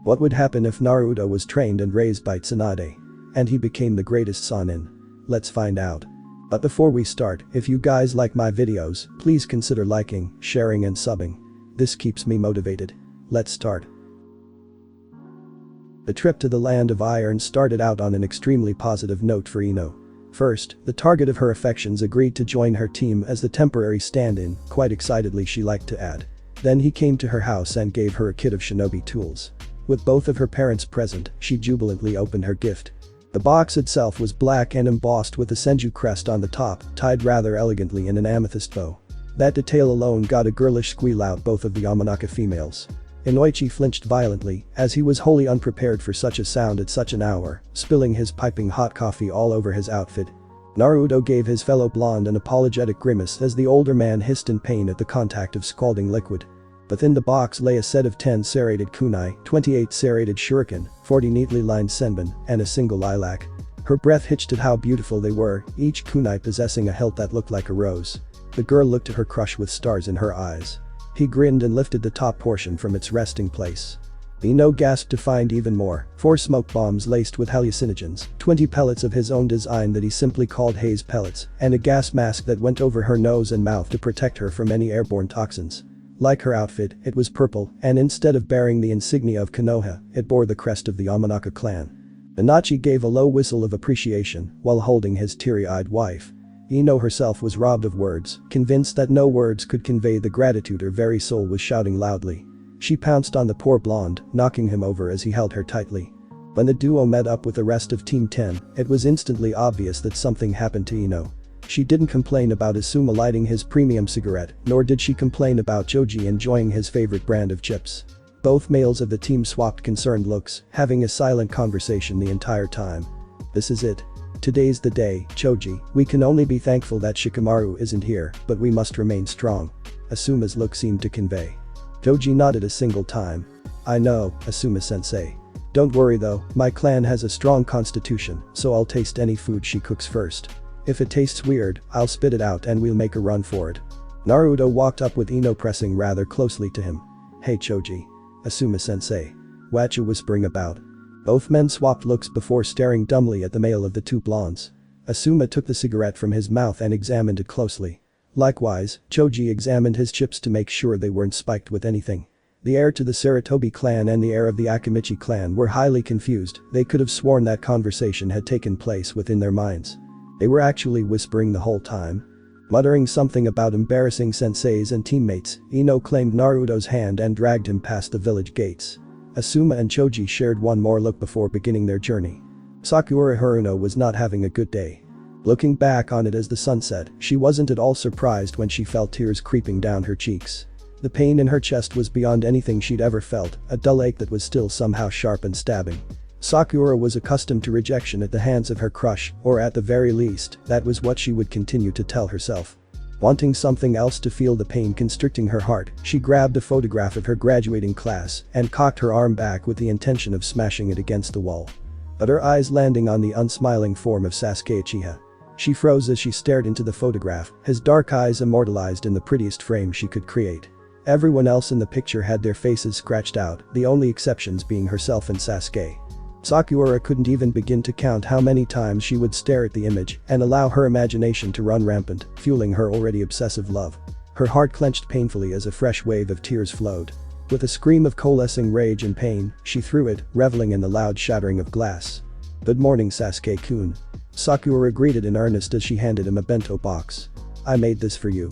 What would happen if Naruto was trained and raised by Tsunade? And he became the greatest Sannin? Let's find out. But before we start, if you guys like my videos, please consider liking, sharing and subbing. This keeps me motivated. Let's start. The trip to the land of iron started out on an extremely positive note for Ino. First, the target of her affections agreed to join her team as the temporary stand-in, quite excitedly she liked to add. Then he came to her house and gave her a kit of shinobi tools. With both of her parents present, she jubilantly opened her gift. The box itself was black and embossed with a Senju crest on the top, tied rather elegantly in an amethyst bow. That detail alone got a girlish squeal out both of the Yamanaka females. Inoichi flinched violently, as he was wholly unprepared for such a sound at such an hour, spilling his piping hot coffee all over his outfit. Naruto gave his fellow blonde an apologetic grimace as the older man hissed in pain at the contact of scalding liquid. Within the box lay a set of 10 serrated kunai, 28 serrated shuriken, 40 neatly lined senbon, and a single lilac. Her breath hitched at how beautiful they were, each kunai possessing a hilt that looked like a rose. The girl looked at her crush with stars in her eyes. He grinned and lifted the top portion from its resting place. Ino gasped to find even more, 4 smoke bombs laced with hallucinogens, 20 pellets of his own design that he simply called haze pellets, and a gas mask that went over her nose and mouth to protect her from any airborne toxins. Like her outfit, it was purple, and instead of bearing the insignia of Konoha, it bore the crest of the Yamanaka clan. Inochi gave a low whistle of appreciation while holding his teary-eyed wife. Ino herself was robbed of words, convinced that no words could convey the gratitude her very soul was shouting loudly. She pounced on the poor blonde, knocking him over as he held her tightly. When the duo met up with the rest of Team 10, it was instantly obvious that something happened to Ino. She didn't complain about Asuma lighting his premium cigarette, nor did she complain about Choji enjoying his favorite brand of chips. Both males of the team swapped concerned looks, having a silent conversation the entire time. This is it. Today's the day, Choji, we can only be thankful that Shikamaru isn't here, but we must remain strong. Asuma's look seemed to convey. Choji nodded a single time. I know, Asuma-sensei. Don't worry though, my clan has a strong constitution, so I'll taste any food she cooks first. If it tastes weird, I'll spit it out and we'll make a run for it. Naruto walked up with Ino pressing rather closely to him. Hey Choji. Asuma-sensei. What you whispering about? Both men swapped looks before staring dumbly at the male of the two blondes. Asuma took the cigarette from his mouth and examined it closely. Likewise, Choji examined his chips to make sure they weren't spiked with anything. The heir to the Sarutobi clan and the heir of the Akimichi clan were highly confused. They could have sworn that conversation had taken place within their minds. They were actually whispering the whole time. Muttering something about embarrassing senseis and teammates, Ino claimed Naruto's hand and dragged him past the village gates. Asuma and Choji shared one more look before beginning their journey. Sakura Haruno was not having a good day. Looking back on it as the sun set, she wasn't at all surprised when she felt tears creeping down her cheeks. The pain in her chest was beyond anything she'd ever felt, a dull ache that was still somehow sharp and stabbing. Sakura was accustomed to rejection at the hands of her crush, or at the very least, that was what she would continue to tell herself. Wanting something else to feel the pain constricting her heart, she grabbed a photograph of her graduating class and cocked her arm back with the intention of smashing it against the wall. But her eyes landing on the unsmiling form of Sasuke Uchiha. She froze as she stared into the photograph, his dark eyes immortalized in the prettiest frame she could create. Everyone else in the picture had their faces scratched out, the only exceptions being herself and Sasuke. Sakura couldn't even begin to count how many times she would stare at the image and allow her imagination to run rampant, fueling her already obsessive love. Her heart clenched painfully as a fresh wave of tears flowed. With a scream of coalescing rage and pain, she threw it, reveling in the loud shattering of glass. Good morning Sasuke-kun. Sakura greeted in earnest as she handed him a bento box. I made this for you.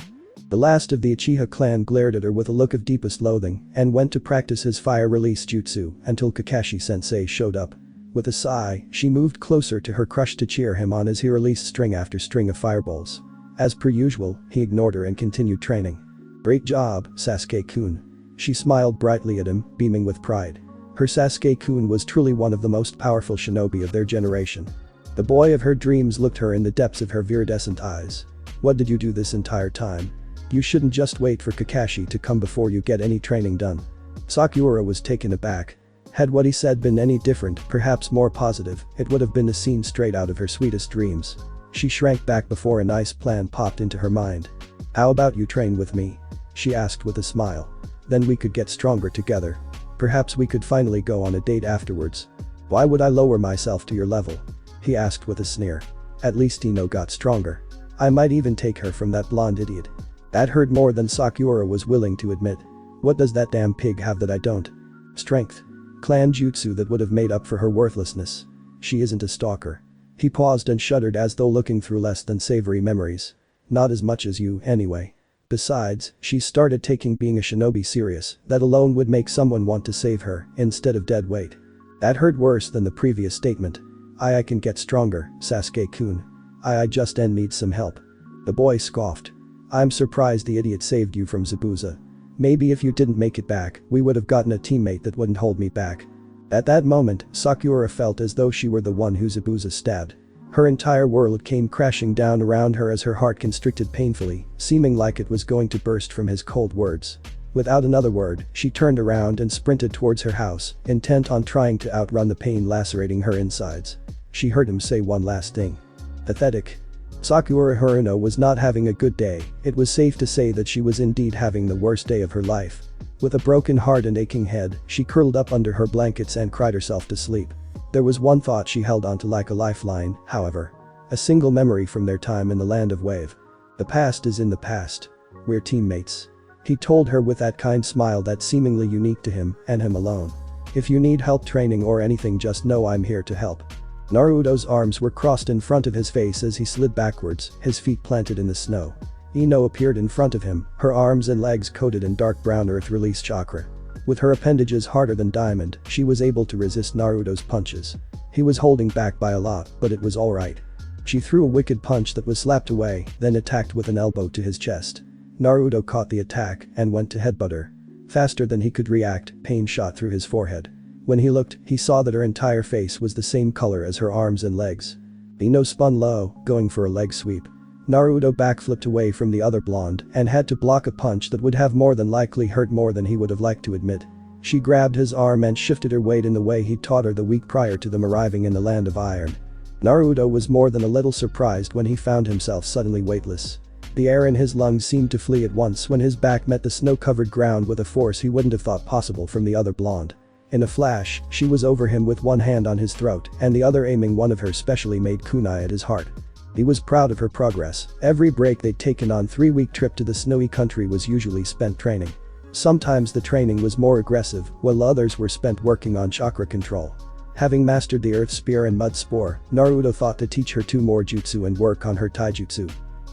The last of the Uchiha clan glared at her with a look of deepest loathing and went to practice his fire release jutsu until Kakashi-sensei showed up. With a sigh, she moved closer to her crush to cheer him on as he released string after string of fireballs. As per usual, he ignored her and continued training. Great job, Sasuke-kun. She smiled brightly at him, beaming with pride. Her Sasuke-kun was truly one of the most powerful shinobi of their generation. The boy of her dreams looked her in the depths of her viridescent eyes. What did you do this entire time? You shouldn't just wait for Kakashi to come before you get any training done. Sakura was taken aback. Had what he said been any different, perhaps more positive, it would have been a scene straight out of her sweetest dreams. She shrank back before a nice plan popped into her mind. How about you train with me? She asked with a smile. Then we could get stronger together. Perhaps we could finally go on a date afterwards. Why would I lower myself to your level? He asked with a sneer. At least Ino got stronger. I might even take her from that blonde idiot. That hurt more than Sakura was willing to admit. What does that damn pig have that I don't? Strength. Clan jutsu that would have made up for her worthlessness. She isn't a stalker. He paused and shuddered as though looking through less than savory memories. Not as much as you, anyway. Besides, she started taking being a shinobi serious, that alone would make someone want to save her, instead of dead weight. That hurt worse than the previous statement. I can get stronger, Sasuke-kun. I just need some help. The boy scoffed. I'm surprised the idiot saved you from Zabuza. Maybe if you didn't make it back, we would have gotten a teammate that wouldn't hold me back. At that moment, Sakura felt as though she were the one who Zabuza stabbed. Her entire world came crashing down around her as her heart constricted painfully, seeming like it was going to burst from his cold words. Without another word, she turned around and sprinted towards her house, intent on trying to outrun the pain lacerating her insides. She heard him say one last thing. Pathetic. Sakura Haruno was not having a good day. It was safe to say that she was indeed having the worst day of her life. With a broken heart and aching head, she curled up under her blankets and cried herself to sleep. There was one thought she held onto like a lifeline, however. A single memory from their time in the land of Wave. The past is in the past. We're teammates. He told her with that kind smile that's seemingly unique to him and him alone. If you need help training or anything, just know I'm here to help. Naruto's arms were crossed in front of his face as he slid backwards, his feet planted in the snow. Ino appeared in front of him, her arms and legs coated in dark brown earth release chakra. With her appendages harder than diamond, she was able to resist Naruto's punches. He was holding back by a lot, but it was alright. She threw a wicked punch that was slapped away, then attacked with an elbow to his chest. Naruto caught the attack and went to headbutt her. Faster than he could react, pain shot through his forehead. When he looked, he saw that her entire face was the same color as her arms and legs. Ino spun low, going for a leg sweep. Naruto backflipped away from the other blonde and had to block a punch that would have more than likely hurt more than he would have liked to admit. She grabbed his arm and shifted her weight in the way he'd taught her the week prior to them arriving in the land of iron. Naruto was more than a little surprised when he found himself suddenly weightless. The air in his lungs seemed to flee at once when his back met the snow-covered ground with a force he wouldn't have thought possible from the other blonde. In a flash, she was over him with one hand on his throat and the other aiming one of her specially made kunai at his heart. He was proud of her progress. Every break they'd taken on 3-week trip to the snowy country was usually spent training. Sometimes the training was more aggressive, while others were spent working on chakra control. Having mastered the Earth Spear and Mud Spore, Naruto thought to teach her 2 more jutsu and work on her taijutsu.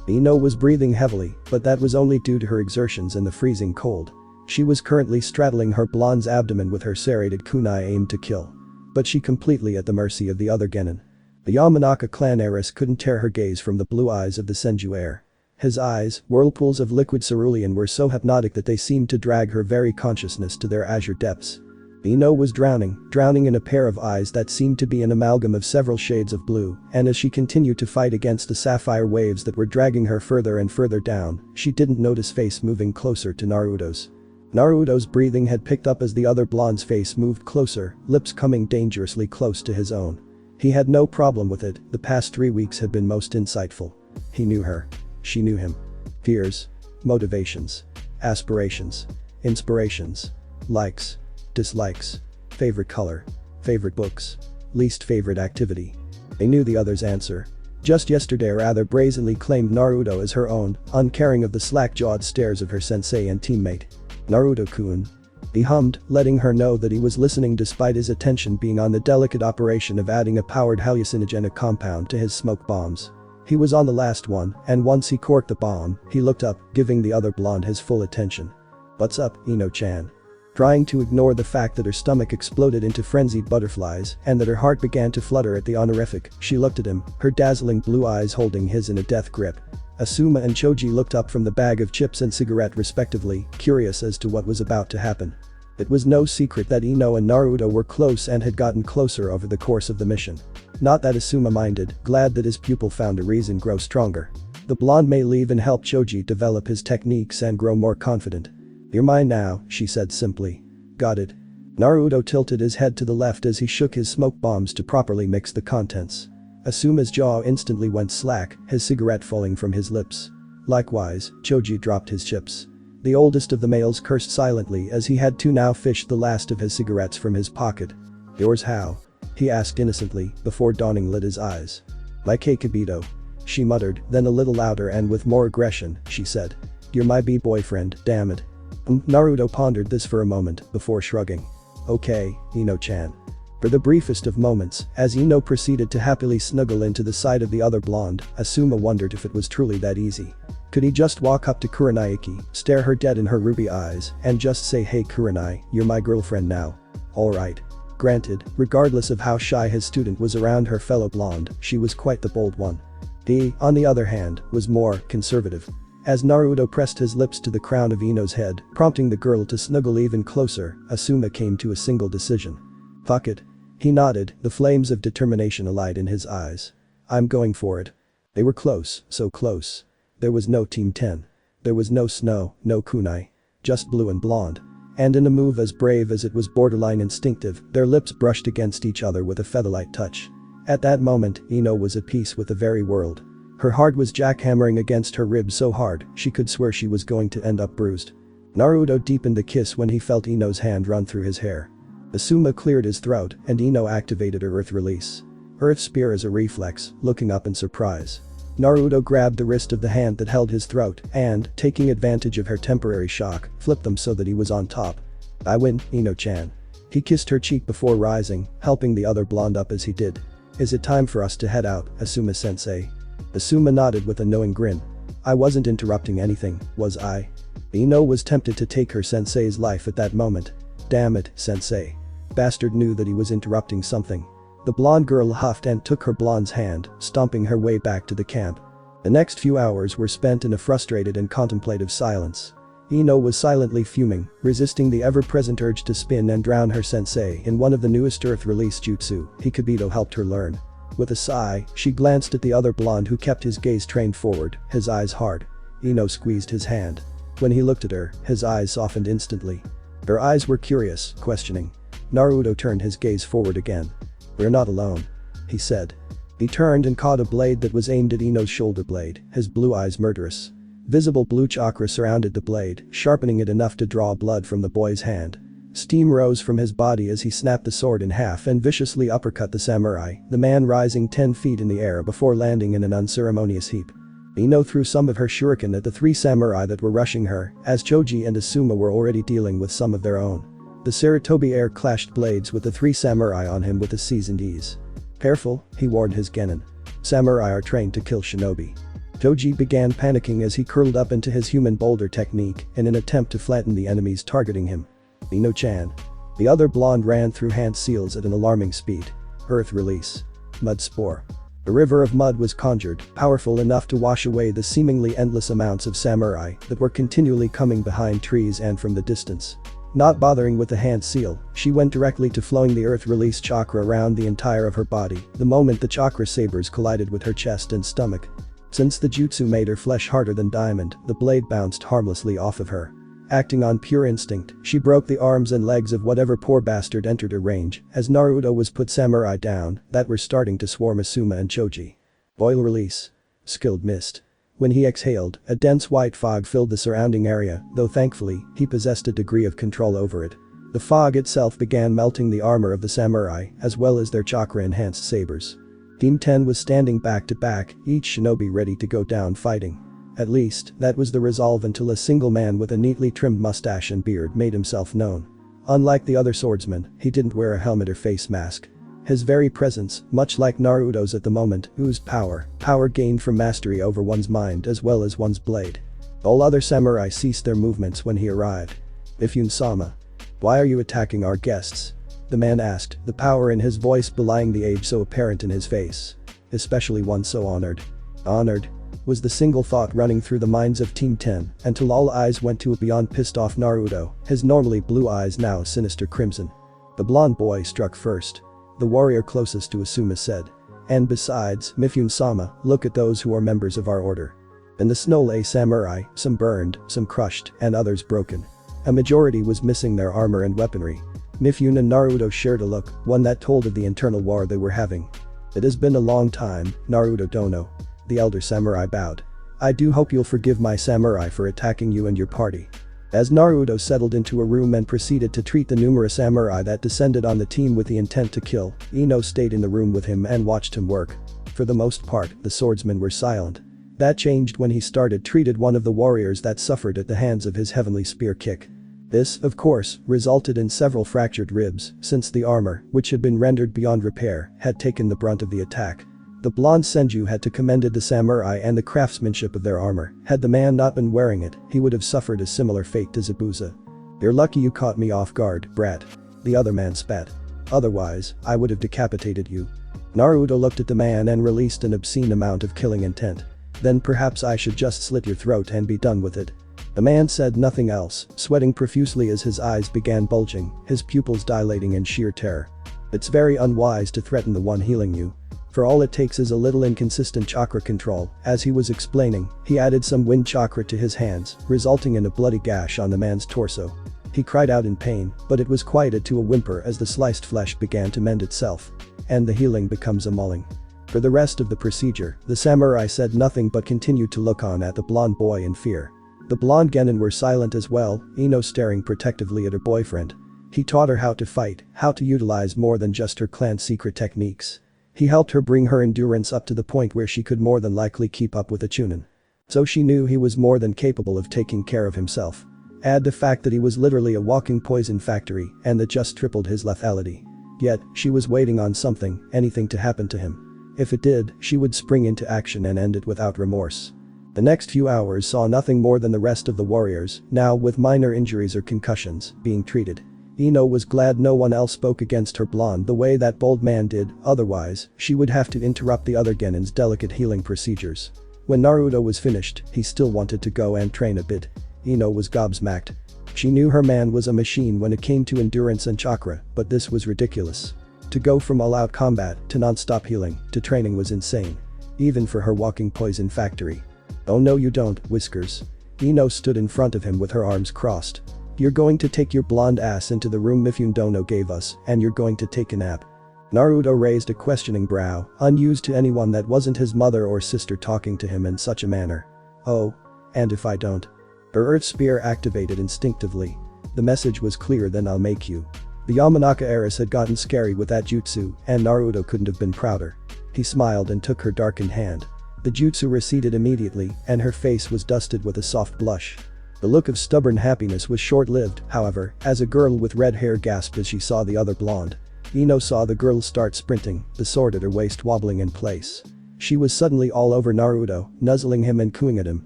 Ino was breathing heavily, but that was only due to her exertions in the freezing cold. She was currently straddling her blonde's abdomen with her serrated kunai aimed to kill. But she completely at the mercy of the other genin. The Yamanaka clan heiress couldn't tear her gaze from the blue eyes of the Senju heir. His eyes, whirlpools of liquid cerulean, were so hypnotic that they seemed to drag her very consciousness to their azure depths. Ino was drowning in a pair of eyes that seemed to be an amalgam of several shades of blue, and as she continued to fight against the sapphire waves that were dragging her further and further down, she didn't notice face moving closer to Naruto's. Naruto's breathing had picked up as the other blonde's face moved closer, lips coming dangerously close to his own. He had no problem with it. The past 3 weeks had been most insightful. He knew her. She knew him. Fears. Motivations. Aspirations. Inspirations. Likes. Dislikes. Favorite color. Favorite books. Least favorite activity. They knew the other's answer. Just yesterday rather brazenly claimed Naruto as her own, uncaring of the slack-jawed stares of her sensei and teammate. Naruto-kun. He hummed, letting her know that he was listening despite his attention being on the delicate operation of adding a powered hallucinogenic compound to his smoke bombs. He was on the last one, and once he corked the bomb, he looked up, giving the other blonde his full attention. What's up, Ino-chan? Trying to ignore the fact that her stomach exploded into frenzied butterflies and that her heart began to flutter at the honorific, she looked at him, her dazzling blue eyes holding his in a death grip. Asuma and Choji looked up from the bag of chips and cigarette respectively, curious as to what was about to happen. It was no secret that Ino and Naruto were close and had gotten closer over the course of the mission. Not that Asuma minded, glad that his pupil found a reason grow stronger. The blonde may leave and help Choji develop his techniques and grow more confident. You're mine now, she said simply. Got it. Naruto tilted his head to the left as he shook his smoke bombs to properly mix the contents. Asuma's jaw instantly went slack, his cigarette falling from his lips. Likewise, Choji dropped his chips. The oldest of the males cursed silently as he had to now fish the last of his cigarettes from his pocket. "Yours how?" he asked innocently before dawning lit his eyes. "My Kikibito," she muttered, then a little louder and with more aggression, she said. "You're my boyfriend, damn it." Naruto pondered this for a moment before shrugging. "Okay, Ino-chan." For the briefest of moments, as Ino proceeded to happily snuggle into the side of the other blonde, Asuma wondered if it was truly that easy. Could he just walk up to Kurenaiki, stare her dead in her ruby eyes, and just say, "Hey Kurenai, you're my girlfriend now." Alright. Granted, regardless of how shy his student was around her fellow blonde, she was quite the bold one. He, on the other hand, was more conservative. As Naruto pressed his lips to the crown of Ino's head, prompting the girl to snuggle even closer, Asuma came to a single decision. "Fuck it." He nodded, the flames of determination alight in his eyes. "I'm going for it." They were close, so close. There was no Team 10. There was no snow, no kunai. Just blue and blonde. And in a move as brave as it was borderline instinctive, their lips brushed against each other with a featherlight touch. At that moment, Ino was at peace with the very world. Her heart was jackhammering against her ribs so hard, she could swear she was going to end up bruised. Naruto deepened the kiss when he felt Ino's hand run through his hair. Asuma cleared his throat, and Ino activated her Earth release. Earth spear as a reflex, looking up in surprise. Naruto grabbed the wrist of the hand that held his throat and, taking advantage of her temporary shock, flipped them so that he was on top. "I win, Ino-chan." He kissed her cheek before rising, helping the other blonde up as he did. "Is it time for us to head out, Asuma-sensei?" Asuma nodded with a knowing grin. "I wasn't interrupting anything, was I?" Ino was tempted to take her sensei's life at that moment. "Damn it, sensei." Bastard knew that he was interrupting something. The blonde girl huffed and took her blonde's hand, stomping her way back to the camp. The next few hours were spent in a frustrated and contemplative silence. Ino was silently fuming, resisting the ever-present urge to spin and drown her sensei in one of the newest Earth release jutsu Hikibito helped her learn. With a sigh, she glanced at the other blonde who kept his gaze trained forward, his eyes hard. Ino squeezed his hand. When he looked at her, his eyes softened instantly. Her eyes were curious, questioning. Naruto turned his gaze forward again. "We're not alone," he said. He turned and caught a blade that was aimed at Ino's shoulder blade, his blue eyes murderous. Visible blue chakra surrounded the blade, sharpening it enough to draw blood from the boy's hand. Steam rose from his body as he snapped the sword in half and viciously uppercut the samurai, the man rising 10 feet in the air before landing in an unceremonious heap. Ino threw some of her shuriken at the 3 samurai that were rushing her, as Choji and Asuma were already dealing with some of their own. The Saratobi heir clashed blades with the 3 samurai on him with a seasoned ease. "Careful," he warned his genin. "Samurai are trained to kill shinobi." Choji began panicking as he curled up into his human boulder technique in an attempt to flatten the enemies targeting him. "Ino-chan." The other blonde ran through hand seals at an alarming speed. Earth release. Mud spore. A river of mud was conjured, powerful enough to wash away the seemingly endless amounts of samurai that were continually coming behind trees and from the distance. Not bothering with the hand seal, she went directly to flowing the earth release chakra around the entire of her body the moment the chakra sabers collided with her chest and stomach. Since the jutsu made her flesh harder than diamond, the blade bounced harmlessly off of her. Acting on pure instinct, she broke the arms and legs of whatever poor bastard entered her range as Naruto was put samurai down that were starting to swarm Asuma and Choji. Oil release. Skilled mist. When he exhaled, a dense white fog filled the surrounding area, though thankfully, he possessed a degree of control over it. The fog itself began melting the armor of the samurai as well as their chakra-enhanced sabers. Team 10 was standing back to back, each shinobi ready to go down fighting. At least, that was the resolve until a single man with a neatly trimmed mustache and beard made himself known. Unlike the other swordsmen, he didn't wear a helmet or face mask. His very presence, much like Naruto's at the moment, oozed power gained from mastery over one's mind as well as one's blade. All other samurai ceased their movements when he arrived. "Mifune-sama. Why are you attacking our guests?" the man asked, the power in his voice belying the age so apparent in his face. "Especially one so honored." "Honored?" was the single thought running through the minds of Team 10 until all eyes went to a beyond pissed off Naruto, his normally blue eyes now sinister crimson. The blonde boy struck first. The warrior closest to Asuma said. "And besides, Mifune-sama, look at those who are members of our order." In the snow lay samurai, some burned, some crushed, and others broken. A majority was missing their armor and weaponry. Mifune and Naruto shared a look, one that told of the internal war they were having. "It has been a long time, Naruto Dono." The elder samurai bowed. "I do hope you'll forgive my samurai for attacking you and your party." As Naruto settled into a room and proceeded to treat the numerous samurai that descended on the team with the intent to kill, Ino stayed in the room with him and watched him work. For the most part, the swordsmen were silent. That changed when he treated one of the warriors that suffered at the hands of his heavenly spear kick. This, of course, resulted in several fractured ribs, since the armor, which had been rendered beyond repair, had taken the brunt of the attack. The blonde Senju had to commended the samurai and the craftsmanship of their armor. Had the man not been wearing it, he would have suffered a similar fate to Zabuza. "You're lucky you caught me off guard, brat." The other man spat. "Otherwise, I would have decapitated you." Naruto looked at the man and released an obscene amount of killing intent. "Then perhaps I should just slit your throat and be done with it." The man said nothing else, sweating profusely as his eyes began bulging, his pupils dilating in sheer terror. "It's very unwise to threaten the one healing you. For all it takes is a little inconsistent chakra control." As he was explaining, he added some wind chakra to his hands, resulting in a bloody gash on the man's torso. He cried out in pain, but it was quieted to a whimper as the sliced flesh began to mend itself. And the healing becomes a mulling. For the rest of the procedure, the samurai said nothing but continued to look on at the blonde boy in fear. The blonde genin were silent as well, Ino staring protectively at her boyfriend. He taught her how to fight, how to utilize more than just her clan's secret techniques. He helped her bring her endurance up to the point where she could more than likely keep up with a Chunin. So she knew he was more than capable of taking care of himself. Add the fact that he was literally a walking poison factory and that just tripled his lethality. Yet, she was waiting on something, anything to happen to him. If it did, she would spring into action and end it without remorse. The next few hours saw nothing more than the rest of the warriors, now with minor injuries or concussions, being treated. Ino was glad no one else spoke against her blonde the way that bold man did, otherwise, she would have to interrupt the other genin's delicate healing procedures. When Naruto was finished, he still wanted to go and train a bit. Ino was gobsmacked. She knew her man was a machine when it came to endurance and chakra, but this was ridiculous. To go from all-out combat to non-stop healing to training was insane. Even for her walking poison factory. "Oh no you don't, Whiskers." Ino stood in front of him with her arms crossed. "You're going to take your blonde ass into the room Mifune gave us, and you're going to take a nap." Naruto raised a questioning brow, unused to anyone that wasn't his mother or sister talking to him in such a manner. "Oh? And if I don't?" Her earth spear activated instinctively. The message was clear: "Then I'll make you." The Yamanaka heiress had gotten scary with that jutsu, and Naruto couldn't have been prouder. He smiled and took her darkened hand. The jutsu receded immediately, and her face was dusted with a soft blush. The look of stubborn happiness was short-lived, however, as a girl with red hair gasped as she saw the other blonde. Ino saw the girl start sprinting, the sword at her waist wobbling in place. She was suddenly all over Naruto, nuzzling him and cooing at him,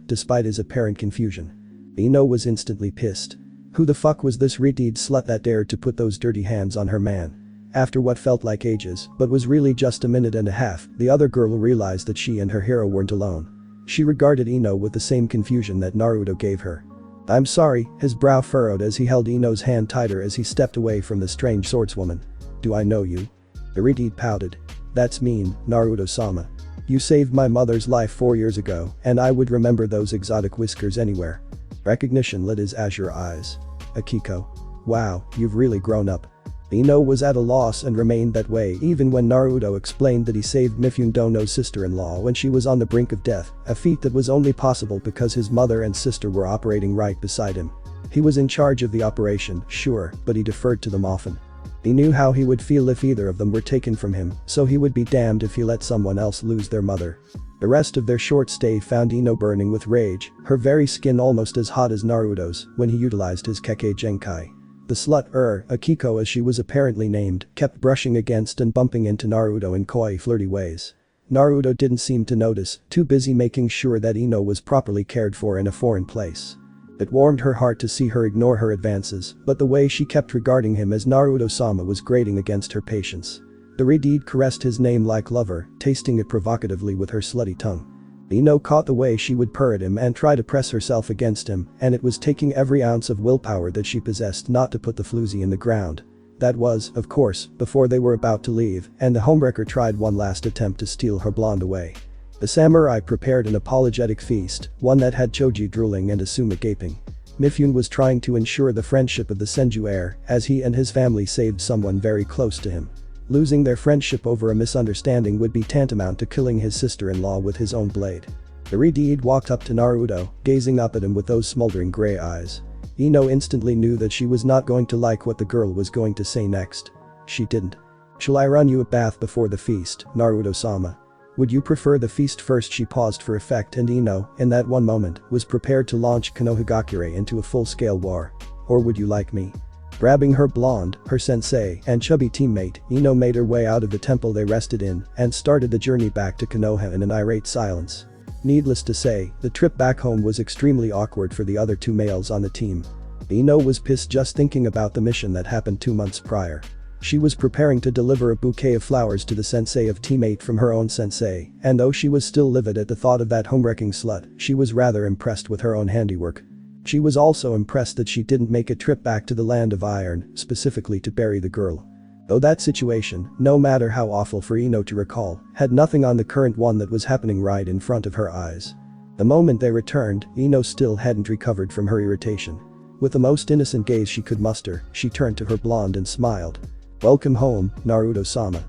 despite his apparent confusion. Ino was instantly pissed. Who the fuck was this retard slut that dared to put those dirty hands on her man? After what felt like ages, but was really just a minute and a half, the other girl realized that she and her hero weren't alone. She regarded Ino with the same confusion that Naruto gave her. "I'm sorry," his brow furrowed as he held Ino's hand tighter as he stepped away from the strange swordswoman. "Do I know you?" The retard pouted. "That's mean, Naruto-sama. You saved my mother's life 4 years ago, and I would remember those exotic whiskers anywhere." Recognition lit his azure eyes. "Akiko. Wow, you've really grown up." Ino was at a loss and remained that way even when Naruto explained that he saved Mifundono's sister-in-law when she was on the brink of death, a feat that was only possible because his mother and sister were operating right beside him. He was in charge of the operation, sure, but he deferred to them often. He knew how he would feel if either of them were taken from him, so he would be damned if he let someone else lose their mother. The rest of their short stay found Ino burning with rage, her very skin almost as hot as Naruto's when he utilized his Kekkei Genkai. The slut, Akiko as she was apparently named, kept brushing against and bumping into Naruto in coy flirty ways. Naruto didn't seem to notice, too busy making sure that Ino was properly cared for in a foreign place. It warmed her heart to see her ignore her advances, but the way she kept regarding him as Naruto-sama was grating against her patience. The retard caressed his name like lover, tasting it provocatively with her slutty tongue. Ino caught the way she would purr at him and try to press herself against him, and it was taking every ounce of willpower that she possessed not to put the floozy in the ground. That was, of course, before they were about to leave, and the homewrecker tried one last attempt to steal her blonde away. The samurai prepared an apologetic feast, one that had Choji drooling and Asuma gaping. Mifune was trying to ensure the friendship of the Senju heir, as he and his family saved someone very close to him. Losing their friendship over a misunderstanding would be tantamount to killing his sister-in-law with his own blade. The retard walked up to Naruto, gazing up at him with those smoldering gray eyes. Ino instantly knew that she was not going to like what the girl was going to say next. She didn't. "Shall I run you a bath before the feast, Naruto-sama? Would you prefer the feast first?" She paused for effect, and Ino, in that one moment, was prepared to launch Konohagakure into a full-scale war. "Or would you like me?" Grabbing her blonde, her sensei, and chubby teammate, Ino made her way out of the temple they rested in and started the journey back to Konoha in an irate silence. Needless to say, the trip back home was extremely awkward for the other two males on the team. Ino was pissed just thinking about the mission that happened 2 months prior. She was preparing to deliver a bouquet of flowers to the sensei of teammate from her own sensei, and though she was still livid at the thought of that home-wrecking slut, she was rather impressed with her own handiwork. She was also impressed that she didn't make a trip back to the land of iron, specifically to bury the girl. Though that situation, no matter how awful for Ino to recall, had nothing on the current one that was happening right in front of her eyes. The moment they returned, Ino still hadn't recovered from her irritation. With the most innocent gaze she could muster, she turned to her blonde and smiled. "Welcome home, Naruto-sama."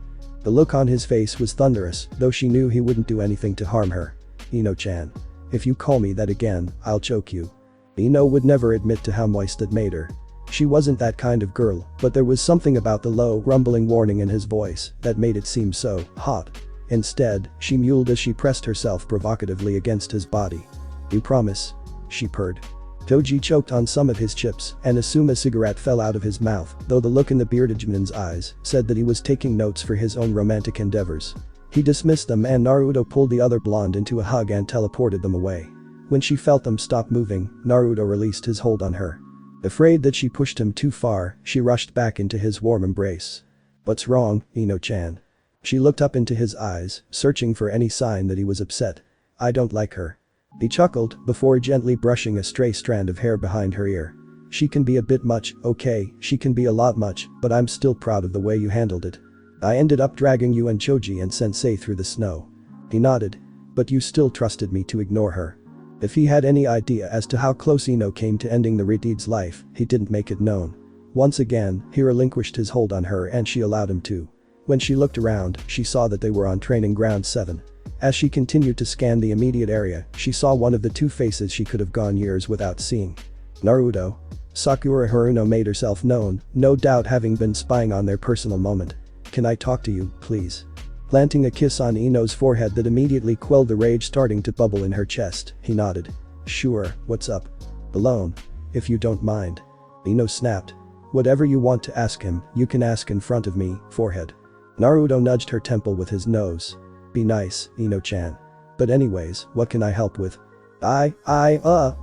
The look on his face was thunderous, though she knew he wouldn't do anything to harm her. "Ino-chan. If you call me that again, I'll choke you." Ino would never admit to how moist it made her. She wasn't that kind of girl, but there was something about the low, rumbling warning in his voice that made it seem so hot. Instead, she mewed as she pressed herself provocatively against his body. "You promise?" she purred. Toji choked on some of his chips, and assumed a cigarette fell out of his mouth, though the look in the bearded Chunin's eyes said that he was taking notes for his own romantic endeavors. He dismissed them, and Naruto pulled the other blonde into a hug and teleported them away. When she felt them stop moving, Naruto released his hold on her. Afraid that she pushed him too far, she rushed back into his warm embrace. "What's wrong, Ino-chan?" She looked up into his eyes, searching for any sign that he was upset. "I don't like her." He chuckled before gently brushing a stray strand of hair behind her ear. "She can be a bit much, okay, she can be a lot much, but I'm still proud of the way you handled it. I ended up dragging you and Choji and Sensei through the snow." He nodded. "But you still trusted me to ignore her." If he had any idea as to how close Ino came to ending the Redeed's life, he didn't make it known. Once again, he relinquished his hold on her and she allowed him to. When she looked around, she saw that they were on Training Ground 7. As she continued to scan the immediate area, she saw one of the two faces she could have gone years without seeing. Naruto. Sakura Haruno made herself known, no doubt having been spying on their personal moment. "Can I talk to you, please?" Planting a kiss on Ino's forehead that immediately quelled the rage starting to bubble in her chest, he nodded. "Sure, what's up?" "Alone. If you don't mind." Ino snapped. "Whatever you want to ask him, you can ask in front of me, forehead." Naruto nudged her temple with his nose. "Be nice, Ino-chan. But anyways, what can I help with?" I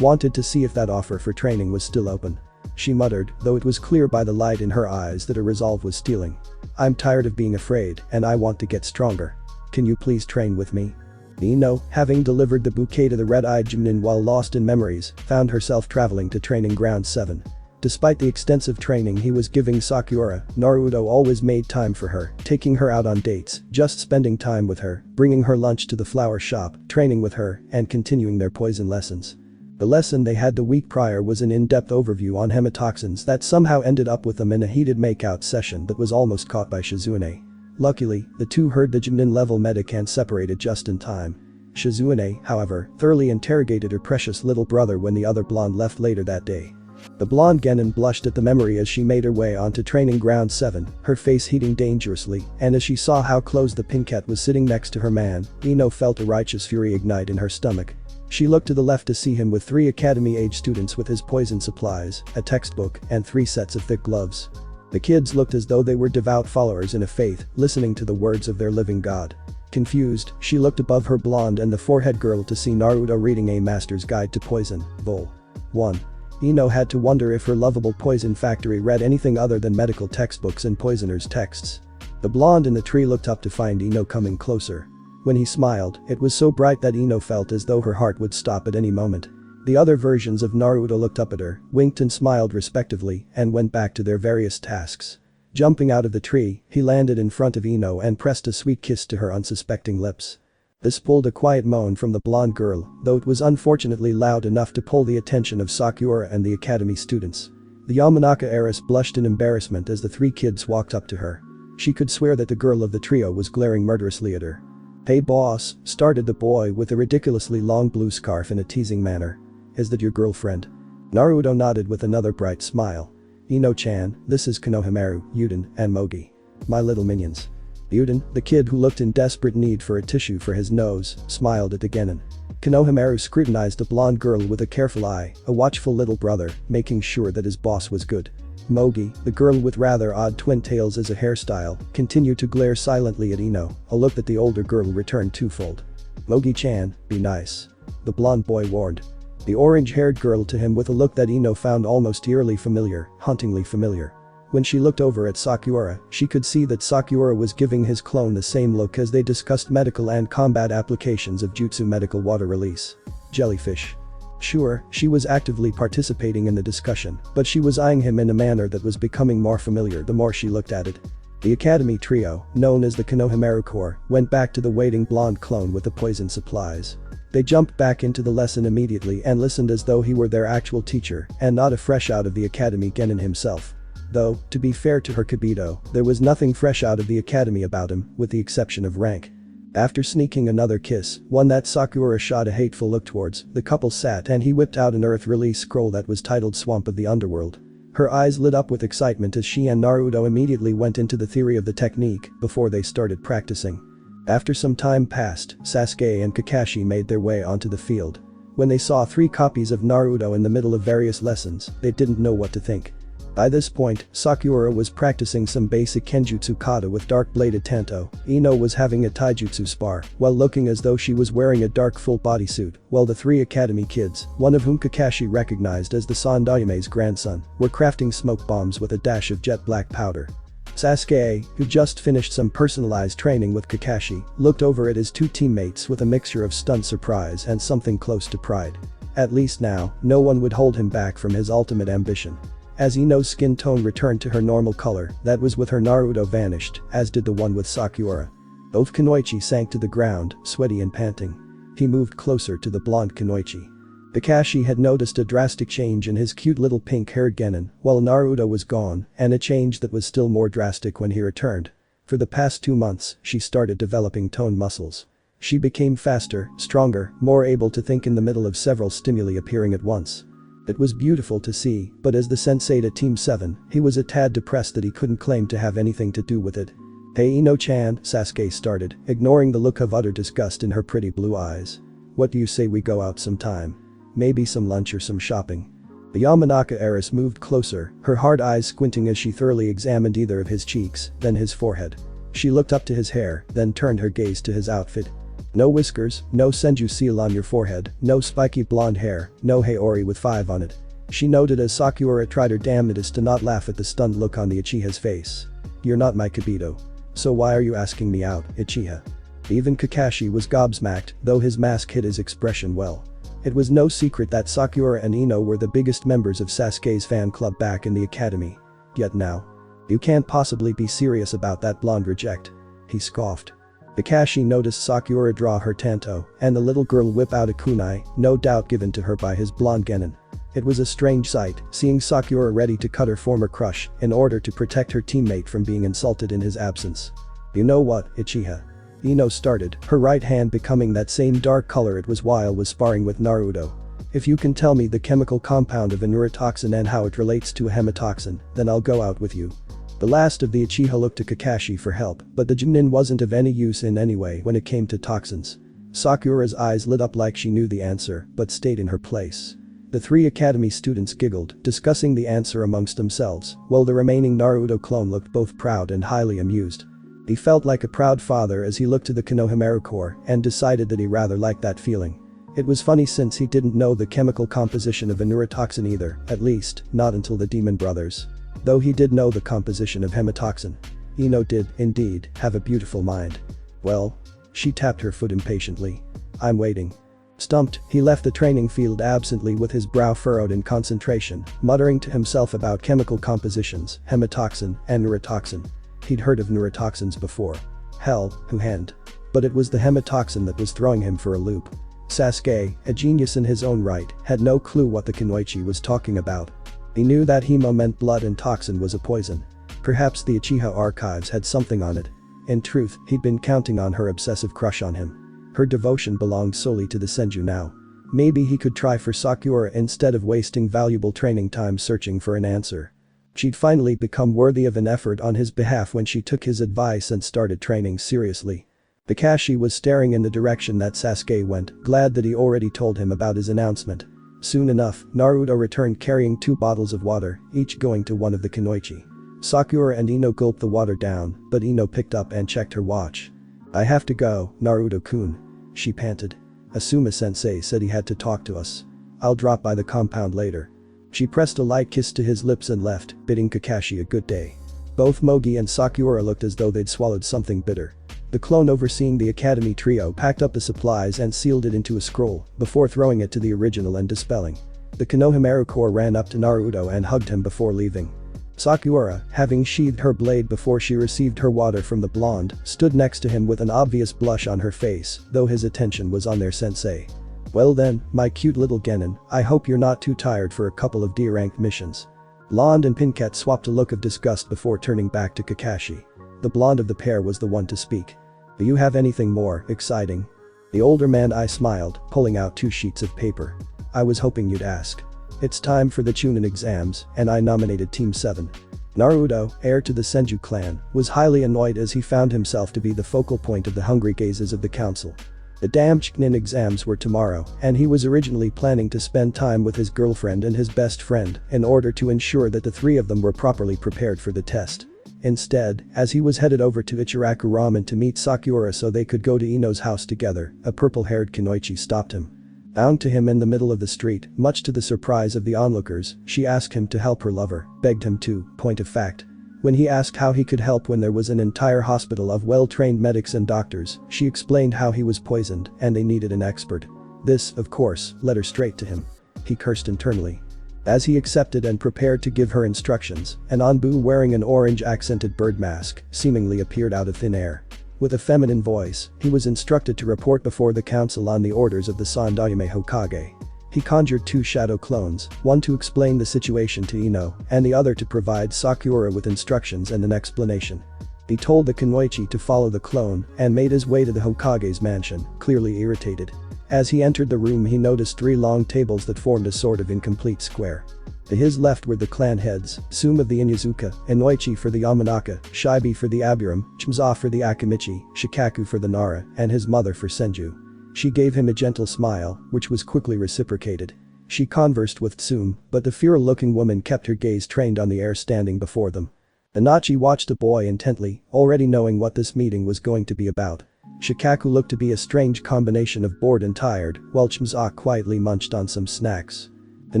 wanted to see if that offer for training was still open." She muttered, though it was clear by the light in her eyes that her resolve was stealing. "I'm tired of being afraid and I want to get stronger. Can you please train with me?" Ino, having delivered the bouquet to the red-eyed Chunin while lost in memories, found herself traveling to Training Ground 7. Despite the extensive training he was giving Sakura, Naruto always made time for her, taking her out on dates, just spending time with her, bringing her lunch to the flower shop, training with her, and continuing their poison lessons. The lesson they had the week prior was an in-depth overview on hematoxins that somehow ended up with them in a heated makeout session that was almost caught by Tsunade. Luckily, the two heard the Chunin-level medic and separated just in time. Tsunade, however, thoroughly interrogated her precious little brother when the other blonde left later that day. The blonde Genin blushed at the memory as she made her way onto Training Ground 7, her face heating dangerously, and as she saw how close the Pinkette was sitting next to her man, Ino felt a righteous fury ignite in her stomach. She looked to the left to see him with 3 academy-age students with his poison supplies, a textbook, and 3 sets of thick gloves. The kids looked as though they were devout followers in a faith, listening to the words of their living god. Confused, she looked above her blonde and the forehead girl to see Naruto reading A Master's Guide to Poison, Vol. 1. Ino had to wonder if her lovable poison factory read anything other than medical textbooks and poisoners' texts. The blonde in the tree looked up to find Ino coming closer. When he smiled, it was so bright that Ino felt as though her heart would stop at any moment. The other versions of Naruto looked up at her, winked and smiled respectively, and went back to their various tasks. Jumping out of the tree, he landed in front of Ino and pressed a sweet kiss to her unsuspecting lips. This pulled a quiet moan from the blonde girl, though it was unfortunately loud enough to pull the attention of Sakura and the academy students. The Yamanaka heiress blushed in embarrassment as the 3 kids walked up to her. She could swear that the girl of the trio was glaring murderously at her. "Hey boss," started the boy with a ridiculously long blue scarf in a teasing manner. "Is that your girlfriend?" Naruto nodded with another bright smile. Ino-chan, this is Konohamaru, Yuden, and Mogi. My little minions. Yuden, the kid who looked in desperate need for a tissue for his nose, smiled at the genin. Konohamaru scrutinized the blonde girl with a careful eye, a watchful little brother, making sure that his boss was good. Mogi, the girl with rather odd twin tails as a hairstyle, continued to glare silently at Ino, a look that the older girl returned twofold. Mogi-chan, be nice. The blonde boy warned. The orange-haired girl to him with a look that Ino found almost eerily familiar, hauntingly familiar. When she looked over at Sakura, she could see that Sakura was giving his clone the same look as they discussed medical and combat applications of jutsu medical water release. Jellyfish. Sure, she was actively participating in the discussion, but she was eyeing him in a manner that was becoming more familiar the more she looked at it. The academy trio, known as the Konohamaru Corps, went back to the waiting blonde clone with the poison supplies. They jumped back into the lesson immediately and listened as though he were their actual teacher and not a fresh out of the academy genin himself. Though, to be fair to her Kibito, there was nothing fresh out of the academy about him, with the exception of rank. After sneaking another kiss, one that Sakura shot a hateful look towards, the couple sat and he whipped out an earth release scroll that was titled Swamp of the Underworld. Her eyes lit up with excitement as she and Naruto immediately went into the theory of the technique before they started practicing. After some time passed, Sasuke and Kakashi made their way onto the field. When they saw 3 copies of Naruto in the middle of various lessons, they didn't know what to think. By this point, Sakura was practicing some basic kenjutsu kata with dark-bladed tanto. Ino was having a taijutsu spar, while looking as though she was wearing a dark full bodysuit, while the 3 academy kids, one of whom Kakashi recognized as the Sandayame's grandson, were crafting smoke bombs with a dash of jet black powder. Sasuke, who just finished some personalized training with Kakashi, looked over at his 2 teammates with a mixture of stunned surprise and something close to pride. At least now, no one would hold him back from his ultimate ambition. As Ino's skin tone returned to her normal color, that was with her Naruto vanished, as did the one with Sakura. Both Kunoichi sank to the ground, sweaty and panting. He moved closer to the blonde Kunoichi. Kakashi had noticed a drastic change in his cute little pink-haired genin, while Naruto was gone, and a change that was still more drastic when he returned. For the past 2 months, she started developing toned muscles. She became faster, stronger, more able to think in the middle of several stimuli appearing at once. It was beautiful to see, but as the sensei to Team 7, he was a tad depressed that he couldn't claim to have anything to do with it. Hey Ino-chan, Sasuke started, ignoring the look of utter disgust in her pretty blue eyes. What do you say we go out sometime? Maybe some lunch or some shopping. The Yamanaka heiress moved closer, her hard eyes squinting as she thoroughly examined either of his cheeks, then his forehead. She looked up to his hair, then turned her gaze to his outfit. No whiskers, no senju seal on your forehead, no spiky blonde hair, no Heori with 5 on it. She noted as Sakura tried her damnedest to not laugh at the stunned look on the Uchiha's face. You're not my Kibito. So why are you asking me out, Uchiha? Even Kakashi was gobsmacked, though his mask hid his expression well. It was no secret that Sakura and Ino were the biggest members of Sasuke's fan club back in the academy. Yet now. You can't possibly be serious about that blonde reject. He scoffed. Kakashi noticed Sakura draw her tanto, and the little girl whip out a kunai, no doubt given to her by his blonde genin. It was a strange sight, seeing Sakura ready to cut her former crush in order to protect her teammate from being insulted in his absence. You know what, Uchiha? Ino started, her right hand becoming that same dark color it was while was sparring with Naruto. If you can tell me the chemical compound of a neurotoxin and how it relates to a hematoxin, then I'll go out with you. The last of the Uchiha looked to Kakashi for help, but the Chunin wasn't of any use in any way when it came to toxins. Sakura's eyes lit up like she knew the answer, but stayed in her place. The 3 academy students giggled, discussing the answer amongst themselves, while the remaining Naruto clone looked both proud and highly amused. He felt like a proud father as he looked to the Konohamaru Corps and decided that he rather liked that feeling. It was funny since he didn't know the chemical composition of a neurotoxin either, at least, not until the Demon Brothers. Though he did know the composition of hematoxin. Ino did, indeed, have a beautiful mind. Well? She tapped her foot impatiently. I'm waiting. Stumped, he left the training field absently with his brow furrowed in concentration, muttering to himself about chemical compositions, hematoxin, and neurotoxin. He'd heard of neurotoxins before. Hell, who hadn't? But it was the hematoxin that was throwing him for a loop. Sasuke, a genius in his own right, had no clue what the Kunoichi was talking about. He knew that hemo meant blood and toxin was a poison. Perhaps the Uchiha archives had something on it. In truth, he'd been counting on her obsessive crush on him. Her devotion belonged solely to the Senju now. Maybe he could try for Sakura instead of wasting valuable training time searching for an answer. She'd finally become worthy of an effort on his behalf when she took his advice and started training seriously. Kakashi was staring in the direction that Sasuke went, glad that he already told him about his announcement. Soon enough, Naruto returned carrying 2 bottles of water, each going to one of the kunoichi. Sakura and Ino gulped the water down, but Ino picked up and checked her watch. "I have to go, Naruto-kun," she panted. "Asuma-sensei said he had to talk to us. I'll drop by the compound later." She pressed a light kiss to his lips and left, bidding Kakashi a good day. Both Mogi and Sakura looked as though they'd swallowed something bitter. The clone overseeing the academy trio packed up the supplies and sealed it into a scroll, before throwing it to the original and dispelling. The Konohamaru core ran up to Naruto and hugged him before leaving. Sakura, having sheathed her blade before she received her water from the blonde, stood next to him with an obvious blush on her face, though his attention was on their sensei. "Well then, my cute little genin, I hope you're not too tired for a couple of D-ranked missions." Blonde and Pinket swapped a look of disgust before turning back to Kakashi. The blonde of the pair was the one to speak. "Do you have anything more exciting?" The older man smiled, pulling out 2 sheets of paper. "I was hoping you'd ask. It's time for the Chunin exams, and I nominated Team 7. Naruto, heir to the Senju clan, was highly annoyed as he found himself to be the focal point of the hungry gazes of the council. The damn Chunin exams were tomorrow, and he was originally planning to spend time with his girlfriend and his best friend in order to ensure that the 3 of them were properly prepared for the test. Instead, as he was headed over to Ichiraku Ramen to meet Sakura so they could go to Ino's house together, a purple-haired kunoichi stopped him. Bound to him in the middle of the street, much to the surprise of the onlookers, she asked him to help her lover, begged him to, point of fact. When he asked how he could help when there was an entire hospital of well-trained medics and doctors, she explained how he was poisoned and they needed an expert. This, of course, led her straight to him. He cursed internally. As he accepted and prepared to give her instructions, an Anbu wearing an orange-accented bird mask seemingly appeared out of thin air. With a feminine voice, he was instructed to report before the council on the orders of the Sandaime Hokage. He conjured 2 shadow clones, one to explain the situation to Ino, and the other to provide Sakura with instructions and an explanation. He told the kunoichi to follow the clone and made his way to the Hokage's mansion, clearly irritated. As he entered the room he noticed 3 long tables that formed a sort of incomplete square. To his left were the clan heads, Sum of the Inuzuka, Inoichi for the Yamanaka, Shibi for the Aburam, Chimza for the Akamichi, Shikaku for the Nara, and his mother for Senju. She gave him a gentle smile, which was quickly reciprocated. She conversed with Tsum, but the feral-looking woman kept her gaze trained on the heir standing before them. Inochi watched the boy intently, already knowing what this meeting was going to be about. Shikaku looked to be a strange combination of bored and tired, while Chimza quietly munched on some snacks. To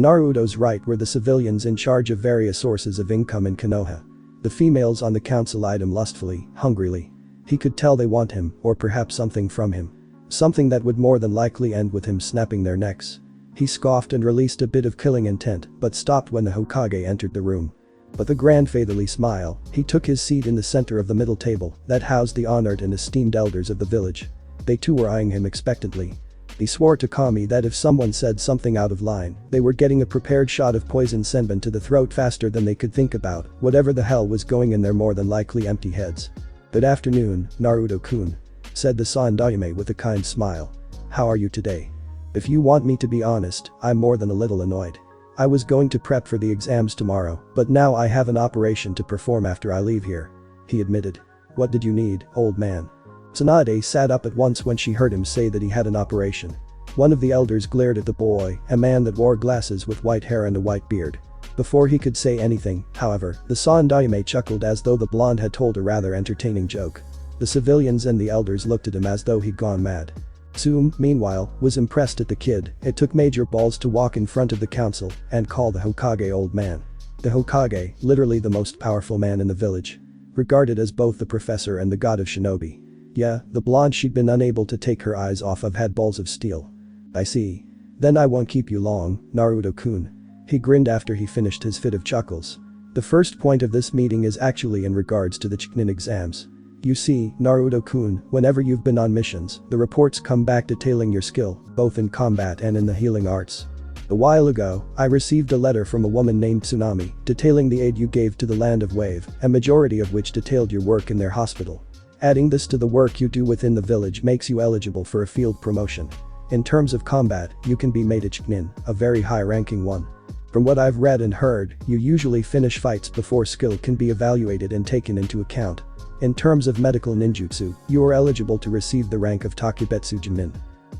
Naruto's right were the civilians in charge of various sources of income in Konoha. The females on the council eyed him lustfully, hungrily. He could tell they want him, or perhaps something from him. Something that would more than likely end with him snapping their necks. He scoffed and released a bit of killing intent, but stopped when the Hokage entered the room. With a grandfatherly smile, he took his seat in the center of the middle table that housed the honored and esteemed elders of the village. They too were eyeing him expectantly. He swore to Kami that if someone said something out of line, they were getting a prepared shot of poison senbon to the throat faster than they could think about whatever the hell was going in their more than likely empty heads. "Good afternoon, Naruto-kun," said the Sandaime with a kind smile. "How are you today? If you want me to be honest, I'm more than a little annoyed. I was going to prep for the exams tomorrow, but now I have an operation to perform after I leave here," he admitted. "What did you need, old man?" Tsunade sat up at once when she heard him say that he had an operation. One of the elders glared at the boy, a man that wore glasses with white hair and a white beard. Before he could say anything, however, the Sandaime chuckled as though the blonde had told a rather entertaining joke. The civilians and the elders looked at him as though he'd gone mad. Tsum, meanwhile, was impressed at the kid. It took major balls to walk in front of the council and call the Hokage old man. The Hokage, literally the most powerful man in the village. Regarded as both the professor and the god of shinobi. Yeah, the blonde she'd been unable to take her eyes off of had balls of steel. "I see. Then I won't keep you long, Naruto-kun." He grinned after he finished his fit of chuckles. "The first point of this meeting is actually in regards to the Chunin exams. You see, Naruto-kun, whenever you've been on missions, the reports come back detailing your skill, both in combat and in the healing arts. A while ago, I received a letter from a woman named Tsunami detailing the aid you gave to the Land of Wave, a majority of which detailed your work in their hospital. Adding this to the work you do within the village makes you eligible for a field promotion. In terms of combat, you can be made a Chunin, a very high-ranking one. From what I've read and heard, you usually finish fights before skill can be evaluated and taken into account. In terms of medical ninjutsu, you are eligible to receive the rank of Takubetsu Chunin.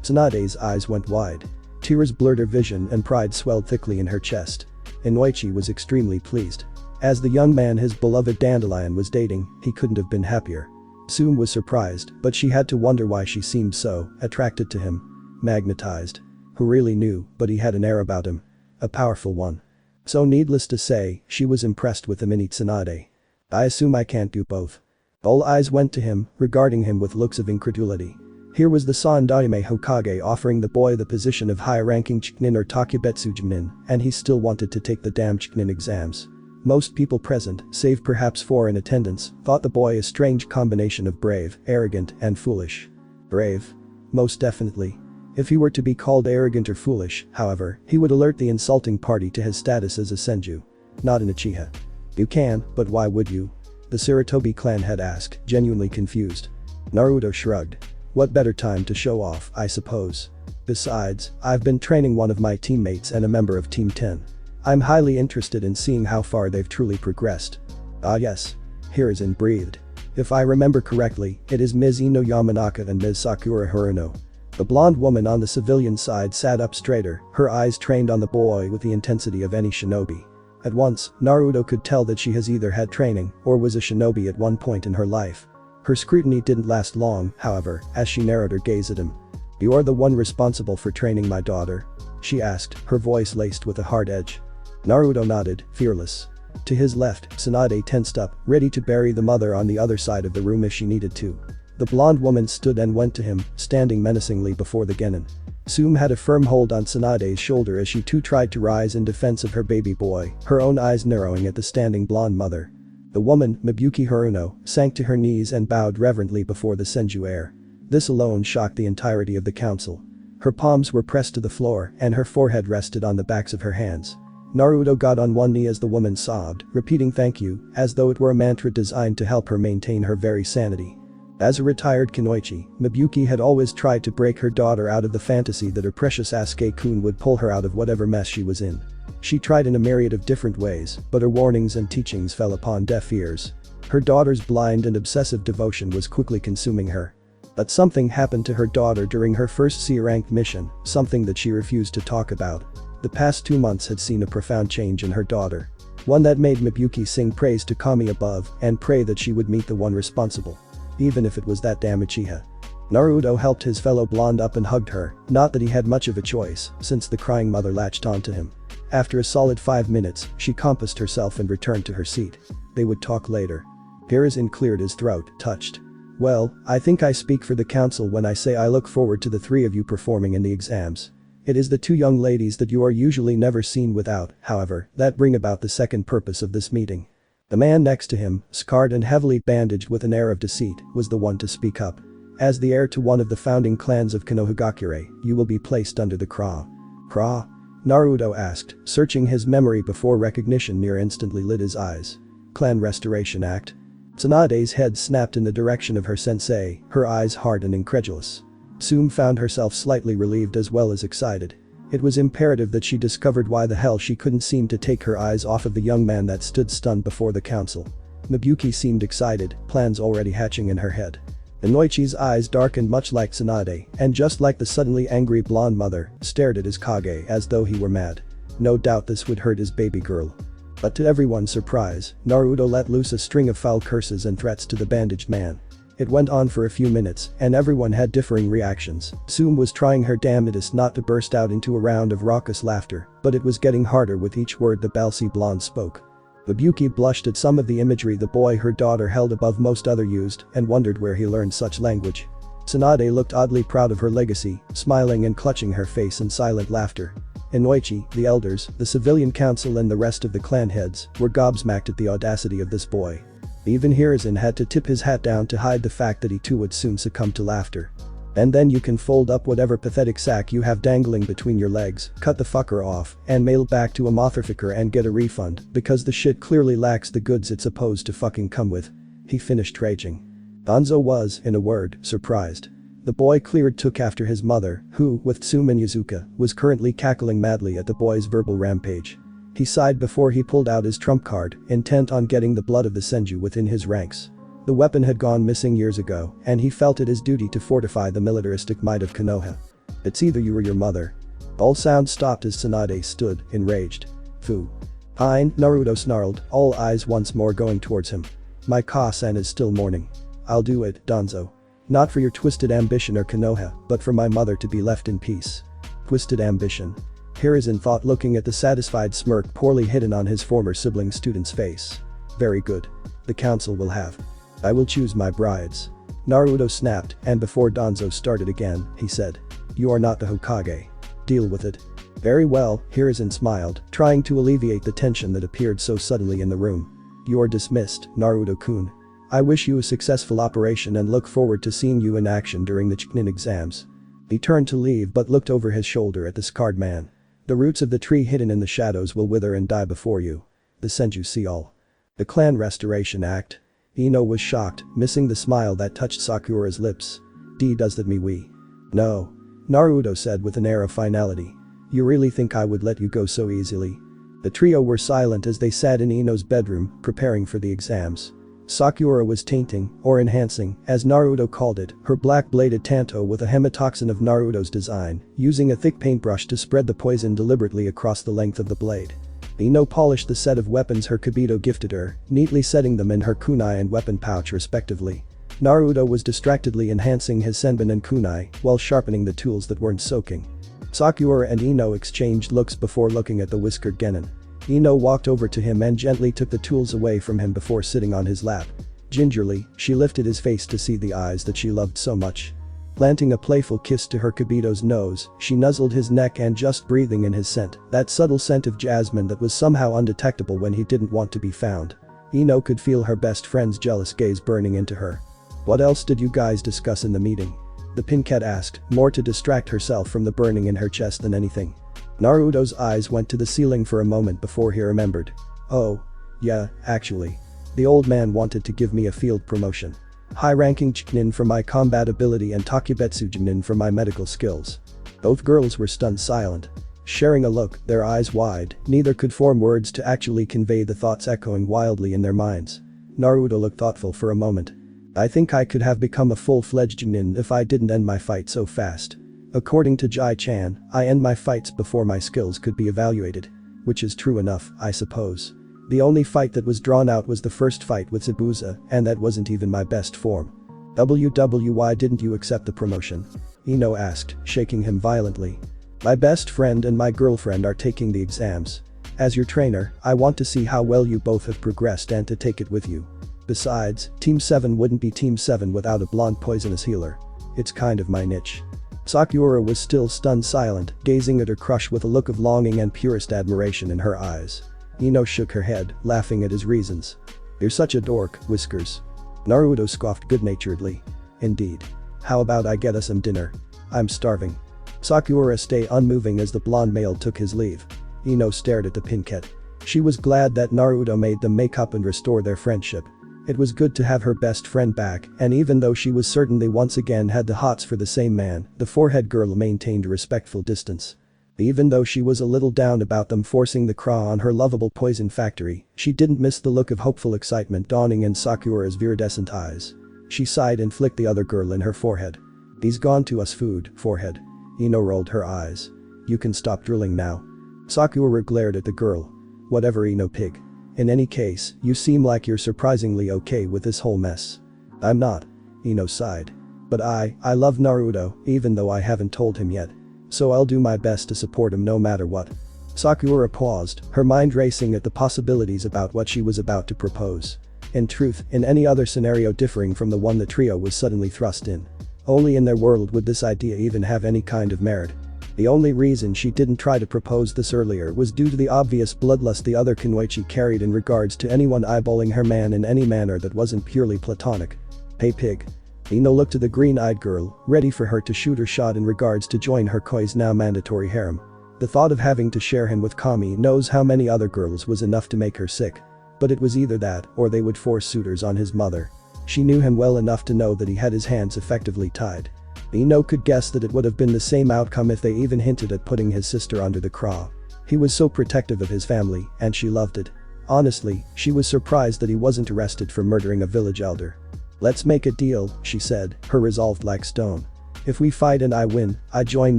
Tsunade's eyes went wide. Tears blurred her vision and pride swelled thickly in her chest. Inoichi was extremely pleased. As the young man his beloved Dandelion was dating, he couldn't have been happier. Tsume was surprised, but she had to wonder why she seemed so attracted to him. Magnetized. Who really knew, but he had an air about him. A powerful one. So needless to say, she was impressed with the mini Tsunade. I assume I can't do both. All eyes went to him, regarding him with looks of incredulity. Here was the Sandaime Hokage offering the boy the position of high-ranking Chunin or Takubetsu Chunin, and he still wanted to take the damn Chunin exams. Most people present, save perhaps 4 in attendance, thought the boy a strange combination of brave, arrogant, and foolish. Brave? Most definitely. If he were to be called arrogant or foolish, however, he would alert the insulting party to his status as a senju. Not an Uchiha. You can, but why would you? The Sarutobi clan had asked, genuinely confused. Naruto shrugged. What better time to show off, I suppose. Besides, I've been training one of my teammates and a member of Team 10. I'm highly interested in seeing how far they've truly progressed. Ah yes. Hiruzen breathed. If I remember correctly, it is Ms. Ino Yamanaka and Ms. Sakura Haruno. The blonde woman on the civilian side sat up straighter, her eyes trained on the boy with the intensity of any shinobi. At once, Naruto could tell that she has either had training or was a shinobi at one point in her life. Her scrutiny didn't last long, however, as she narrowed her gaze at him. You are the one responsible for training my daughter? She asked, her voice laced with a hard edge. Naruto nodded, fearless. To his left, Tsunade tensed up, ready to bury the mother on the other side of the room if she needed to. The blonde woman stood and went to him, standing menacingly before the genin. Tsume had a firm hold on Tsunade's shoulder as she too tried to rise in defense of her baby boy, her own eyes narrowing at the standing blonde mother. The woman, Mibuki Haruno, sank to her knees and bowed reverently before the senju heir. This alone shocked the entirety of the council. Her palms were pressed to the floor and her forehead rested on the backs of her hands. Naruto got on one knee as the woman sobbed, repeating thank you, as though it were a mantra designed to help her maintain her very sanity. As a retired kunoichi, Mibuki had always tried to break her daughter out of the fantasy that her precious Asuke-kun would pull her out of whatever mess she was in. She tried in a myriad of different ways, but her warnings and teachings fell upon deaf ears. Her daughter's blind and obsessive devotion was quickly consuming her. But something happened to her daughter during her first C-ranked mission, something that she refused to talk about. The past 2 months had seen a profound change in her daughter. One that made Mibuki sing praise to Kami above and pray that she would meet the one responsible. Even if it was that damn Uchiha. Naruto helped his fellow blonde up and hugged her, not that he had much of a choice, since the crying mother latched onto him. After a solid 5 minutes, she composed herself and returned to her seat. They would talk later. Hiruzen cleared his throat, touched. Well, I think I speak for the council when I say I look forward to the 3 of you performing in the exams. It is the 2 young ladies that you are usually never seen without, however, that bring about the second purpose of this meeting. The man next to him, scarred and heavily bandaged with an air of deceit, was the one to speak up. As the heir to one of the founding clans of Konohagakure, you will be placed under the Kra. Kra? Naruto asked, searching his memory before recognition near instantly lit his eyes. Clan Restoration Act. Tsunade's head snapped in the direction of her sensei, her eyes hard and incredulous. Tsume found herself slightly relieved as well as excited. It was imperative that she discovered why the hell she couldn't seem to take her eyes off of the young man that stood stunned before the council. Mibuki seemed excited, plans already hatching in her head. Inoichi's eyes darkened much like Tsunade, and just like the suddenly angry blonde mother, stared at his Kage as though he were mad. No doubt this would hurt his baby girl. But to everyone's surprise, Naruto let loose a string of foul curses and threats to the bandaged man. It went on for a few minutes, and everyone had differing reactions. Tsume was trying her damnedest not to burst out into a round of raucous laughter, but it was getting harder with each word the Balsi blonde spoke. Mibuki blushed at some of the imagery the boy her daughter held above most other used and wondered where he learned such language. Tsunade looked oddly proud of her legacy, smiling and clutching her face in silent laughter. Inoichi, the elders, the civilian council and the rest of the clan heads were gobsmacked at the audacity of this boy. Even Hiruzen had to tip his hat down to hide the fact that he too would soon succumb to laughter. And then you can fold up whatever pathetic sack you have dangling between your legs, cut the fucker off, and mail back to a motherfucker and get a refund, because the shit clearly lacks the goods it's supposed to fucking come with. He finished raging. Danzo was, in a word, surprised. The boy cleared took after his mother, who, with Inuzuka, was currently cackling madly at the boy's verbal rampage. He sighed before he pulled out his trump card, intent on getting the blood of the senju within his ranks. The weapon had gone missing years ago, and he felt it his duty to fortify the militaristic might of Konoha. It's either you or your mother. All sound stopped as Tsunade stood, enraged. Fu. Fine, Naruto snarled, all eyes once more going towards him. My Ka-san is still mourning. I'll do it, Danzo. Not for your twisted ambition or Konoha, but for my mother to be left in peace. Twisted ambition. Hiruzen thought, looking at the satisfied smirk poorly hidden on his former sibling student's face. Very good. The council will have. I will choose my brides. Naruto snapped, and before Danzo started again, he said. You are not the Hokage. Deal with it. Very well, Hiruzen smiled, trying to alleviate the tension that appeared so suddenly in the room. You are dismissed, Naruto-kun. I wish you a successful operation and look forward to seeing you in action during the Chunin exams. He turned to leave but looked over his shoulder at the scarred man. The roots of the tree hidden in the shadows will wither and die before you. The Senju see all. The Clan Restoration Act. Ino was shocked, missing the smile that touched Sakura's lips. Does that mean we? No. Naruto said with an air of finality. You really think I would let you go so easily? The trio were silent as they sat in Ino's bedroom, preparing for the exams. Sakura was tainting, or enhancing, as Naruto called it, her black-bladed tanto with a hematoxin of Naruto's design, using a thick paintbrush to spread the poison deliberately across the length of the blade. Ino polished the set of weapons her Kibito gifted her, neatly setting them in her kunai and weapon pouch respectively. Naruto was distractedly enhancing his senbon and kunai, while sharpening the tools that weren't soaking. Sakura and Ino exchanged looks before looking at the whiskered genin. Ino walked over to him and gently took the tools away from him before sitting on his lap. Gingerly, she lifted his face to see the eyes that she loved so much. Planting a playful kiss to her Kibito's nose, she nuzzled his neck and just breathing in his scent, that subtle scent of jasmine that was somehow undetectable when he didn't want to be found. Ino could feel her best friend's jealous gaze burning into her. What else did you guys discuss in the meeting? The Pincat asked, more to distract herself from the burning in her chest than anything. Naruto's eyes went to the ceiling for a moment before he remembered. Oh. Yeah, actually. The old man wanted to give me a field promotion. High-ranking Chunin for my combat ability and Takebetsu Chunin for my medical skills. Both girls were stunned silent. Sharing a look, their eyes wide, neither could form words to actually convey the thoughts echoing wildly in their minds. Naruto looked thoughtful for a moment. I think I could have become a full-fledged Chunin if I didn't end my fight so fast. According to Jai-chan, I end my fights before my skills could be evaluated. Which is true enough, I suppose. The only fight that was drawn out was the first fight with Zabuza, and that wasn't even my best form. Why didn't you accept the promotion? Ino asked, shaking him violently. My best friend and my girlfriend are taking the exams. As your trainer, I want to see how well you both have progressed and to take it with you. Besides, Team 7 wouldn't be Team 7 without a blonde poisonous healer. It's kind of my niche. Sakura was still stunned silent, gazing at her crush with a look of longing and purest admiration in her eyes. Ino shook her head, laughing at his reasons. You're such a dork, Whiskers. Naruto scoffed good-naturedly. Indeed. How about I get us some dinner? I'm starving. Sakura stayed unmoving as the blonde male took his leave. Ino stared at the Pincat. She was glad that Naruto made them make up and restore their friendship. It was good to have her best friend back, and even though she was certain they once again had the hots for the same man, the forehead girl maintained a respectful distance. Even though she was a little down about them forcing the craw on her lovable poison factory, she didn't miss the look of hopeful excitement dawning in Sakura's viridescent eyes. She sighed and flicked the other girl in her forehead. He's gone to us food, forehead. Ino rolled her eyes. You can stop drooling now. Sakura glared at the girl. Whatever, Ino pig. In any case, you seem like you're surprisingly okay with this whole mess. I'm not. Ino sighed. But I love Naruto, even though I haven't told him yet. So I'll do my best to support him no matter what. Sakura paused, her mind racing at the possibilities about what she was about to propose. In truth, in any other scenario differing from the one the trio was suddenly thrust in. Only in their world would this idea even have any kind of merit. The only reason she didn't try to propose this earlier was due to the obvious bloodlust the other Kunoichi carried in regards to anyone eyeballing her man in any manner that wasn't purely platonic. Hey pig. Ino looked to the green-eyed girl, ready for her to shoot her shot in regards to join her koi's now mandatory harem. The thought of having to share him with Kami knows how many other girls was enough to make her sick. But it was either that, or they would force suitors on his mother. She knew him well enough to know that he had his hands effectively tied. Ino could guess that it would have been the same outcome if they even hinted at putting his sister under the craw. He was so protective of his family, and she loved it. Honestly, she was surprised that he wasn't arrested for murdering a village elder. "Let's make a deal," she said, her resolve like stone. "If we fight and I win, I join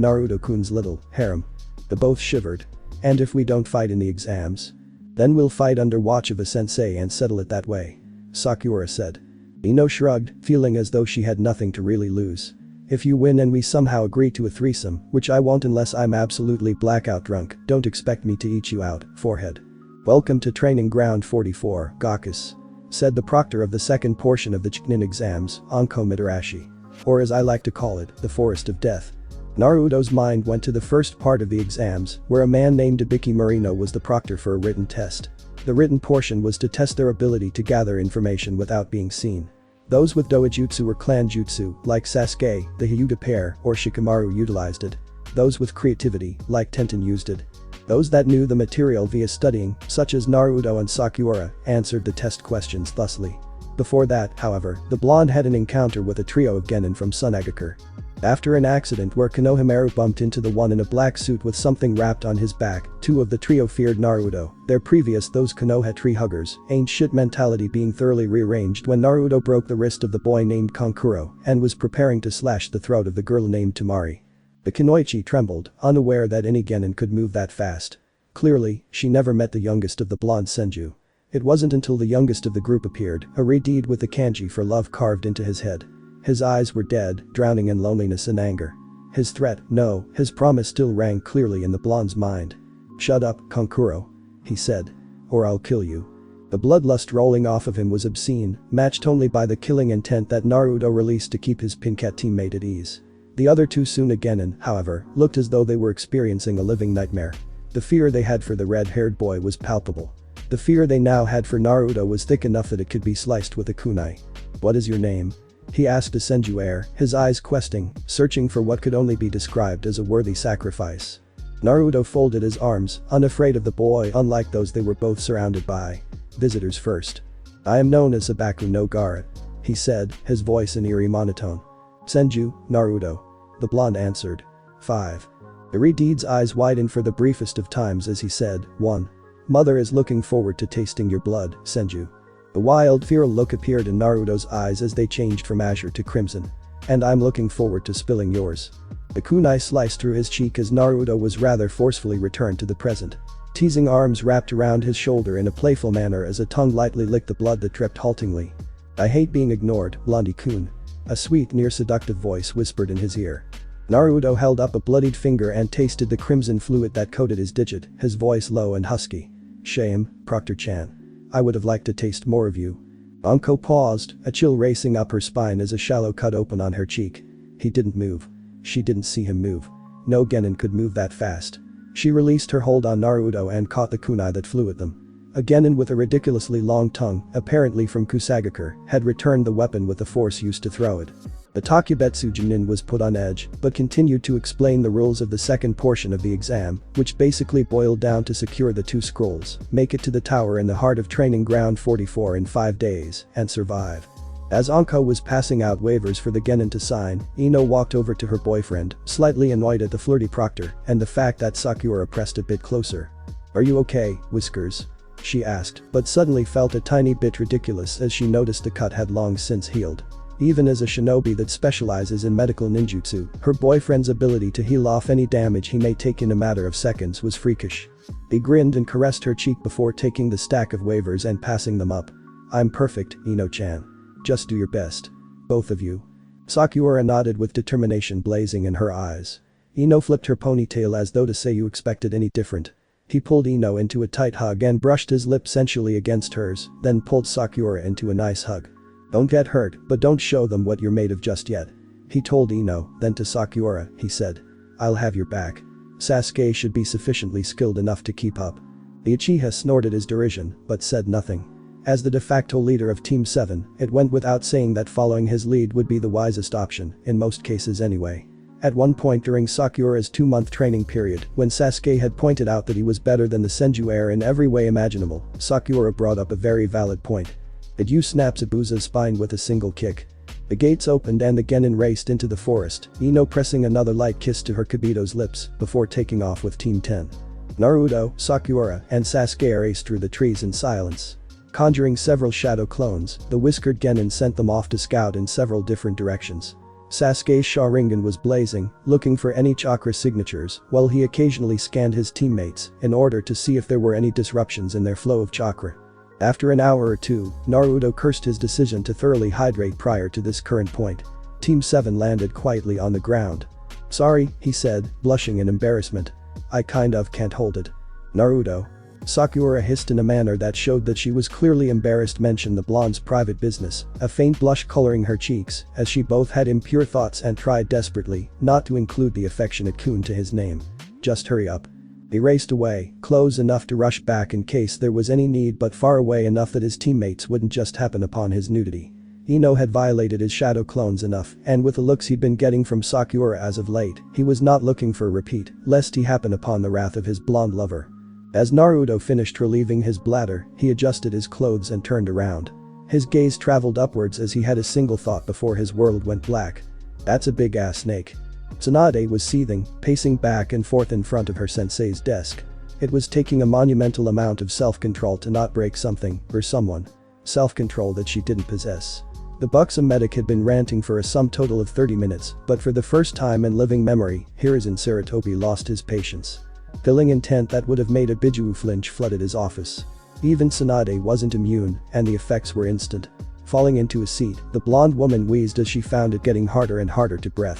Naruto-kun's little harem." The both shivered. "And if we don't fight in the exams? Then we'll fight under watch of a sensei and settle it that way," Sakura said. Ino shrugged, feeling as though she had nothing to really lose. "If you win and we somehow agree to a threesome, which I won't unless I'm absolutely blackout drunk, don't expect me to eat you out, forehead." "Welcome to Training Ground 44, Gakus," said the proctor of the second portion of the Chunin exams, Anko Mitarashi. Or as I like to call it, the Forest of Death. Naruto's mind went to the first part of the exams, where a man named Ibiki Marino was the proctor for a written test. The written portion was to test their ability to gather information without being seen. Those with doujutsu or clan jutsu, like Sasuke, the Hyuga pair, or Shikamaru utilized it. Those with creativity, like Tenten used it. Those that knew the material via studying, such as Naruto and Sakura, answered the test questions thusly. Before that, however, the blonde had an encounter with a trio of genin from Tsunade. After an accident where Konohamaru bumped into the one in a black suit with something wrapped on his back, two of the trio feared Naruto. Their previous those Konoha tree huggers, ain't shit mentality being thoroughly rearranged when Naruto broke the wrist of the boy named Kankuro and was preparing to slash the throat of the girl named Tamari. The Kunoichi trembled, unaware that any genin could move that fast. Clearly, she never met the youngest of the blonde senju. It wasn't until the youngest of the group appeared, a redeed with the kanji for love carved into his head. His eyes were dead, drowning in loneliness and anger. His threat, no, his promise still rang clearly in the blonde's mind. "Shut up, Kankuro," he said. "Or I'll kill you." The bloodlust rolling off of him was obscene, matched only by the killing intent that Naruto released to keep his Pinkat teammate at ease. The other two Tsunade genin, however, looked as though they were experiencing a living nightmare. The fear they had for the red-haired boy was palpable. The fear they now had for Naruto was thick enough that it could be sliced with a kunai. "What is your name?" he asked a senju heir, his eyes questing, searching for what could only be described as a worthy sacrifice. Naruto folded his arms, unafraid of the boy unlike those they were both surrounded by. "Visitors first. I am known as Sabaku no Gara," he said, his voice an eerie monotone. "Senju, Naruto," the blonde answered. 5. Irideed's eyes widened for the briefest of times as he said, 1. "Mother is looking forward to tasting your blood, Senju." A wild, feral look appeared in Naruto's eyes as they changed from azure to crimson. "And I'm looking forward to spilling yours." The kunai sliced through his cheek as Naruto was rather forcefully returned to the present. Teasing arms wrapped around his shoulder in a playful manner as a tongue lightly licked the blood that dripped haltingly. "I hate being ignored, Blondie-kun," a sweet, near-seductive voice whispered in his ear. Naruto held up a bloodied finger and tasted the crimson fluid that coated his digit, his voice low and husky. "Shame, Proctor-chan. I would have liked to taste more of you." Anko paused, a chill racing up her spine as a shallow cut opened on her cheek. He didn't move. She didn't see him move. No genin could move that fast. She released her hold on Naruto and caught the kunai that flew at them. A genin with a ridiculously long tongue, apparently from Kusagakure, had returned the weapon with the force used to throw it. The Takubetsu Chunin was put on edge, but continued to explain the rules of the second portion of the exam, which basically boiled down to secure the 2 scrolls, make it to the tower in the heart of Training Ground 44 in 5 days, and survive. As Anko was passing out waivers for the genin to sign, Ino walked over to her boyfriend, slightly annoyed at the flirty proctor and the fact that Sakura pressed a bit closer. "Are you okay, Whiskers?" she asked, but suddenly felt a tiny bit ridiculous as she noticed the cut had long since healed. Even as a shinobi that specializes in medical ninjutsu, her boyfriend's ability to heal off any damage he may take in a matter of seconds was freakish. He grinned and caressed her cheek before taking the stack of waivers and passing them up. "I'm perfect, Ino-chan. Just do your best. Both of you." Sakura nodded with determination blazing in her eyes. Ino flipped her ponytail as though to say, "You expected any different?" He pulled Ino into a tight hug and brushed his lips sensually against hers, then pulled Sakura into a nice hug. "Don't get hurt, but don't show them what you're made of just yet," he told Ino, then to Sakura, he said. "I'll have your back. Sasuke should be sufficiently skilled enough to keep up." The Uchiha snorted his derision, but said nothing. As the de facto leader of Team 7, it went without saying that following his lead would be the wisest option, in most cases anyway. At one point during Sakura's 2-month training period, when Sasuke had pointed out that he was better than the Senju heir in every way imaginable, Sakura brought up a very valid point. "Did you snap Zabuza's spine with a single kick?" The gates opened and the genin raced into the forest, Ino pressing another light kiss to her Kibito's lips before taking off with Team 10. Naruto, Sakura, and Sasuke raced through the trees in silence. Conjuring several shadow clones, the whiskered genin sent them off to scout in several different directions. Sasuke's Sharingan was blazing, looking for any chakra signatures, while he occasionally scanned his teammates in order to see if there were any disruptions in their flow of chakra. After an hour or two, Naruto cursed his decision to thoroughly hydrate prior to this current point. Team 7 landed quietly on the ground. "Sorry," he said, blushing in embarrassment. "I kind of can't hold it." Naruto. Sakura hissed in a manner that showed that she was clearly embarrassed. Mentioned the blonde's private business, a faint blush coloring her cheeks as she both had impure thoughts and tried desperately not to include the affectionate kun to his name. "Just hurry up." He raced away, close enough to rush back in case there was any need but far away enough that his teammates wouldn't just happen upon his nudity. Ino had violated his shadow clones enough, and with the looks he'd been getting from Sakura as of late, he was not looking for a repeat, lest he happen upon the wrath of his blonde lover. As Naruto finished relieving his bladder, he adjusted his clothes and turned around. His gaze traveled upwards as he had a single thought before his world went black. "That's a big-ass snake." Tsunade was seething, pacing back and forth in front of her sensei's desk. It was taking a monumental amount of self-control to not break something, or someone. Self-control that she didn't possess. The buxom medic had been ranting for a sum total of 30 minutes, but for the first time in living memory, Hiruzen Sarutobi lost his patience. Feeling intent that would have made a Biju flinch flooded his office. Even Tsunade wasn't immune, and the effects were instant. Falling into a seat, the blonde woman wheezed as she found it getting harder and harder to breathe.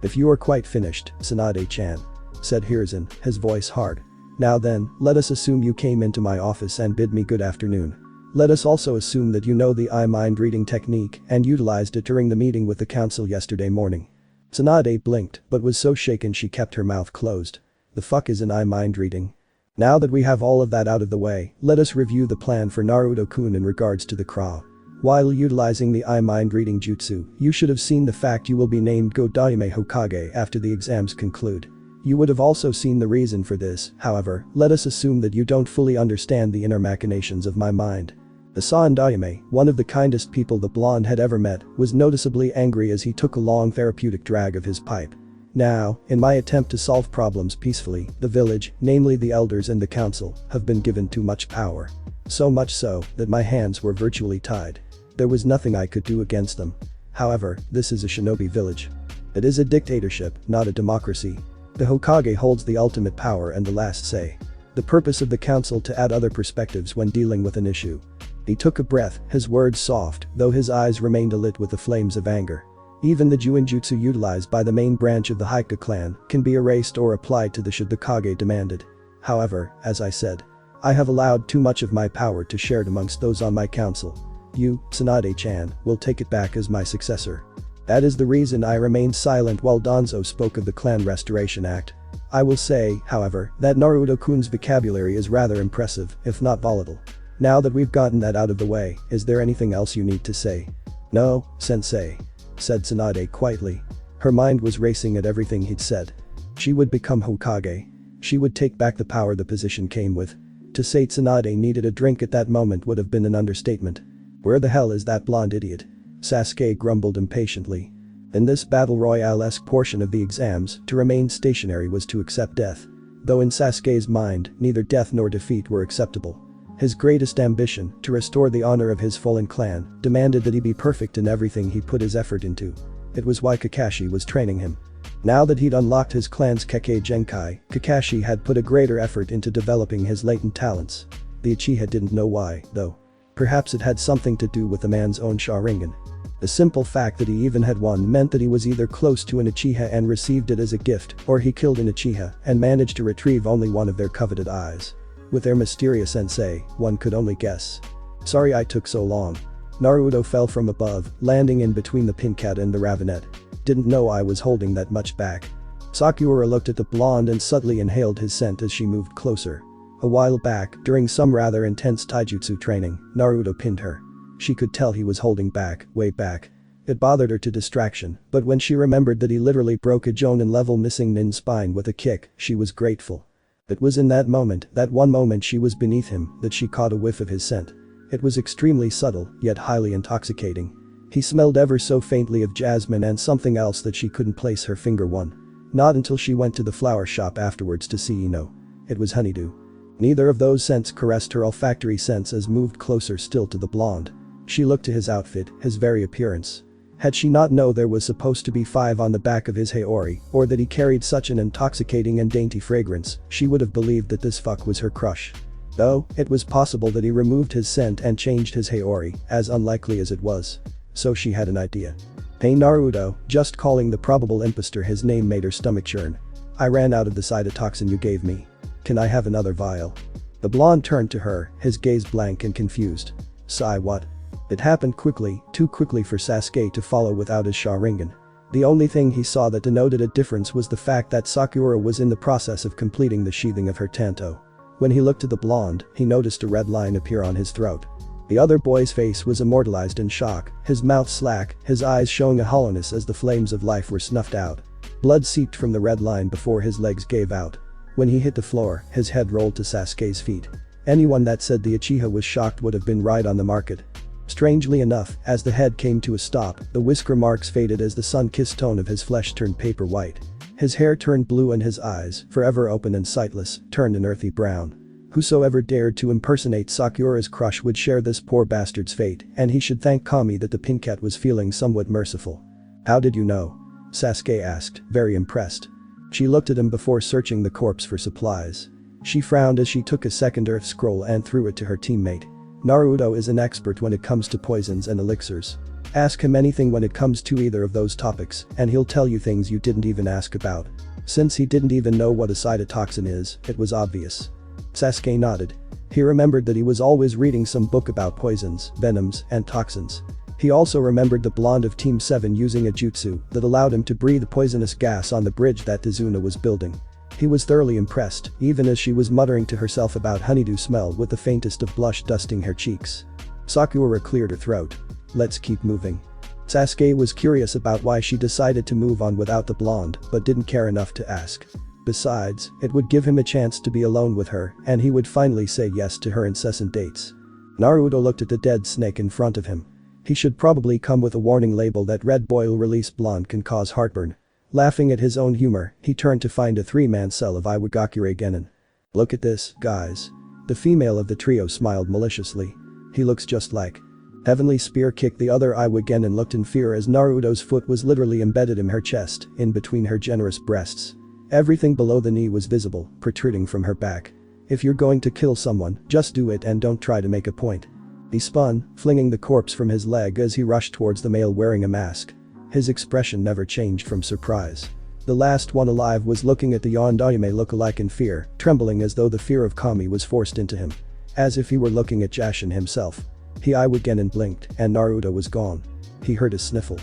"If you are quite finished, Tsunade-chan," said Hiruzen, his voice hard. "Now then, let us assume you came into my office and bid me good afternoon. Let us also assume that you know the eye mind reading technique and utilized it during the meeting with the council yesterday morning." Tsunade blinked, but was so shaken she kept her mouth closed. The fuck is an eye mind reading? Now that we have all of that out of the way, let us review the plan for Naruto-kun in regards to the Crow. While utilizing the eye mind reading jutsu, you should have seen the fact you will be named Go-Daime Hokage after the exams conclude. You would have also seen the reason for this, however, let us assume that you don't fully understand the inner machinations of my mind. The Daime, one of the kindest people the blonde had ever met, was noticeably angry as he took a long therapeutic drag of his pipe. "Now, in my attempt to solve problems peacefully, the village, namely the elders and the council, have been given too much power. So much so that my hands were virtually tied. There was nothing I could do against them. However, this is a shinobi village. It is a dictatorship, not a democracy. The Hokage holds the ultimate power and the last say. The purpose of the council to add other perspectives when dealing with an issue." He took a breath, his words soft, though his eyes remained alit with the flames of anger. "Even the Juinjutsu utilized by the main branch of the Haika clan can be erased or applied to the should the Kage demanded. However, as I said, I have allowed too much of my power to shared amongst those on my council. You, Tsunade-chan, will take it back as my successor. That is the reason I remained silent while Danzo spoke of the Clan Restoration Act. I will say, however, that Naruto-kun's vocabulary is rather impressive, if not volatile. Now that we've gotten that out of the way, is there anything else you need to say?" "No, sensei," said Tsunade quietly. Her mind was racing at everything he'd said. She would become Hokage. She would take back the power the position came with. To say Tsunade needed a drink at that moment would have been an understatement. "Where the hell is that blonde idiot?" Sasuke grumbled impatiently. In this battle royale-esque portion of the exams, to remain stationary was to accept death. Though in Sasuke's mind, neither death nor defeat were acceptable. His greatest ambition, to restore the honor of his fallen clan, demanded that he be perfect in everything he put his effort into. It was why Kakashi was training him. Now that he'd unlocked his clan's Kekkei Genkai, Kakashi had put a greater effort into developing his latent talents. The Uchiha didn't know why, though. Perhaps it had something to do with the man's own Sharingan. The simple fact that he even had one meant that he was either close to an Uchiha and received it as a gift, or he killed an Uchiha and managed to retrieve only one of their coveted eyes. With their mysterious sensei, one could only guess. "Sorry I took so long." Naruto fell from above, landing in between the Pincat and the Ravenet. "Didn't know I was holding that much back." Sakura looked at the blonde and subtly inhaled his scent as she moved closer. A while back, during some rather intense taijutsu training, Naruto pinned her. She could tell he was holding back, way back. It bothered her to distraction, but when she remembered that he literally broke a Jonin-level missing nin's spine with a kick, she was grateful. It was in that moment, that one moment she was beneath him, that she caught a whiff of his scent. It was extremely subtle, yet highly intoxicating. He smelled ever so faintly of jasmine and something else that she couldn't place her finger on. Not until she went to the flower shop afterwards to see Ino. It was honeydew. Neither of those scents caressed her olfactory sense as moved closer still to the blonde. She looked to his outfit, his very appearance. Had she not known there was supposed to be 5 on the back of his Heir, or that he carried such an intoxicating and dainty fragrance, she would have believed that this fuck was her crush. Though, it was possible that he removed his scent and changed his Heir, as unlikely as it was. So she had an idea. "Hey Naruto," just calling the probable imposter his name made her stomach churn. "I ran out of the cytotoxin you gave me. Can I have another vial?" The blonde turned to her, his gaze blank and confused. "Sigh what?" It happened quickly, too quickly for Sasuke to follow without his Sharingan. The only thing he saw that denoted a difference was the fact that Sakura was in the process of completing the sheathing of her tanto. When he looked at the blonde, he noticed a red line appear on his throat. The other boy's face was immortalized in shock, his mouth slack, his eyes showing a hollowness as the flames of life were snuffed out. Blood seeped from the red line before his legs gave out. When he hit the floor, his head rolled to Sasuke's feet. Anyone that said the Uchiha was shocked would have been right on the market. Strangely enough, as the head came to a stop, the whisker marks faded as the sun-kissed tone of his flesh turned paper white. His hair turned blue and his eyes, forever open and sightless, turned an earthy brown. Whosoever dared to impersonate Sakura's crush would share this poor bastard's fate, and he should thank Kami that the pink cat was feeling somewhat merciful. "How did you know?" Sasuke asked, very impressed. She looked at him before searching the corpse for supplies. She frowned as she took a second earth scroll and threw it to her teammate. "Naruto is an expert when it comes to poisons and elixirs. Ask him anything when it comes to either of those topics, and he'll tell you things you didn't even ask about." Since he didn't even know what a cytotoxin is, it was obvious. Sasuke nodded. He remembered that he was always reading some book about poisons, venoms, and toxins. He also remembered the blonde of Team 7 using a jutsu that allowed him to breathe poisonous gas on the bridge that Tsunade was building. He was thoroughly impressed, even as she was muttering to herself about honeydew smell with the faintest of blush dusting her cheeks. Sakura cleared her throat. "Let's keep moving." Sasuke was curious about why she decided to move on without the blonde, but didn't care enough to ask. Besides, it would give him a chance to be alone with her, and he would finally say yes to her incessant dates. Naruto looked at the dead snake in front of him. He should probably come with a warning label that red boil release blonde can cause heartburn. Laughing at his own humor, he turned to find a 3-man cell of Iwagakure Genin. "Look at this, guys." The female of the trio smiled maliciously. "He looks just like." Heavenly Spear kicked the other Iwa Genin looked in fear as Naruto's foot was literally embedded in her chest, in between her generous breasts. Everything below the knee was visible, protruding from her back. "If you're going to kill someone, just do it and don't try to make a point." He spun, flinging the corpse from his leg as he rushed towards the male wearing a mask. His expression never changed from surprise. The last one alive was looking at the Yondaime look-alike in fear, trembling as though the fear of Kami was forced into him. As if he were looking at Jashin himself. He Iwa-Genin blinked, and Naruto was gone. He heard a sniffle.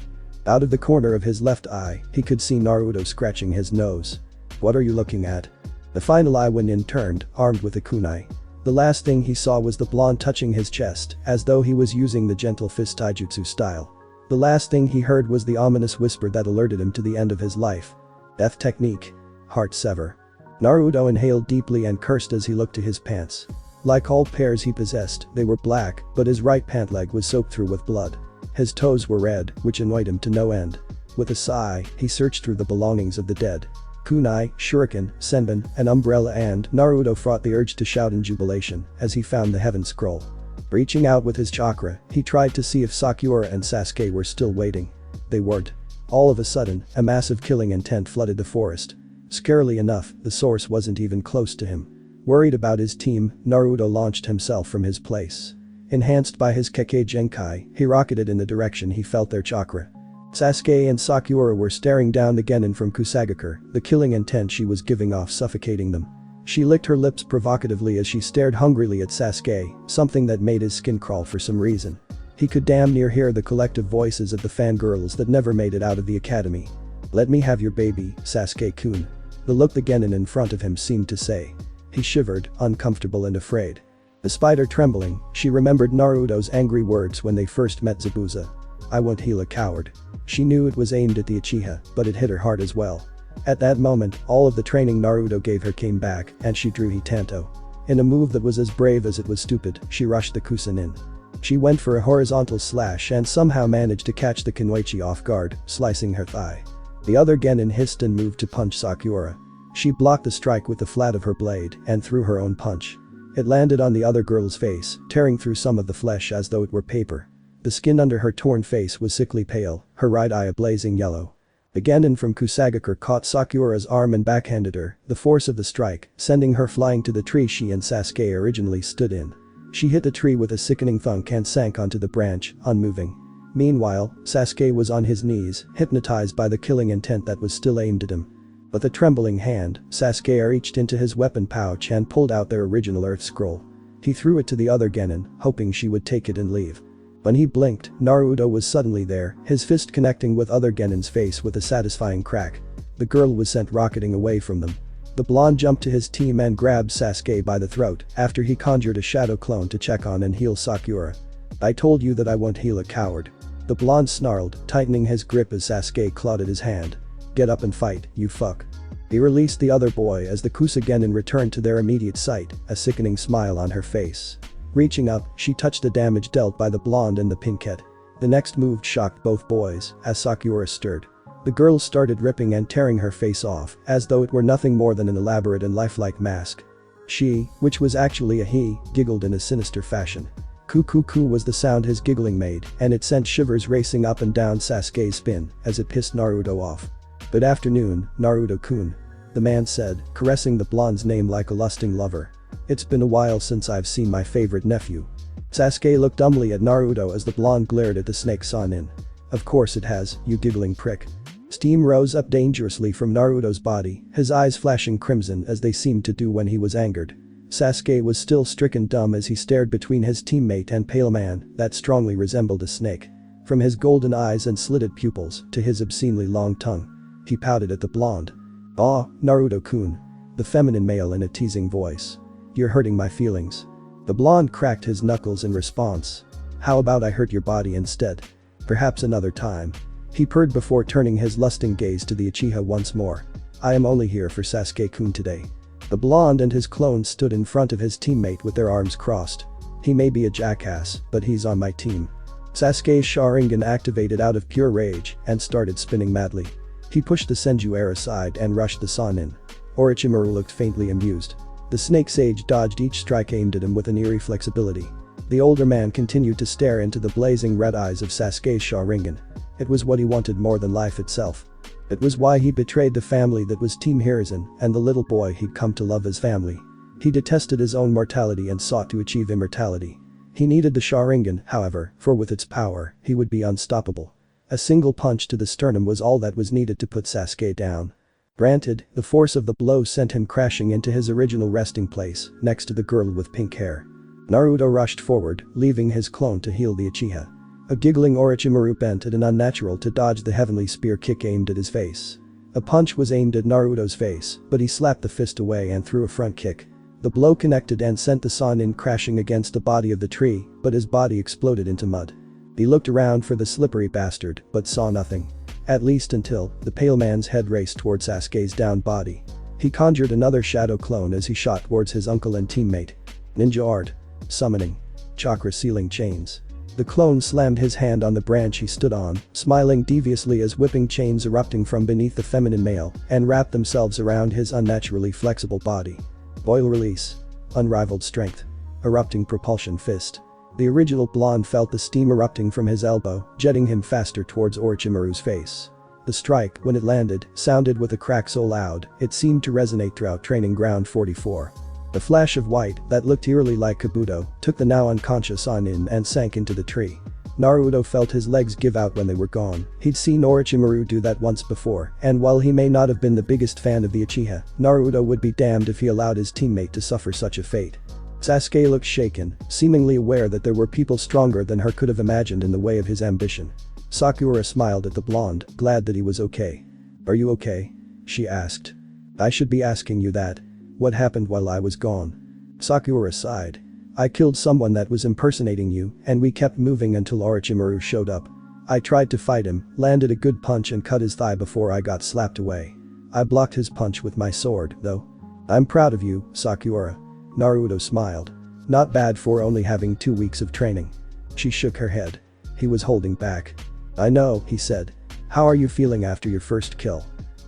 Out of the corner of his left eye, he could see Naruto scratching his nose. "What are you looking at?" The final Iwa-Nin turned, armed with a kunai. The last thing he saw was the blonde touching his chest, as though he was using the gentle fist taijutsu style. The last thing he heard was the ominous whisper that alerted him to the end of his life. Death technique. Heart sever. Naruto inhaled deeply and cursed as he looked to his pants. Like all pairs he possessed, they were black, but his right pant leg was soaked through with blood. His toes were red, which annoyed him to no end. With a sigh, he searched through the belongings of the dead. Kunai, shuriken, senbon, an umbrella and Naruto fought the urge to shout in jubilation as he found the heaven scroll. Reaching out with his chakra, he tried to see if Sakura and Sasuke were still waiting. They weren't. All of a sudden, a massive killing intent flooded the forest. Scarily enough, the source wasn't even close to him. Worried about his team, Naruto launched himself from his place. Enhanced by his Kekkei Genkai, he rocketed in the direction he felt their chakra. Sasuke and Sakura were staring down the Genin from Kusagakure, the killing intent she was giving off suffocating them. She licked her lips provocatively as she stared hungrily at Sasuke, something that made his skin crawl for some reason. He could damn near hear the collective voices of the fangirls that never made it out of the academy. "Let me have your baby, Sasuke-kun." The look the Genin in front of him seemed to say. He shivered, uncomfortable and afraid. Despite her trembling, she remembered Naruto's angry words when they first met Zabuza. "I won't heal a coward." She knew it was aimed at the Uchiha, but it hit her heart as well. At that moment, all of the training Naruto gave her came back and she drew Hitanto. In a move that was as brave as it was stupid, she rushed the Kusan in. She went for a horizontal slash and somehow managed to catch the Kunoichi off guard, slicing her thigh. The other genin hissed and moved to punch Sakura. She blocked the strike with the flat of her blade and threw her own punch. It landed on the other girl's face, tearing through some of the flesh as though it were paper. The skin under her torn face was sickly pale, her right eye a blazing yellow. The genin from Kusagakure caught Sakura's arm and backhanded her, the force of the strike, sending her flying to the tree she and Sasuke originally stood in. She hit the tree with a sickening thunk and sank onto the branch, unmoving. Meanwhile, Sasuke was on his knees, hypnotized by the killing intent that was still aimed at him. With a trembling hand, Sasuke reached into his weapon pouch and pulled out their original Earth Scroll. He threw it to the other genin, hoping she would take it and leave. When he blinked, Naruto was suddenly there, his fist connecting with other genin's face with a satisfying crack. The girl was sent rocketing away from them. The blonde jumped to his team and grabbed Sasuke by the throat after he conjured a shadow clone to check on and heal Sakura. "I told you that I won't heal a coward." The blonde snarled, tightening his grip as Sasuke clawed at his hand. "Get up and fight, you fuck." He released the other boy as the Kusa genin returned to their immediate sight, a sickening smile on her face. Reaching up, she touched the damage dealt by the blonde and the pinkette. The next move shocked both boys as Sakura stirred. The girl started ripping and tearing her face off as though it were nothing more than an elaborate and lifelike mask. She, which was actually a he, giggled in a sinister fashion. Ku was the sound his giggling made, and it sent shivers racing up and down Sasuke's spine as it pissed Naruto off. "Good afternoon, Naruto-kun," the man said, caressing the blonde's name like a lusting lover. "It's been a while since I've seen my favorite nephew." Sasuke looked dumbly at Naruto as the blonde glared at the snake Sannin. "Of course it has, you giggling prick." Steam rose up dangerously from Naruto's body, his eyes flashing crimson as they seemed to do when he was angered. Sasuke was still stricken dumb as he stared between his teammate and pale man that strongly resembled a snake. From his golden eyes and slitted pupils to his obscenely long tongue. He pouted at the blonde. "Aw, Naruto-kun." The feminine male in a teasing voice. "You're hurting my feelings." The blonde cracked his knuckles in response. "How about I hurt your body instead? Perhaps another time." He purred before turning his lusting gaze to the Uchiha once more. "I am only here for Sasuke-kun today." The blonde and his clone stood in front of his teammate with their arms crossed. "He may be a jackass, but he's on my team." Sasuke's Sharingan activated out of pure rage and started spinning madly. He pushed the Senju heir aside and rushed the Sannin. Orichimaru looked faintly amused. The snake sage dodged each strike aimed at him with an eerie flexibility. The older man continued to stare into the blazing red eyes of Sasuke's Sharingan. It was what he wanted more than life itself. It was why he betrayed the family that was Team Hiruzen and the little boy he'd come to love as family. He detested his own mortality and sought to achieve immortality. He needed the Sharingan, however, for with its power, he would be unstoppable. A single punch to the sternum was all that was needed to put Sasuke down. Granted, the force of the blow sent him crashing into his original resting place, next to the girl with pink hair. Naruto rushed forward, leaving his clone to heal the Uchiha. A giggling Orochimaru bent at an unnatural to dodge the heavenly spear kick aimed at his face. A punch was aimed at Naruto's face, but he slapped the fist away and threw a front kick. The blow connected and sent the Sannin crashing against the body of the tree, but his body exploded into mud. He looked around for the slippery bastard, but saw nothing. At least until the pale man's head raced towards Sasuke's downed body. He conjured another shadow clone as he shot towards his uncle and teammate. Ninja art. Summoning. Chakra sealing chains. The clone slammed his hand on the branch he stood on, smiling deviously as whipping chains erupting from beneath the feminine male and wrapped themselves around his unnaturally flexible body. Boil release. Unrivaled strength. Erupting propulsion fist. The original blonde felt the steam erupting from his elbow, jetting him faster towards Orochimaru's face. The strike, when it landed, sounded with a crack so loud, it seemed to resonate throughout training ground 44. The flash of white, that looked eerily like Kabuto, took the now unconscious Sannin and sank into the tree. Naruto felt his legs give out when they were gone. He'd seen Orochimaru do that once before, and while he may not have been the biggest fan of the Uchiha, Naruto would be damned if he allowed his teammate to suffer such a fate. Sasuke looked shaken, seemingly aware that there were people stronger than her could have imagined in the way of his ambition. Sakura smiled at the blonde, glad that he was okay. "Are you okay?" she asked. "I should be asking you that. What happened while I was gone?" Sakura sighed. "I killed someone that was impersonating you, and we kept moving until Orochimaru showed up. I tried to fight him, landed a good punch and cut his thigh before I got slapped away. I blocked his punch with my sword, though." "I'm proud of you, Sakura." Naruto smiled. "Not bad for only having 2 weeks of training." She shook her head. He was holding back. "I know," he said. "How are you feeling after your first kill?"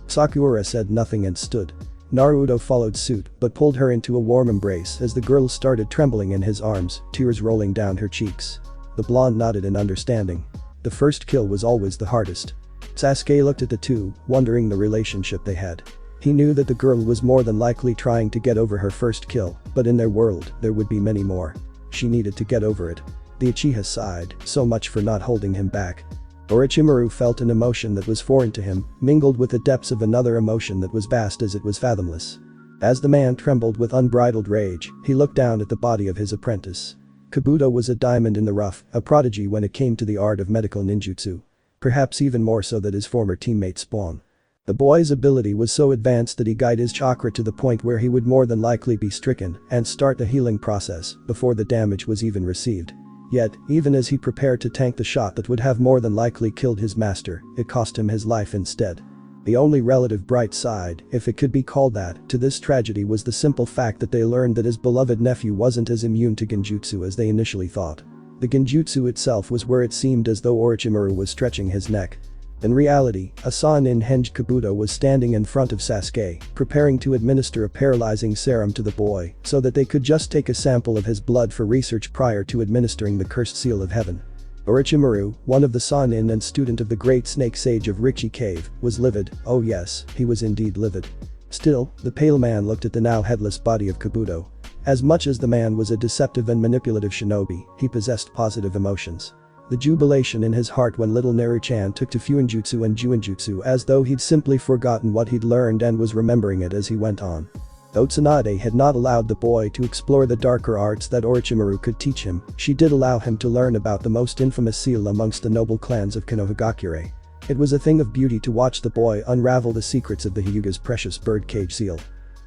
Sakura said nothing and stood. Naruto followed suit but pulled her into a warm embrace as the girl started trembling in his arms, tears rolling down her cheeks. The blonde nodded in understanding. The first kill was always the hardest. Sasuke looked at the two, wondering the relationship they had. He knew that the girl was more than likely trying to get over her first kill, but in their world, there would be many more. She needed to get over it. The Uchiha sighed, so much for not holding him back. Orichimaru felt an emotion that was foreign to him, mingled with the depths of another emotion that was vast as it was fathomless. As the man trembled with unbridled rage, he looked down at the body of his apprentice. Kabuto was a diamond in the rough, a prodigy when it came to the art of medical ninjutsu. Perhaps even more so than his former teammate Spawn. The boy's ability was so advanced that he guided his chakra to the point where he would more than likely be stricken and start the healing process before the damage was even received. Yet, even as he prepared to tank the shot that would have more than likely killed his master, it cost him his life instead. The only relative bright side, if it could be called that, to this tragedy was the simple fact that they learned that his beloved nephew wasn't as immune to genjutsu as they initially thought. The genjutsu itself was where it seemed as though Orochimaru was stretching his neck. In reality, a Sannin-henged Kabuto was standing in front of Sasuke, preparing to administer a paralyzing serum to the boy so that they could just take a sample of his blood for research prior to administering the cursed seal of heaven. Orichimaru, one of the Sannin and student of the great snake sage of Richi Cave, was livid. Oh yes, he was indeed livid. Still, the pale man looked at the now headless body of Kabuto. As much as the man was a deceptive and manipulative shinobi, he possessed positive emotions. The jubilation in his heart when little Naru-chan took to Fuinjutsu and Juinjutsu as though he'd simply forgotten what he'd learned and was remembering it as he went on. Though Tsunade had not allowed the boy to explore the darker arts that Orochimaru could teach him, she did allow him to learn about the most infamous seal amongst the noble clans of Konohagakure. It was a thing of beauty to watch the boy unravel the secrets of the Hyuga's precious birdcage seal.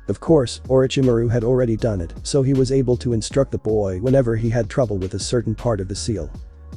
Of course, Orochimaru had already done it, so he was able to instruct the boy whenever he had trouble with a certain part of the seal.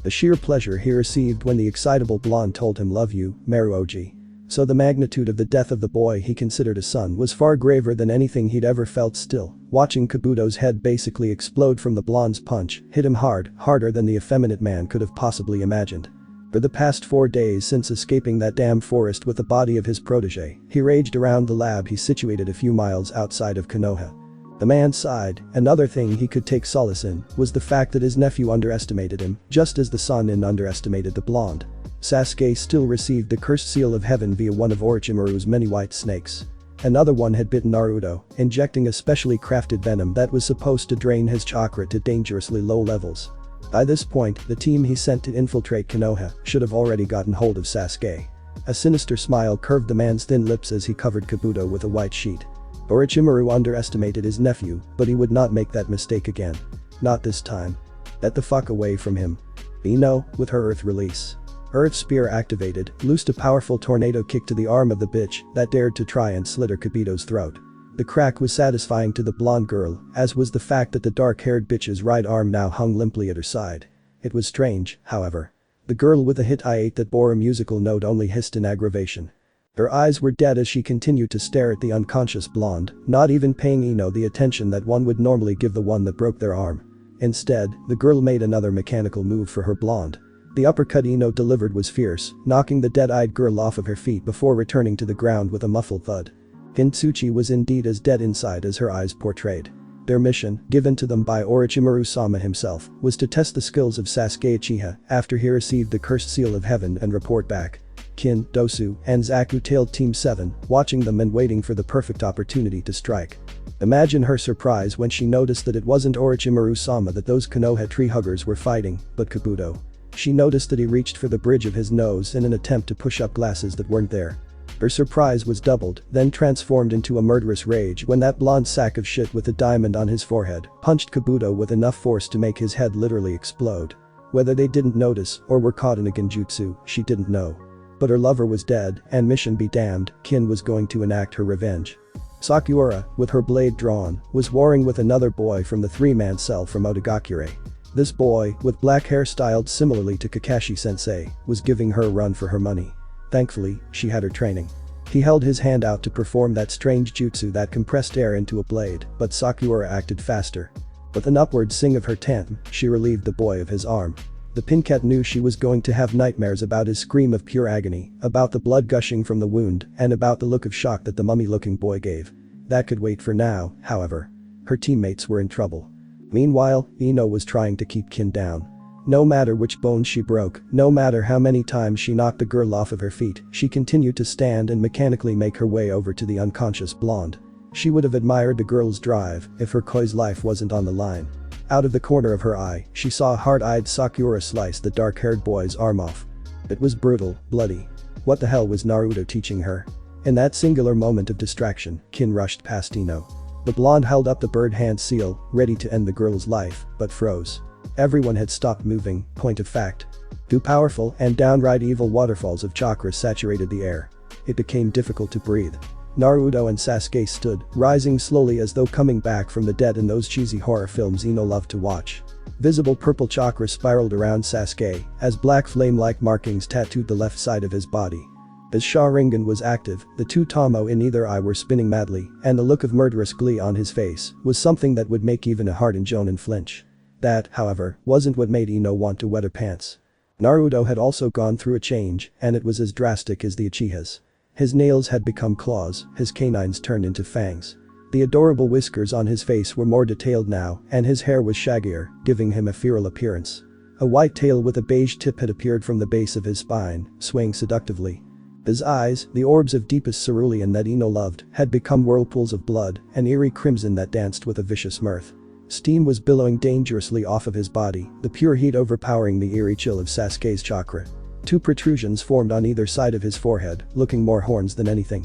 The sheer pleasure he received when the excitable blonde told him "love you, Maruoji." So the magnitude of the death of the boy he considered a son was far graver than anything he'd ever felt. Still, watching Kabuto's head basically explode from the blonde's punch hit him hard, harder than the effeminate man could have possibly imagined. For the past 4 days since escaping that damn forest with the body of his protege, he raged around the lab he situated a few miles outside of Konoha. The man sighed. Another thing he could take solace in was the fact that his nephew underestimated him, just as the Sannin underestimated the blonde. Sasuke still received the cursed seal of heaven via one of Orochimaru's many white snakes. Another one had bitten Naruto, injecting a specially crafted venom that was supposed to drain his chakra to dangerously low levels. By this point, the team he sent to infiltrate Konoha should have already gotten hold of Sasuke. A sinister smile curved the man's thin lips as he covered Kabuto with a white sheet. Orochimaru underestimated his nephew, but he would not make that mistake again. Not this time. Get the fuck away from him. Ino, with her earth release. Earth Spear activated, loosed a powerful tornado kick to the arm of the bitch that dared to try and slit her Kabuto's throat. The crack was satisfying to the blonde girl, as was the fact that the dark-haired bitch's right arm now hung limply at her side. It was strange, however. The girl with the hit that bore a musical note only hissed in aggravation. Her eyes were dead as she continued to stare at the unconscious blonde, not even paying Ino the attention that one would normally give the one that broke their arm. Instead, the girl made another mechanical move for her blonde. The uppercut Ino delivered was fierce, knocking the dead-eyed girl off of her feet before returning to the ground with a muffled thud. Kintsuchi was indeed as dead inside as her eyes portrayed. Their mission, given to them by Orochimaru-sama himself, was to test the skills of Sasuke Uchiha after he received the cursed seal of heaven and report back. Kin, Dosu, and Zaku tailed Team 7, watching them and waiting for the perfect opportunity to strike. Imagine her surprise when she noticed that it wasn't Orochimaru-sama that those Konoha tree huggers were fighting, but Kabuto. She noticed that he reached for the bridge of his nose in an attempt to push up glasses that weren't there. Her surprise was doubled, then transformed into a murderous rage when that blonde sack of shit with a diamond on his forehead punched Kabuto with enough force to make his head literally explode. Whether they didn't notice or were caught in a genjutsu, she didn't know. But her lover was dead, and mission be damned, Kin was going to enact her revenge. Sakura, with her blade drawn, was warring with another boy from the 3-man cell from Otagakure. This boy, with black hair styled similarly to Kakashi-sensei, was giving her a run for her money. Thankfully, she had her training. He held his hand out to perform that strange jutsu that compressed air into a blade, but Sakura acted faster. With an upward swing of her Tenten, she relieved the boy of his arm. The pin cat knew she was going to have nightmares about his scream of pure agony, about the blood gushing from the wound, and about the look of shock that the mummy-looking boy gave. That could wait for now, however. Her teammates were in trouble. Meanwhile, Ino was trying to keep Kin down. No matter which bones she broke, no matter how many times she knocked the girl off of her feet, she continued to stand and mechanically make her way over to the unconscious blonde. She would have admired the girl's drive if her koi's life wasn't on the line. Out of the corner of her eye, she saw hard-eyed Sakura slice the dark-haired boy's arm off. It was brutal, bloody. What the hell was Naruto teaching her? In that singular moment of distraction, Kin rushed past Ino. The blonde held up the bird hand seal, ready to end the girl's life, but froze. Everyone had stopped moving, point of fact. Two powerful and downright evil waterfalls of chakra saturated the air. It became difficult to breathe. Naruto and Sasuke stood, rising slowly as though coming back from the dead in those cheesy horror films Ino loved to watch. Visible purple chakra spiraled around Sasuke, as black flame-like markings tattooed the left side of his body. As Sharingan was active, the two Tomo in either eye were spinning madly, and the look of murderous glee on his face was something that would make even a hardened Jonin flinch. That, however, wasn't what made Ino want to wet her pants. Naruto had also gone through a change, and it was as drastic as the Uchiha's. His nails had become claws, his canines turned into fangs. The adorable whiskers on his face were more detailed now, and his hair was shaggier, giving him a feral appearance. A white tail with a beige tip had appeared from the base of his spine, swaying seductively. His eyes, the orbs of deepest cerulean that Ino loved, had become whirlpools of blood, an eerie crimson that danced with a vicious mirth. Steam was billowing dangerously off of his body, the pure heat overpowering the eerie chill of Sasuke's chakra. Two protrusions formed on either side of his forehead, looking more horns than anything.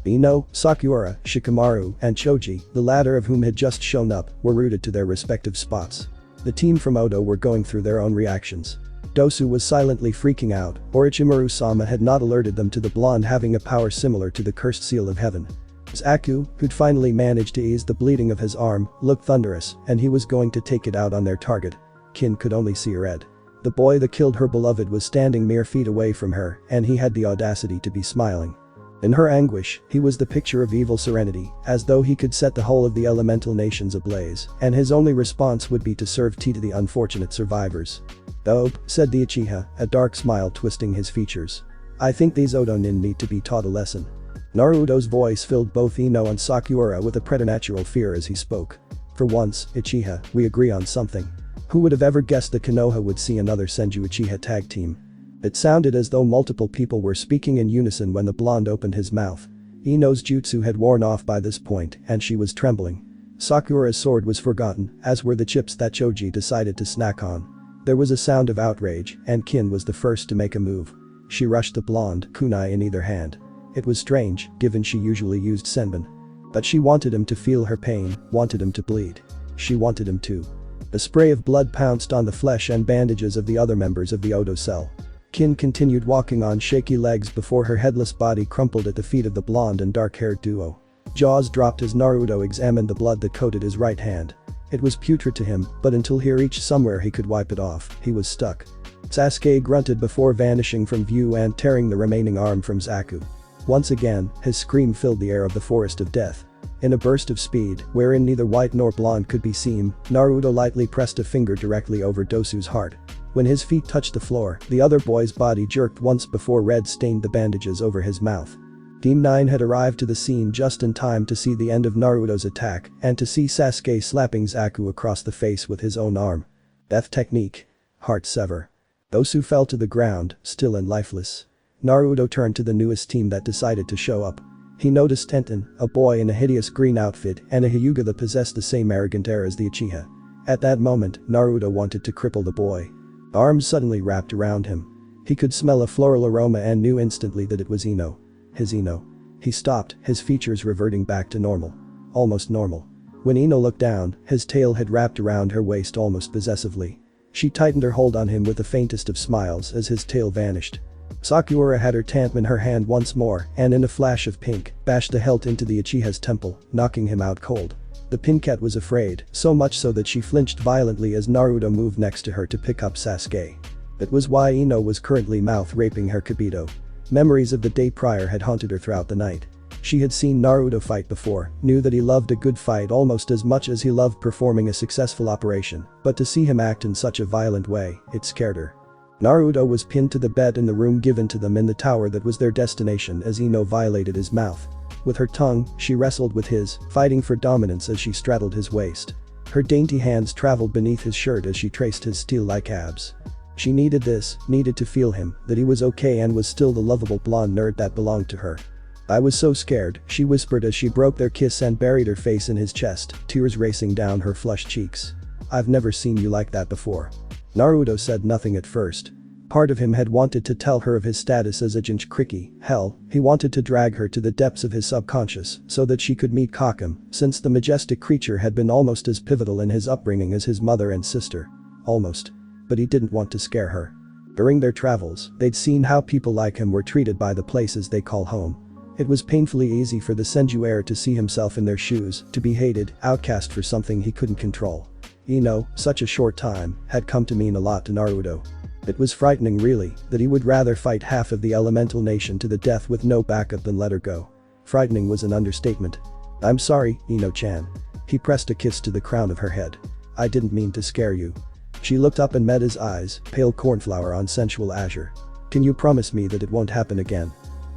Ino, Sakura, Shikamaru, and Choji, the latter of whom had just shown up, were rooted to their respective spots. The team from Odo were going through their own reactions. Dosu was silently freaking out. Orochimaru-sama had not alerted them to the blonde having a power similar to the cursed seal of heaven. Aku, who'd finally managed to ease the bleeding of his arm, looked thunderous, and he was going to take it out on their target. Kin could only see red. The boy that killed her beloved was standing mere feet away from her, and he had the audacity to be smiling. In her anguish, he was the picture of evil serenity, as though he could set the whole of the elemental nations ablaze, and his only response would be to serve tea to the unfortunate survivors. "Dope," said the Uchiha, a dark smile twisting his features. "I think these Odo-nin need to be taught a lesson." Naruto's voice filled both Ino and Sakura with a preternatural fear as he spoke. "For once, Uchiha, we agree on something. Who would have ever guessed that Konoha would see another Senju Uchiha tag team?" It sounded as though multiple people were speaking in unison when the blonde opened his mouth. Ino's jutsu had worn off by this point, and she was trembling. Sakura's sword was forgotten, as were the chips that Choji decided to snack on. There was a sound of outrage, and Kin was the first to make a move. She rushed the blonde, kunai in either hand. It was strange, given she usually used senbon. But she wanted him to feel her pain, wanted him to bleed. She wanted him to. A spray of blood pounced on the flesh and bandages of the other members of the Odo cell. Kin continued walking on shaky legs before her headless body crumpled at the feet of the blonde and dark-haired duo. Jaws dropped as Naruto examined the blood that coated his right hand. It was putrid to him, but until he reached somewhere he could wipe it off, he was stuck. Sasuke grunted before vanishing from view and tearing the remaining arm from Zaku. Once again, his scream filled the air of the Forest of Death. In a burst of speed, wherein neither white nor blonde could be seen, Naruto lightly pressed a finger directly over Dosu's heart. When his feet touched the floor, the other boy's body jerked once before red stained the bandages over his mouth. Team 9 had arrived to the scene just in time to see the end of Naruto's attack and to see Sasuke slapping Zaku across the face with his own arm. Death technique. Heart sever. Dosu fell to the ground, still and lifeless. Naruto turned to the newest team that decided to show up. He noticed Tenten, a boy in a hideous green outfit, and a Hyuga that possessed the same arrogant air as the Uchiha. At that moment, Naruto wanted to cripple the boy. Arms suddenly wrapped around him. He could smell a floral aroma and knew instantly that it was Ino. His Ino. He stopped, his features reverting back to normal. Almost normal. When Ino looked down, his tail had wrapped around her waist almost possessively. She tightened her hold on him with the faintest of smiles as his tail vanished. Sakura had her tantman in her hand once more and in a flash of pink, bashed the hilt into the Uchiha's temple, knocking him out cold. The pincat was afraid, so much so that she flinched violently as Naruto moved next to her to pick up Sasuke. That was why Ino was currently mouth-raping her Kibito. Memories of the day prior had haunted her throughout the night. She had seen Naruto fight before, knew that he loved a good fight almost as much as he loved performing a successful operation, but to see him act in such a violent way, it scared her. Naruto was pinned to the bed in the room given to them in the tower that was their destination as Ino violated his mouth. With her tongue, she wrestled with his, fighting for dominance as she straddled his waist. Her dainty hands traveled beneath his shirt as she traced his steel-like abs. She needed this, needed to feel him, that he was okay and was still the lovable blonde nerd that belonged to her. "I was so scared," she whispered as she broke their kiss and buried her face in his chest, tears racing down her flushed cheeks. "I've never seen you like that before." Naruto said nothing at first. Part of him had wanted to tell her of his status as a Jinchuriki, hell, he wanted to drag her to the depths of his subconscious so that she could meet Kakum, since the majestic creature had been almost as pivotal in his upbringing as his mother and sister. Almost. But he didn't want to scare her. During their travels, they'd seen how people like him were treated by the places they call home. It was painfully easy for the Senju heir to see himself in their shoes, to be hated, outcast for something he couldn't control. Ino, such a short time, had come to mean a lot to Naruto. It was frightening really, that he would rather fight half of the elemental nation to the death with no backup than let her go. Frightening was an understatement. "I'm sorry, Ino-chan." He pressed a kiss to the crown of her head. "I didn't mean to scare you." She looked up and met his eyes, pale cornflower on sensual azure. "Can you promise me that it won't happen again?"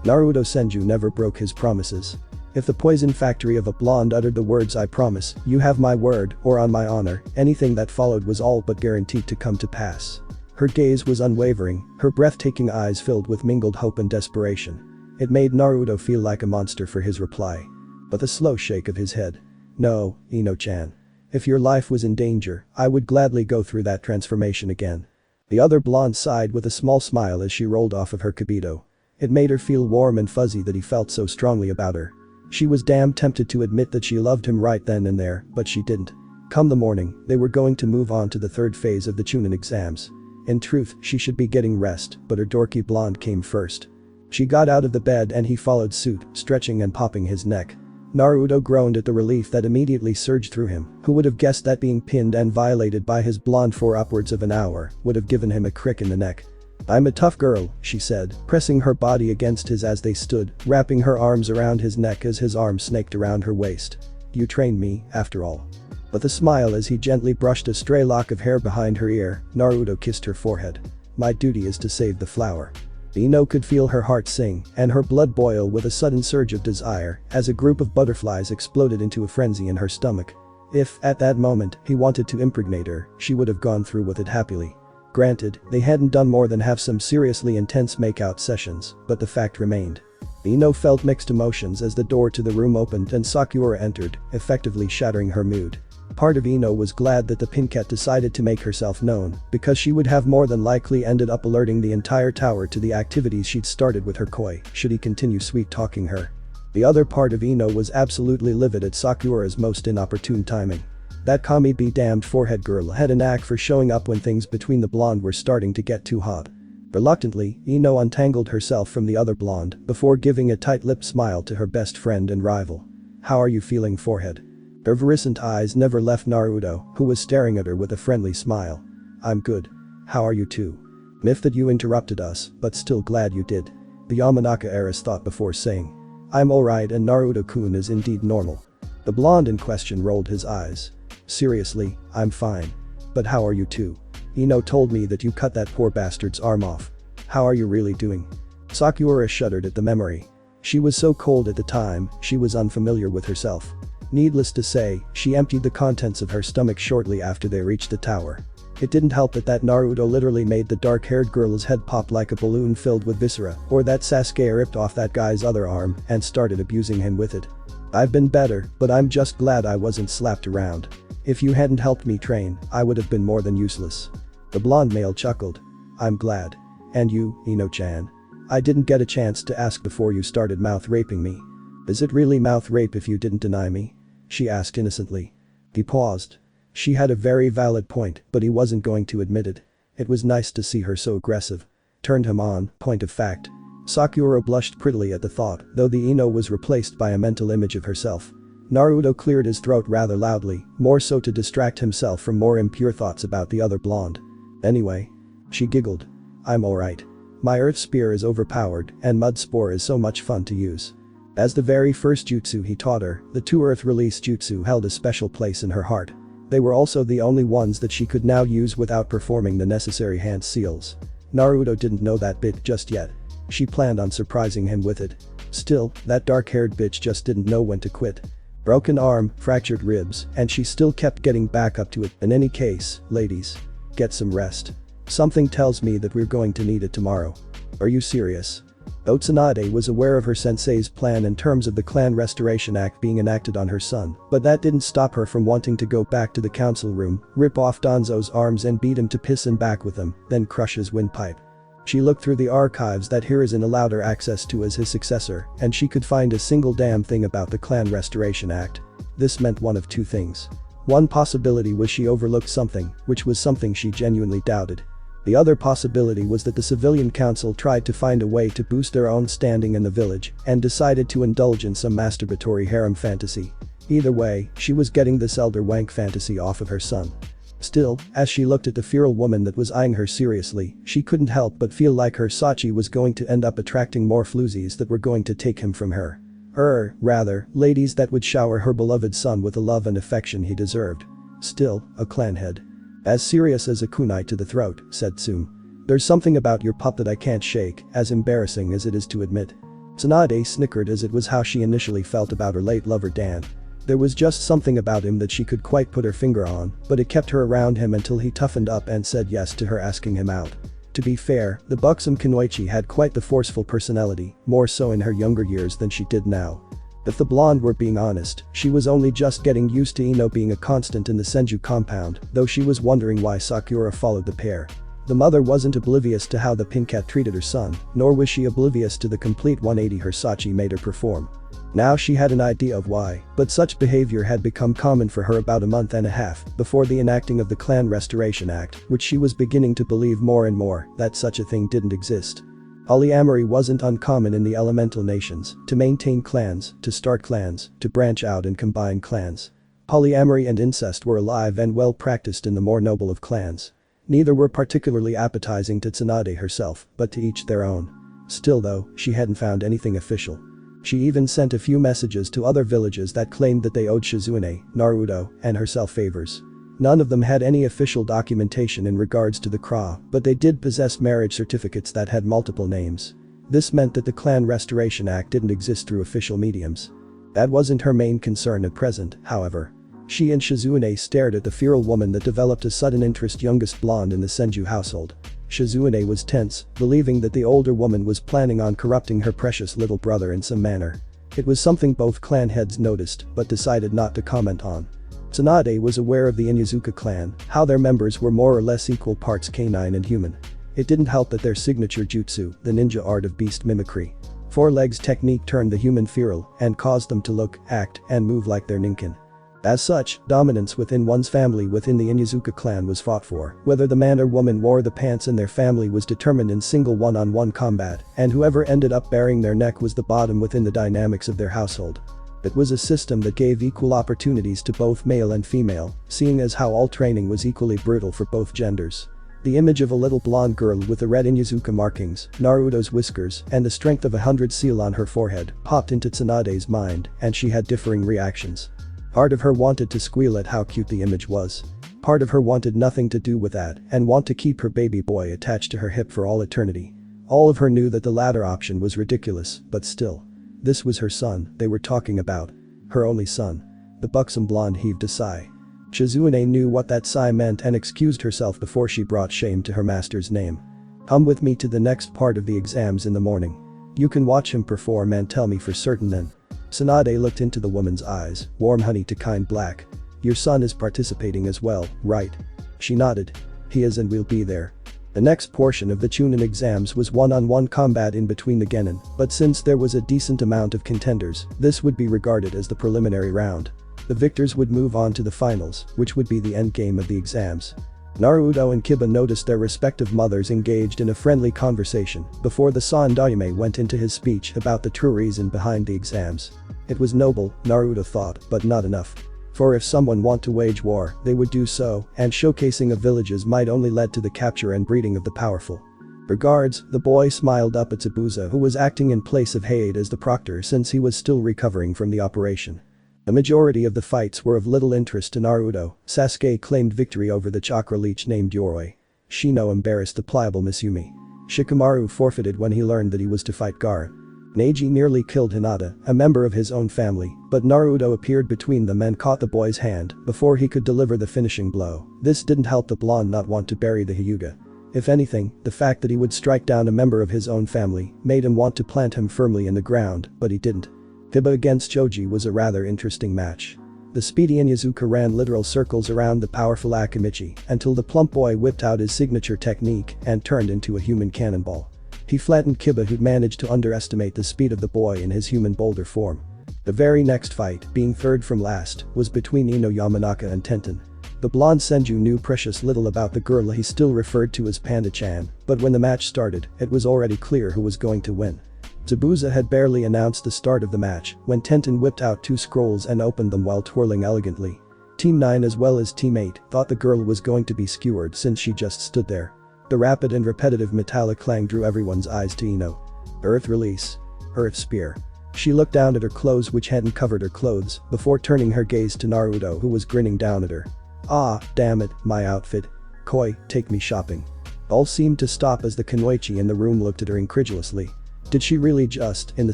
Naruto Senju never broke his promises. If the poison factory of a blonde uttered the words "I promise, you have my word," or "on my honor," anything that followed was all but guaranteed to come to pass. Her gaze was unwavering, her breathtaking eyes filled with mingled hope and desperation. It made Naruto feel like a monster for his reply. But the slow shake of his head. "No, Ino-chan. If your life was in danger, I would gladly go through that transformation again." The other blonde sighed with a small smile as she rolled off of her kibito. It made her feel warm and fuzzy that he felt so strongly about her. She was damn tempted to admit that she loved him right then and there, but she didn't. Come the morning, they were going to move on to the third phase of the Chunin exams. In truth, she should be getting rest, but her dorky blonde came first. She got out of the bed and he followed suit, stretching and popping his neck. Naruto groaned at the relief that immediately surged through him. Who would have guessed that being pinned and violated by his blonde for upwards of an hour would have given him a crick in the neck? "I'm a tough girl," she said, pressing her body against his as they stood, wrapping her arms around his neck as his arms snaked around her waist. "You trained me, after all." With a smile as he gently brushed a stray lock of hair behind her ear, Naruto kissed her forehead. "My duty is to save the flower." Ino could feel her heart sing and her blood boil with a sudden surge of desire as a group of butterflies exploded into a frenzy in her stomach. If, at that moment, he wanted to impregnate her, she would have gone through with it happily. Granted, they hadn't done more than have some seriously intense makeout sessions, but the fact remained. Ino felt mixed emotions as the door to the room opened and Sakura entered, effectively shattering her mood. Part of Ino was glad that the Pinket decided to make herself known, because she would have more than likely ended up alerting the entire tower to the activities she'd started with her koi, should he continue sweet-talking her. The other part of Ino was absolutely livid at Sakura's most inopportune timing. That commie be damned forehead girl had a knack for showing up when things between the blonde were starting to get too hot. Reluctantly, Ino untangled herself from the other blonde before giving a tight-lipped smile to her best friend and rival. "How are you feeling, forehead?" Her viriscent eyes never left Naruto, who was staring at her with a friendly smile. "I'm good. How are you too?" "Miff that you interrupted us, but still glad you did," the Yamanaka heiress thought before saying. "I'm alright and Naruto-kun is indeed normal." The blonde in question rolled his eyes. "Seriously, I'm fine. But how are you too? Ino told me that you cut that poor bastard's arm off. How are you really doing?" Sakura shuddered at the memory. She was so cold at the time, she was unfamiliar with herself. Needless to say, she emptied the contents of her stomach shortly after they reached the tower. It didn't help that Naruto literally made the dark-haired girl's head pop like a balloon filled with viscera, or that Sasuke ripped off that guy's other arm and started abusing him with it. "I've been better, but I'm just glad I wasn't slapped around. If you hadn't helped me train, I would have been more than useless." The blonde male chuckled. "I'm glad. And you, Ino-chan? I didn't get a chance to ask before you started mouth-raping me. Is it really mouth-rape if you didn't deny me?" she asked innocently. He paused. She had a very valid point, but he wasn't going to admit it. It was nice to see her so aggressive. Turned him on, point of fact. Sakura blushed prettily at the thought, though the Ino was replaced by a mental image of herself. Naruto cleared his throat rather loudly, more so to distract himself from more impure thoughts about the other blonde. "Anyway." She giggled. "I'm alright. My earth spear is overpowered and mud spore is so much fun to use." As the very first jutsu he taught her, the two Earth Release jutsu held a special place in her heart. They were also the only ones that she could now use without performing the necessary hand seals. Naruto didn't know that bit just yet. She planned on surprising him with it. Still, that dark-haired bitch just didn't know when to quit. Broken arm, fractured ribs, and she still kept getting back up to it. In any case, ladies, get some rest. Something tells me that we're going to need it tomorrow. Are you serious? Tsunade was aware of her sensei's plan in terms of the Clan Restoration Act being enacted on her son, but that didn't stop her from wanting to go back to the council room, rip off Danzo's arms and beat him to piss and back with them, then crush his windpipe. She looked through the archives that Hiruzen allowed her access to as his successor, and she could find a single damn thing about the Clan Restoration Act. This meant one of two things. One possibility was she overlooked something, which was something she genuinely doubted. The other possibility was that the civilian council tried to find a way to boost their own standing in the village and decided to indulge in some masturbatory harem fantasy. Either way, she was getting this elder wank fantasy off of her son. Still, as she looked at the feral woman that was eyeing her seriously, she couldn't help but feel like her Sachi was going to end up attracting more floozies that were going to take him from her. Rather, ladies that would shower her beloved son with the love and affection he deserved. Still, a clan head. As serious as a kunai to the throat, said Tsun. There's something about your pup that I can't shake, as embarrassing as it is to admit. Tsunade snickered as it was how she initially felt about her late lover Dan. There was just something about him that she could quite put her finger on, but it kept her around him until he toughened up and said yes to her asking him out. To be fair, the buxom Kunoichi had quite the forceful personality, more so in her younger years than she did now. If the blonde were being honest, she was only just getting used to Ino being a constant in the Senju compound, though she was wondering why Sakura followed the pair. The mother wasn't oblivious to how the pink cat treated her son, nor was she oblivious to the complete 180 her Sachi made her perform. Now she had an idea of why, but such behavior had become common for her about a month and a half before the enacting of the Clan Restoration Act, which she was beginning to believe more and more that such a thing didn't exist. Polyamory wasn't uncommon in the elemental nations, to maintain clans, to start clans, to branch out and combine clans. Polyamory and incest were alive and well practiced in the more noble of clans. Neither were particularly appetizing to Tsunade herself, but to each their own. Still though, she hadn't found anything official. She even sent a few messages to other villages that claimed that they owed Shizune, Naruto, and herself favors. None of them had any official documentation in regards to the Kra, but they did possess marriage certificates that had multiple names. This meant that the Clan Restoration Act didn't exist through official mediums. That wasn't her main concern at present, however. She and Shizune stared at the feral woman that developed a sudden interest, youngest blonde in the Senju household. Shizune was tense, believing that the older woman was planning on corrupting her precious little brother in some manner. It was something both clan heads noticed but decided not to comment on. Tsunade was aware of the Inuzuka clan, how their members were more or less equal parts canine and human. It didn't help that their signature jutsu, the ninja art of beast mimicry, four legs technique, turned the human feral and caused them to look, act, and move like their ninkin. As such, dominance within one's family within the Inuzuka clan was fought for. Whether the man or woman wore the pants in their family was determined in single one-on-one combat, and whoever ended up baring their neck was the bottom within the dynamics of their household. It was a system that gave equal opportunities to both male and female, seeing as how all training was equally brutal for both genders. The image of a little blonde girl with the red Inuzuka markings, Naruto's whiskers, and the strength of 100 seal on her forehead popped into Tsunade's mind, and she had differing reactions. Part of her wanted to squeal at how cute the image was. Part of her wanted nothing to do with that and want to keep her baby boy attached to her hip for all eternity. All of her knew that the latter option was ridiculous, but still. This was her son they were talking about. Her only son. The buxom blonde heaved a sigh. Shizune knew what that sigh meant and excused herself before she brought shame to her master's name. Come with me to the next part of the exams in the morning. You can watch him perform and tell me for certain then. Tsunade looked into the woman's eyes, warm honey to kind black. Your son is participating as well, right? She nodded. He is, and we'll be there. The next portion of the Chunin exams was one-on-one combat in between the genin, but since there was a decent amount of contenders, this would be regarded as the preliminary round. The victors would move on to the finals, which would be the endgame of the exams. Naruto and Kiba noticed their respective mothers engaged in a friendly conversation before the Sandaime went into his speech about the true reason behind the exams. It was noble, Naruto thought, but not enough. For if someone want to wage war, they would do so, and showcasing of villages might only lead to the capture and breeding of the powerful. Regards, the boy smiled up at Zabuza, who was acting in place of Haid as the proctor since he was still recovering from the operation. The majority of the fights were of little interest to Naruto. Sasuke claimed victory over the chakra leech named Yoroi. Shino embarrassed the pliable Misumi. Shikamaru forfeited when he learned that he was to fight Gaara. Neji nearly killed Hinata, a member of his own family, but Naruto appeared between them and caught the boy's hand before he could deliver the finishing blow. This didn't help the blonde not want to bury the Hyuga. If anything, the fact that he would strike down a member of his own family made him want to plant him firmly in the ground, but he didn't. Hiba against Choji was a rather interesting match. The speedy Inuzuka ran literal circles around the powerful Akimichi until the plump boy whipped out his signature technique and turned into a human cannonball. He flattened Kiba, who'd managed to underestimate the speed of the boy in his human boulder form. The very next fight, being third from last, was between Ino Yamanaka and Tenten. The blonde Senju knew precious little about the girl he still referred to as Panda-chan, but when the match started, it was already clear who was going to win. Zabuza had barely announced the start of the match when Tenten whipped out 2 scrolls and opened them while twirling elegantly. Team 9 as well as Team 8 thought the girl was going to be skewered since she just stood there. The rapid and repetitive metallic clang drew everyone's eyes to Ino. Earth release. Earth spear. She looked down at her clothes, which hadn't covered her clothes, before turning her gaze to Naruto, who was grinning down at her. Ah, damn it, my outfit. Koi, take me shopping. All seemed to stop as the Kunoichi in the room looked at her incredulously. Did she really just, in the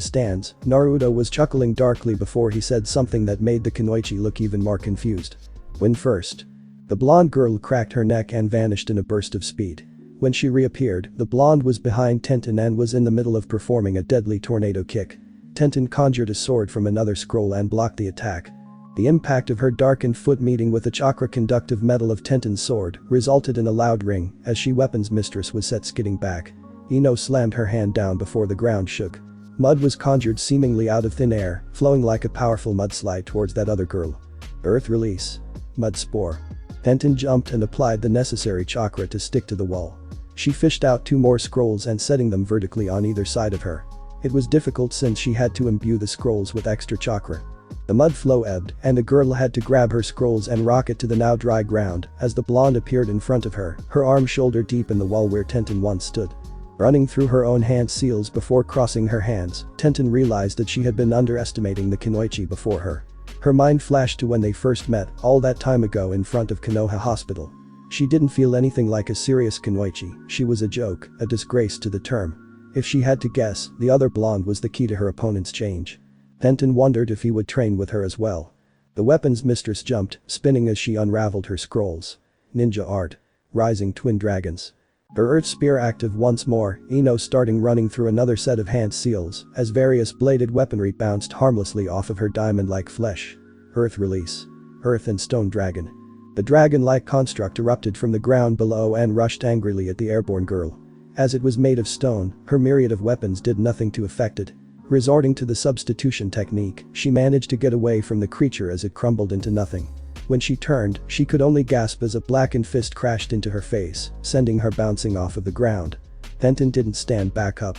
stands? Naruto was chuckling darkly before he said something that made the Kunoichi look even more confused. Win first. The blonde girl cracked her neck and vanished in a burst of speed. When she reappeared, the blonde was behind Tenten and was in the middle of performing a deadly tornado kick. Tenten conjured a sword from another scroll and blocked the attack. The impact of her darkened foot meeting with the chakra-conductive metal of Tenten's sword resulted in a loud ring as she weapons mistress was set skidding back. Ino slammed her hand down before the ground shook. Mud was conjured seemingly out of thin air, flowing like a powerful mudslide towards that other girl. Earth release. Mud spore. Tenten jumped and applied the necessary chakra to stick to the wall. She fished out 2 more scrolls and setting them vertically on either side of her. It was difficult since she had to imbue the scrolls with extra chakra. The mud flow ebbed and the girl had to grab her scrolls and rock it to the now dry ground as the blonde appeared in front of her, her arm shoulder deep in the wall where Tenten once stood. Running through her own hand seals before crossing her hands, Tenten realized that she had been underestimating the Kunoichi before her. Her mind flashed to when they first met, all that time ago in front of Konoha Hospital. She didn't feel anything like a serious Kunoichi, she was a joke, a disgrace to the term. If she had to guess, the other blonde was the key to her opponent's change. Tenten wondered if he would train with her as well. The weapons mistress jumped, spinning as she unraveled her scrolls. Ninja art. Rising twin dragons. Her earth spear active once more, Ino starting running through another set of hand seals as various bladed weaponry bounced harmlessly off of her diamond-like flesh. Earth release. Earth and stone dragon. The dragon-like construct erupted from the ground below and rushed angrily at the airborne girl. As it was made of stone, her myriad of weapons did nothing to affect it. Resorting to the substitution technique, she managed to get away from the creature as it crumbled into nothing. When she turned, she could only gasp as a blackened fist crashed into her face, sending her bouncing off of the ground. Tenten didn't stand back up.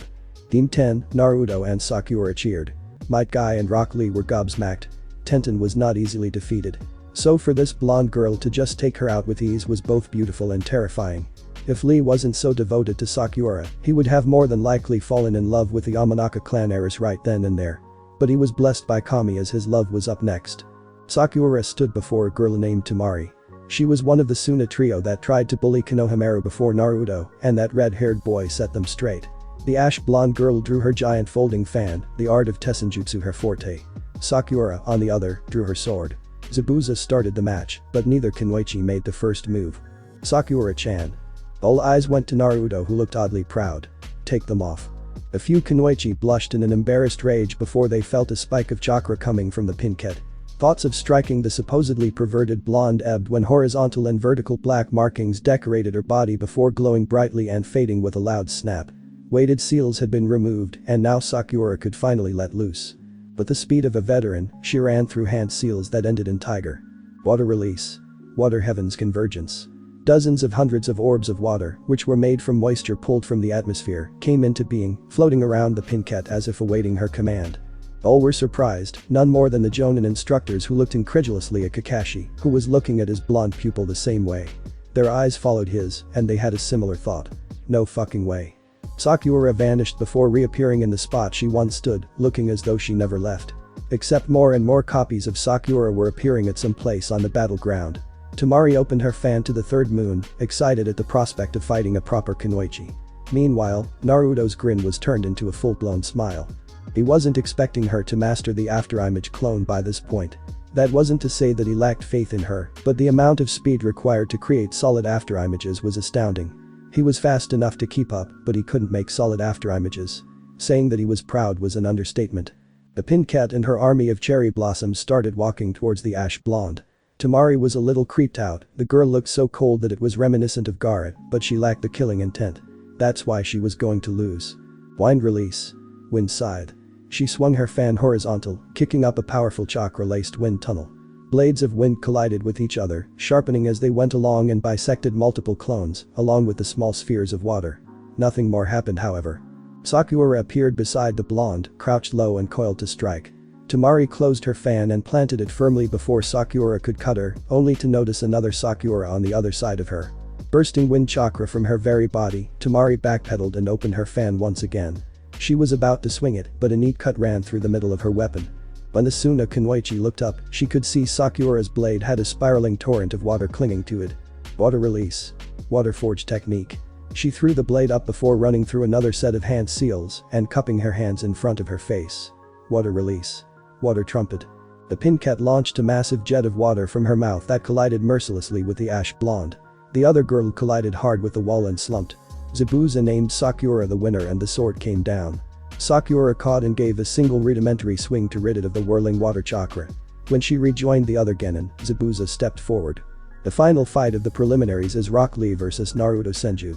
Team 10, Naruto and Sakura cheered. Might Guy and Rock Lee were gobsmacked. Tenten was not easily defeated. So for this blonde girl to just take her out with ease was both beautiful and terrifying. If Lee wasn't so devoted to Sakura, he would have more than likely fallen in love with the Yamanaka clan heiress right then and there. But he was blessed by Kami as his love was up next. Sakura stood before a girl named Temari. She was one of the Tsunade trio that tried to bully Konohamaru before Naruto, and that red-haired boy set them straight. The ash-blonde girl drew her giant folding fan, the art of Tessenjutsu her forte. Sakura, on the other, drew her sword. Zabuza started the match, but neither Kunoichi made the first move. Sakura-chan. All eyes went to Naruto, who looked oddly proud. Take them off. A few Kunoichi blushed in an embarrassed rage before they felt a spike of chakra coming from the pinket. Thoughts of striking the supposedly perverted blonde ebbed when horizontal and vertical black markings decorated her body before glowing brightly and fading with a loud snap. Weighted seals had been removed and now Sakura could finally let loose. With the speed of a veteran, she ran through hand seals that ended in tiger. Water release. Water heavens convergence. Dozens of hundreds of orbs of water, which were made from moisture pulled from the atmosphere, came into being, floating around the pinket as if awaiting her command. All were surprised, none more than the Jonin instructors, who looked incredulously at Kakashi, who was looking at his blonde pupil the same way. Their eyes followed his, and they had a similar thought. No fucking way. Sakura vanished before reappearing in the spot she once stood, looking as though she never left. Except more and more copies of Sakura were appearing at some place on the battleground. Temari opened her fan to the third moon, excited at the prospect of fighting a proper kunoichi. Meanwhile, Naruto's grin was turned into a full-blown smile. He wasn't expecting her to master the afterimage clone by this point. That wasn't to say that he lacked faith in her, but the amount of speed required to create solid afterimages was astounding. He was fast enough to keep up, but he couldn't make solid afterimages. Saying that he was proud was an understatement. The Pincat and her army of cherry blossoms started walking towards the ash blonde. Temari was a little creeped out, the girl looked so cold that it was reminiscent of Garrett, but she lacked the killing intent. That's why she was going to lose. Wind release. Wind sighed. She swung her fan horizontal, kicking up a powerful chakra-laced wind tunnel. Blades of wind collided with each other, sharpening as they went along and bisected multiple clones, along with the small spheres of water. Nothing more happened, however. Sakura appeared beside the blonde, crouched low and coiled to strike. Temari closed her fan and planted it firmly before Sakura could cut her, only to notice another Sakura on the other side of her. Bursting wind chakra from her very body, Temari backpedaled and opened her fan once again. She was about to swing it, but a neat cut ran through the middle of her weapon. When the Suna Kunoichi looked up, she could see Sakura's blade had a spiraling torrent of water clinging to it. Water release. Water forge technique. She threw the blade up before running through another set of hand seals and cupping her hands in front of her face. Water release. Water trumpet. The Pincat launched a massive jet of water from her mouth that collided mercilessly with the ash blonde. The other girl collided hard with the wall and slumped. Zabuza named Sakura the winner and the sword came down. Sakura caught and gave a single rudimentary swing to rid it of the whirling water chakra. When she rejoined the other genin, Zabuza stepped forward. The final fight of the preliminaries is Rock Lee vs Naruto Senju.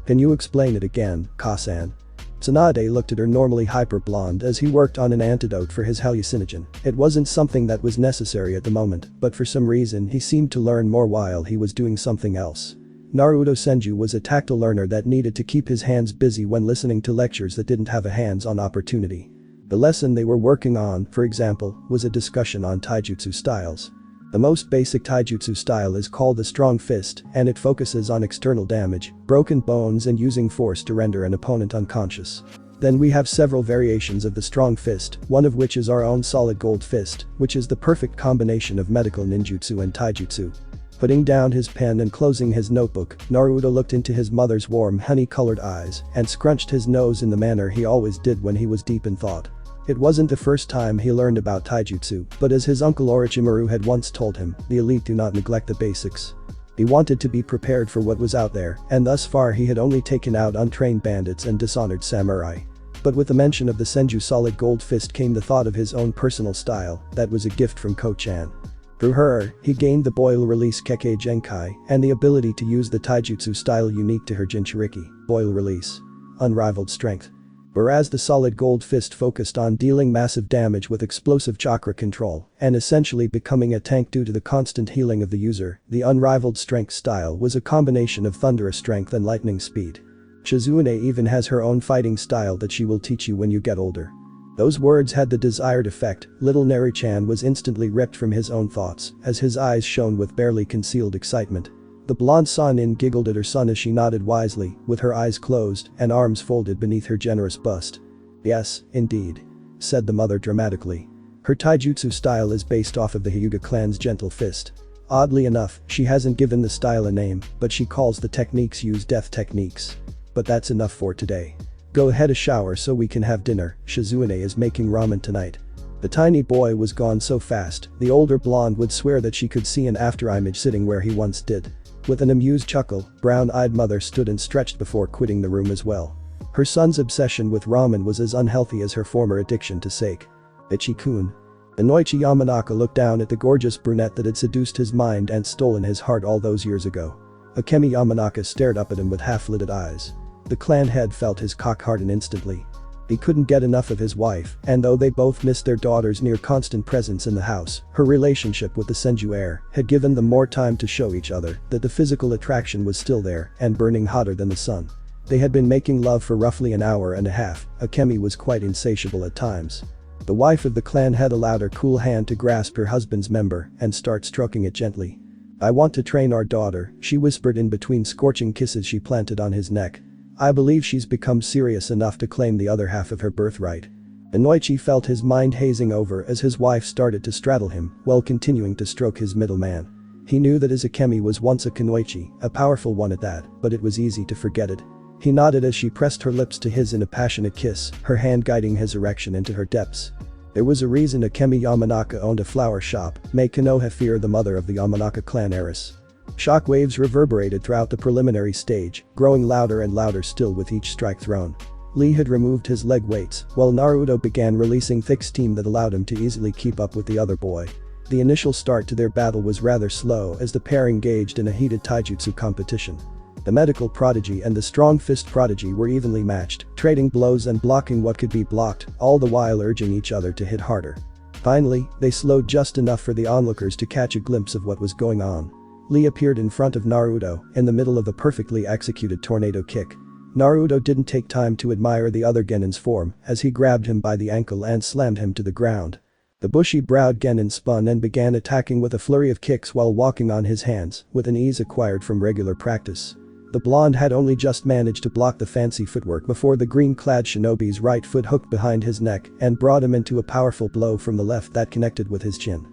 Can you explain it again, Kasan? Tsunade looked at her normally hyper-blonde as he worked on an antidote for his hallucinogen. It wasn't something that was necessary at the moment, but for some reason he seemed to learn more while he was doing something else. Naruto Senju was a tactile learner that needed to keep his hands busy when listening to lectures that didn't have a hands-on opportunity. The lesson they were working on, for example, was a discussion on taijutsu styles. The most basic taijutsu style is called the Strong Fist, and it focuses on external damage, broken bones and using force to render an opponent unconscious. Then we have several variations of the Strong Fist, one of which is our own Solid Gold Fist, which is the perfect combination of medical ninjutsu and taijutsu. Putting down his pen and closing his notebook, Naruto looked into his mother's warm honey-colored eyes and scrunched his nose in the manner he always did when he was deep in thought. It wasn't the first time he learned about taijutsu, but as his uncle Orochimaru had once told him, the elite do not neglect the basics. He wanted to be prepared for what was out there, and thus far he had only taken out untrained bandits and dishonored samurai. But with the mention of the Senju Solid Gold Fist came the thought of his own personal style, that was a gift from Ko-chan. Through her, he gained the Boil Release Kekkei Genkai and the ability to use the taijutsu style unique to her Jinchuriki, Boil Release. Unrivaled strength. Whereas the Solid Gold Fist focused on dealing massive damage with explosive chakra control and essentially becoming a tank due to the constant healing of the user, the Unrivaled Strength style was a combination of thunderous strength and lightning speed. Tsunade even has her own fighting style that she will teach you when you get older. Those words had the desired effect. Little Neri-chan was instantly ripped from his own thoughts as his eyes shone with barely concealed excitement. The blonde Sannin giggled at her son as she nodded wisely, with her eyes closed and arms folded beneath her generous bust. Yes, indeed, said the mother dramatically. Her taijutsu style is based off of the Hyuga clan's Gentle Fist. Oddly enough, she hasn't given the style a name, but she calls the techniques used death techniques. But that's enough for today. Go ahead a shower so we can have dinner, Shizune is making ramen tonight. The tiny boy was gone so fast, the older blonde would swear that she could see an afterimage sitting where he once did. With an amused chuckle, brown-eyed mother stood and stretched before quitting the room as well. Her son's obsession with ramen was as unhealthy as her former addiction to sake. Ichi-kun. Inoichi Yamanaka looked down at the gorgeous brunette that had seduced his mind and stolen his heart all those years ago. Akemi Yamanaka stared up at him with half-lidded eyes. The clan head felt his cock harden instantly. He couldn't get enough of his wife, and though they both missed their daughter's near constant presence in the house, her relationship with the Senju heir had given them more time to show each other that the physical attraction was still there and burning hotter than the sun. They had been making love for roughly an hour and a half. Akemi was quite insatiable at times. The wife of the clan head allowed her cool hand to grasp her husband's member and start stroking it gently. I want to train our daughter, she whispered in between scorching kisses she planted on his neck. I believe she's become serious enough to claim the other half of her birthright. Inoichi felt his mind hazing over as his wife started to straddle him while continuing to stroke his middle man. He knew that Izukemi was once a kunoichi, a powerful one at that, but it was easy to forget it. He nodded as she pressed her lips to his in a passionate kiss, her hand guiding his erection into her depths. There was a reason Akemi Yamanaka owned a flower shop, made Konoha fear the mother of the Yamanaka clan heiress. Shockwaves reverberated throughout the preliminary stage, growing louder and louder still with each strike thrown. Lee had removed his leg weights, while Naruto began releasing thick steam that allowed him to easily keep up with the other boy. The initial start to their battle was rather slow as the pair engaged in a heated taijutsu competition. The medical prodigy and the strong fist prodigy were evenly matched, trading blows and blocking what could be blocked, all the while urging each other to hit harder. Finally, they slowed just enough for the onlookers to catch a glimpse of what was going on. Lee appeared in front of Naruto, in the middle of a perfectly executed tornado kick. Naruto didn't take time to admire the other genin's form as he grabbed him by the ankle and slammed him to the ground. The bushy-browed genin spun and began attacking with a flurry of kicks while walking on his hands, with an ease acquired from regular practice. The blonde had only just managed to block the fancy footwork before the green-clad shinobi's right foot hooked behind his neck and brought him into a powerful blow from the left that connected with his chin.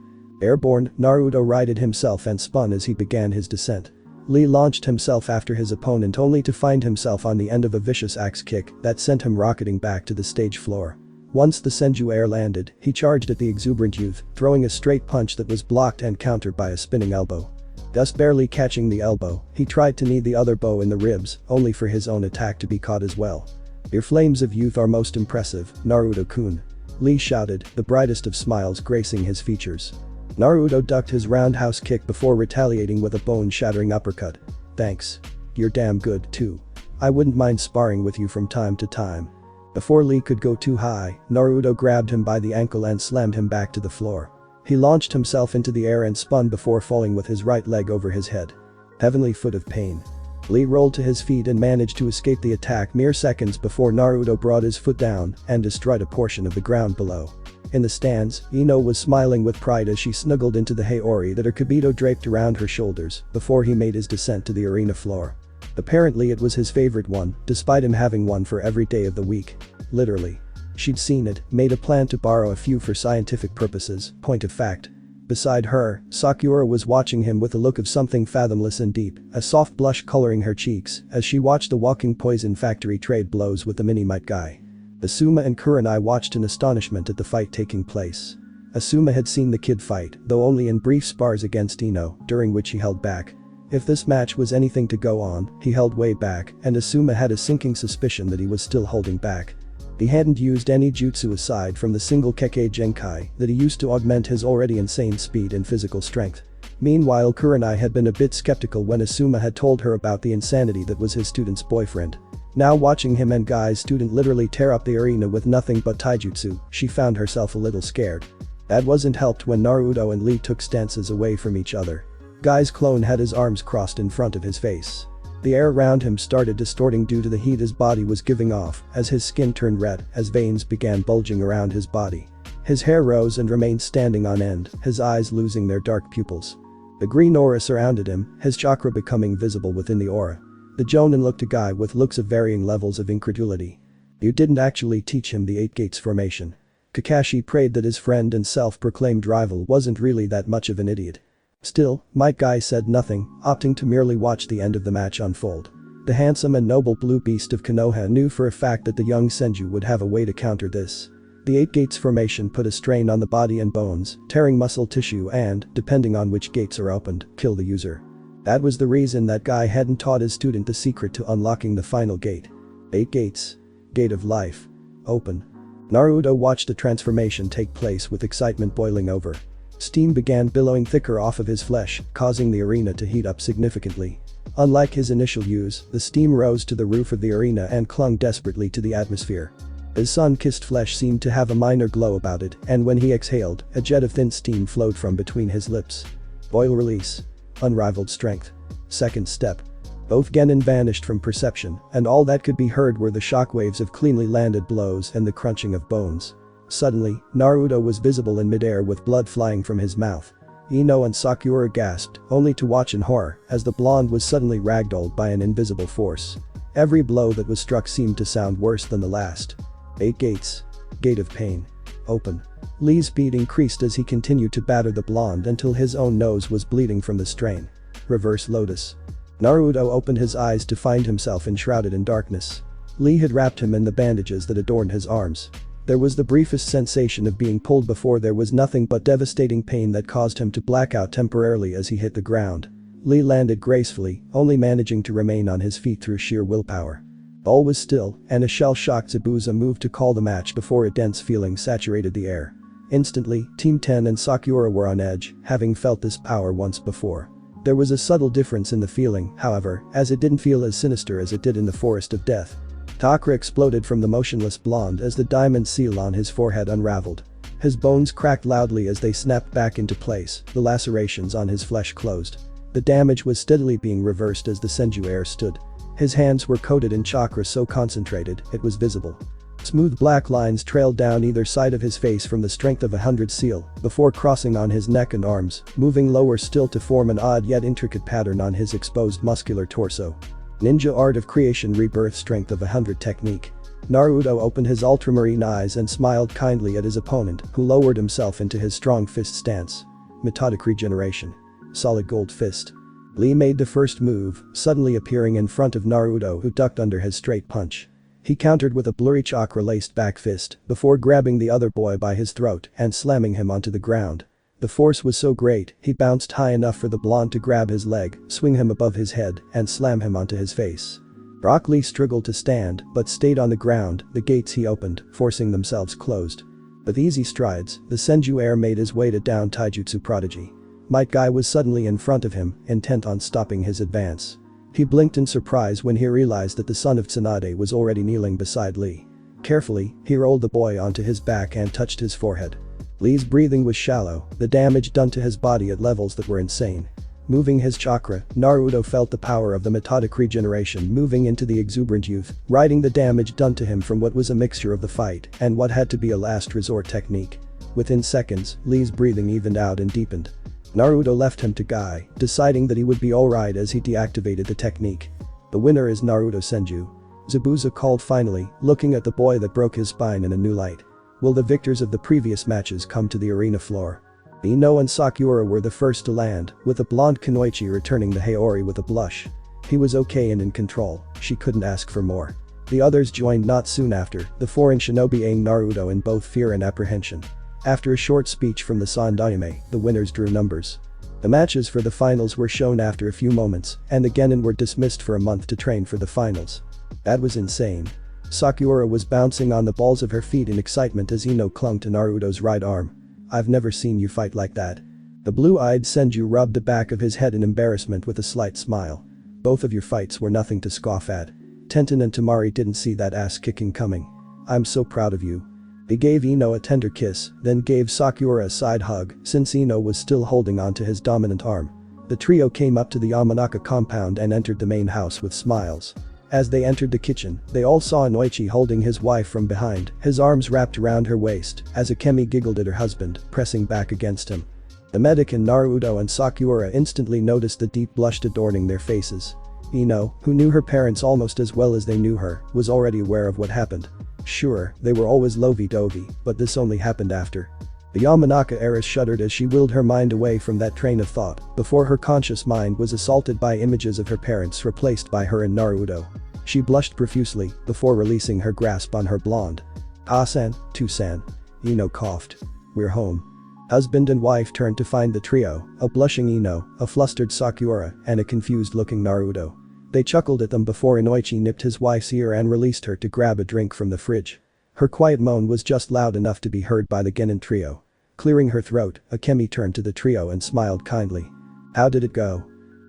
Airborne, Naruto righted himself and spun as he began his descent. Lee launched himself after his opponent only to find himself on the end of a vicious axe kick that sent him rocketing back to the stage floor. Once the Senju air landed, he charged at the exuberant youth, throwing a straight punch that was blocked and countered by a spinning elbow. Thus barely catching the elbow, he tried to knee the other bow in the ribs, only for his own attack to be caught as well. Your flames of youth are most impressive, Naruto-kun. Lee shouted, the brightest of smiles gracing his features. Naruto ducked his roundhouse kick before retaliating with a bone-shattering uppercut. Thanks. You're damn good, too. I wouldn't mind sparring with you from time to time. Before Lee could go too high, Naruto grabbed him by the ankle and slammed him back to the floor. He launched himself into the air and spun before falling with his right leg over his head. Heavenly foot of pain. Lee rolled to his feet and managed to escape the attack mere seconds before Naruto brought his foot down and destroyed a portion of the ground below. In the stands, Ino was smiling with pride as she snuggled into the haori that her kibito draped around her shoulders before he made his descent to the arena floor. Apparently it was his favorite one, despite him having one for every day of the week. Literally. She'd seen it, made a plan to borrow a few for scientific purposes, point of fact. Beside her, Sakura was watching him with a look of something fathomless and deep, a soft blush coloring her cheeks as she watched the walking poison factory trade blows with the mini-might guy. Asuma and Kurenai watched in astonishment at the fight taking place. Asuma had seen the kid fight, though only in brief spars against Ino, during which he held back. If this match was anything to go on, he held way back, and Asuma had a sinking suspicion that he was still holding back. He hadn't used any jutsu aside from the single Kekkei Genkai that he used to augment his already insane speed and physical strength. Meanwhile, Kurenai had been a bit skeptical when Asuma had told her about the insanity that was his student's boyfriend. Now watching him and Guy's student literally tear up the arena with nothing but taijutsu, she found herself a little scared. That wasn't helped when Naruto and Lee took stances away from each other. Guy's clone had his arms crossed in front of his face. The air around him started distorting due to the heat his body was giving off as his skin turned red as veins began bulging around his body. His hair rose and remained standing on end, his eyes losing their dark pupils. The green aura surrounded him, his chakra becoming visible within the aura. The Jonin looked at Guy with looks of varying levels of incredulity. You didn't actually teach him the 8 gates formation. Kakashi prayed that his friend and self-proclaimed rival wasn't really that much of an idiot. Still, Might Guy said nothing, opting to merely watch the end of the match unfold. The handsome and noble blue beast of Konoha knew for a fact that the young Senju would have a way to counter this. The 8 gates formation put a strain on the body and bones, tearing muscle tissue and, depending on which gates are opened, kill the user. That was the reason that Guy hadn't taught his student the secret to unlocking the final gate. 8 gates. Gate of life. Open. Naruto watched the transformation take place with excitement boiling over. Steam began billowing thicker off of his flesh, causing the arena to heat up significantly. Unlike his initial use, the steam rose to the roof of the arena and clung desperately to the atmosphere. His sun-kissed flesh seemed to have a minor glow about it, and when he exhaled, a jet of thin steam flowed from between his lips. Oil release. Unrivaled strength. Second step. Both genin vanished from perception, and all that could be heard were the shockwaves of cleanly landed blows and the crunching of bones. Suddenly, Naruto was visible in midair with blood flying from his mouth. Ino and Sakura gasped, only to watch in horror as the blonde was suddenly ragdolled by an invisible force. Every blow that was struck seemed to sound worse than the last. 8 gates. Gate of pain. Open. Lee's speed increased as he continued to batter the blonde until his own nose was bleeding from the strain. Reverse Lotus. Naruto opened his eyes to find himself enshrouded in darkness. Lee had wrapped him in the bandages that adorned his arms. There was the briefest sensation of being pulled before there was nothing but devastating pain that caused him to black out temporarily as he hit the ground. Lee landed gracefully, only managing to remain on his feet through sheer willpower. All was still, and a shell-shocked Zabuza moved to call the match before a dense feeling saturated the air. Instantly, Team 10 and Sakura were on edge, having felt this power once before. There was a subtle difference in the feeling, however, as it didn't feel as sinister as it did in the Forest of Death. Sakura exploded from the motionless blonde as the diamond seal on his forehead unraveled. His bones cracked loudly as they snapped back into place, the lacerations on his flesh closed. The damage was steadily being reversed as the Senju Heir stood. His hands were coated in chakra so concentrated, it was visible. Smooth black lines trailed down either side of his face from the strength of 100 seal, before crossing on his neck and arms, moving lower still to form an odd yet intricate pattern on his exposed muscular torso. Ninja Art of Creation Rebirth Strength of 100 Technique. Naruto opened his ultramarine eyes and smiled kindly at his opponent, who lowered himself into his strong fist stance. Methodic Regeneration. Solid Gold Fist. Lee made the first move, suddenly appearing in front of Naruto, who ducked under his straight punch. He countered with a blurry chakra-laced back fist before grabbing the other boy by his throat and slamming him onto the ground. The force was so great, he bounced high enough for the blonde to grab his leg, swing him above his head, and slam him onto his face. Rock Lee struggled to stand but stayed on the ground, the gates he opened, forcing themselves closed. With easy strides, the Senju Heir made his way to down Taijutsu Prodigy. Might Guy was suddenly in front of him, intent on stopping his advance. He blinked in surprise when he realized that the son of Tsunade was already kneeling beside Lee. Carefully, he rolled the boy onto his back and touched his forehead. Lee's breathing was shallow, the damage done to his body at levels that were insane. Moving his chakra, Naruto felt the power of the methodic regeneration moving into the exuberant youth, riding the damage done to him from what was a mixture of the fight and what had to be a last resort technique. Within seconds, Lee's breathing evened out and deepened. Naruto left him to Guy, deciding that he would be alright as he deactivated the technique. The winner is Naruto Senju. Zabuza called finally, looking at the boy that broke his spine in a new light. Will the victors of the previous matches come to the arena floor? Ino and Sakura were the first to land, with the blonde Kunoichi returning the Heori with a blush. He was okay and in control, she couldn't ask for more. The others joined not soon after, the foreign shinobi eyeing Naruto in both fear and apprehension. After a short speech from the Sandaime, the winners drew numbers. The matches for the finals were shown after a few moments, and the Genin were dismissed for a month to train for the finals. That was insane. Sakura was bouncing on the balls of her feet in excitement as Ino clung to Naruto's right arm. I've never seen you fight like that. The blue-eyed Senju rubbed the back of his head in embarrassment with a slight smile. Both of your fights were nothing to scoff at. Tenten and Tamari didn't see that ass-kicking coming. I'm so proud of you. He gave Ino a tender kiss, then gave Sakura a side hug since Ino was still holding on to his dominant arm. The trio came up to the Yamanaka compound and entered the main house with smiles. As they entered the kitchen, they all saw Inoichi holding his wife from behind, his arms wrapped around her waist, as Akemi giggled at her husband, pressing back against him. The medic and Naruto and Sakura instantly noticed the deep blush adorning their faces. Ino, who knew her parents almost as well as they knew her, was already aware of what happened. Sure, they were always lovey-dovey, but this only happened after. The Yamanaka heiress shuddered as she willed her mind away from that train of thought before her conscious mind was assaulted by images of her parents replaced by her and Naruto. She blushed profusely before releasing her grasp on her blonde. Ah-san, Tu-san. Ino coughed. We're home. Husband and wife turned to find the trio, a blushing Ino, a flustered Sakura, and a confused-looking Naruto. They chuckled at them before Inoichi nipped his wife's ear and released her to grab a drink from the fridge. Her quiet moan was just loud enough to be heard by the Genin trio. Clearing her throat, Akemi turned to the trio and smiled kindly. How did it go?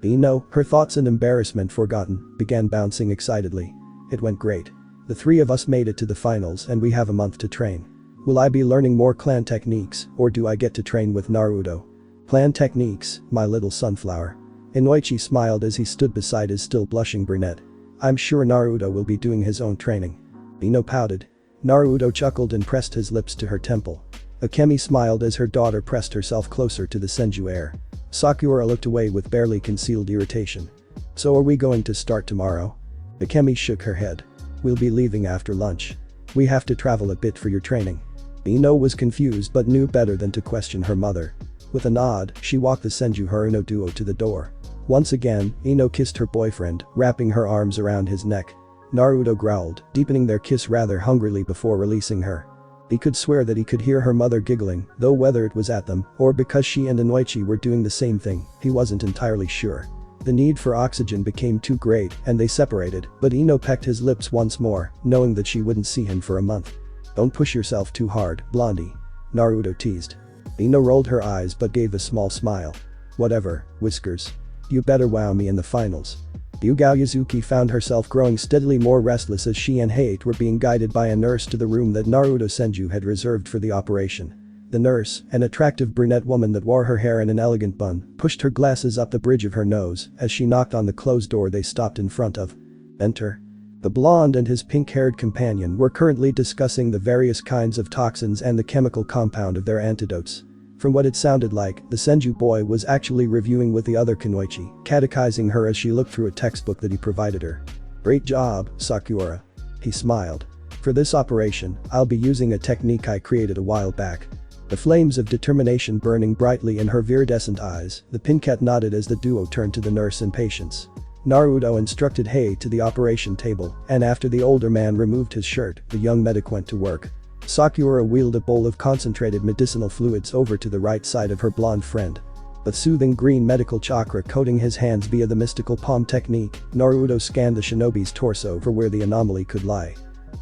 Ino, her thoughts and embarrassment forgotten, began bouncing excitedly. It went great. The three of us made it to the finals and we have a month to train. Will I be learning more clan techniques, or do I get to train with Naruto? Clan techniques, my little sunflower. Inoichi smiled as he stood beside his still blushing brunette. I'm sure Naruto will be doing his own training. Ino pouted. Naruto chuckled and pressed his lips to her temple. Akemi smiled as her daughter pressed herself closer to the Senju heir. Sakura looked away with barely concealed irritation. So are we going to start tomorrow? Akemi shook her head. We'll be leaving after lunch. We have to travel a bit for your training. Ino was confused but knew better than to question her mother. With a nod, she walked the Senju Haruno duo to the door. Once again, Ino kissed her boyfriend, wrapping her arms around his neck. Naruto growled, deepening their kiss rather hungrily before releasing her. He could swear that he could hear her mother giggling, though whether it was at them or because she and Inoichi were doing the same thing, he wasn't entirely sure. The need for oxygen became too great and they separated, but Ino pecked his lips once more, knowing that she wouldn't see him for a month. Don't push yourself too hard, Blondie. Naruto teased. Ino rolled her eyes but gave a small smile. Whatever, Whiskers. You better wow me in the finals. Yugao Yuzuki found herself growing steadily more restless as she and Hate were being guided by a nurse to the room that Naruto Senju had reserved for the operation. The nurse, an attractive brunette woman that wore her hair in an elegant bun, pushed her glasses up the bridge of her nose as she knocked on the closed door they stopped in front of. Enter. The blonde and his pink-haired companion were currently discussing the various kinds of toxins and the chemical compound of their antidotes. From what it sounded like, the Senju boy was actually reviewing with the other Kunoichi, catechizing her as she looked through a textbook that he provided her. Great job, Sakura. He smiled. For this operation, I'll be using a technique I created a while back. The flames of determination burning brightly in her viridescent eyes, the pincat nodded as the duo turned to the nurse in patience. Naruto instructed Hei to the operation table, and after the older man removed his shirt, the young medic went to work. Sakura wheeled a bowl of concentrated medicinal fluids over to the right side of her blonde friend. The soothing green medical chakra coating his hands via the mystical palm technique, Naruto scanned the shinobi's torso for where the anomaly could lie.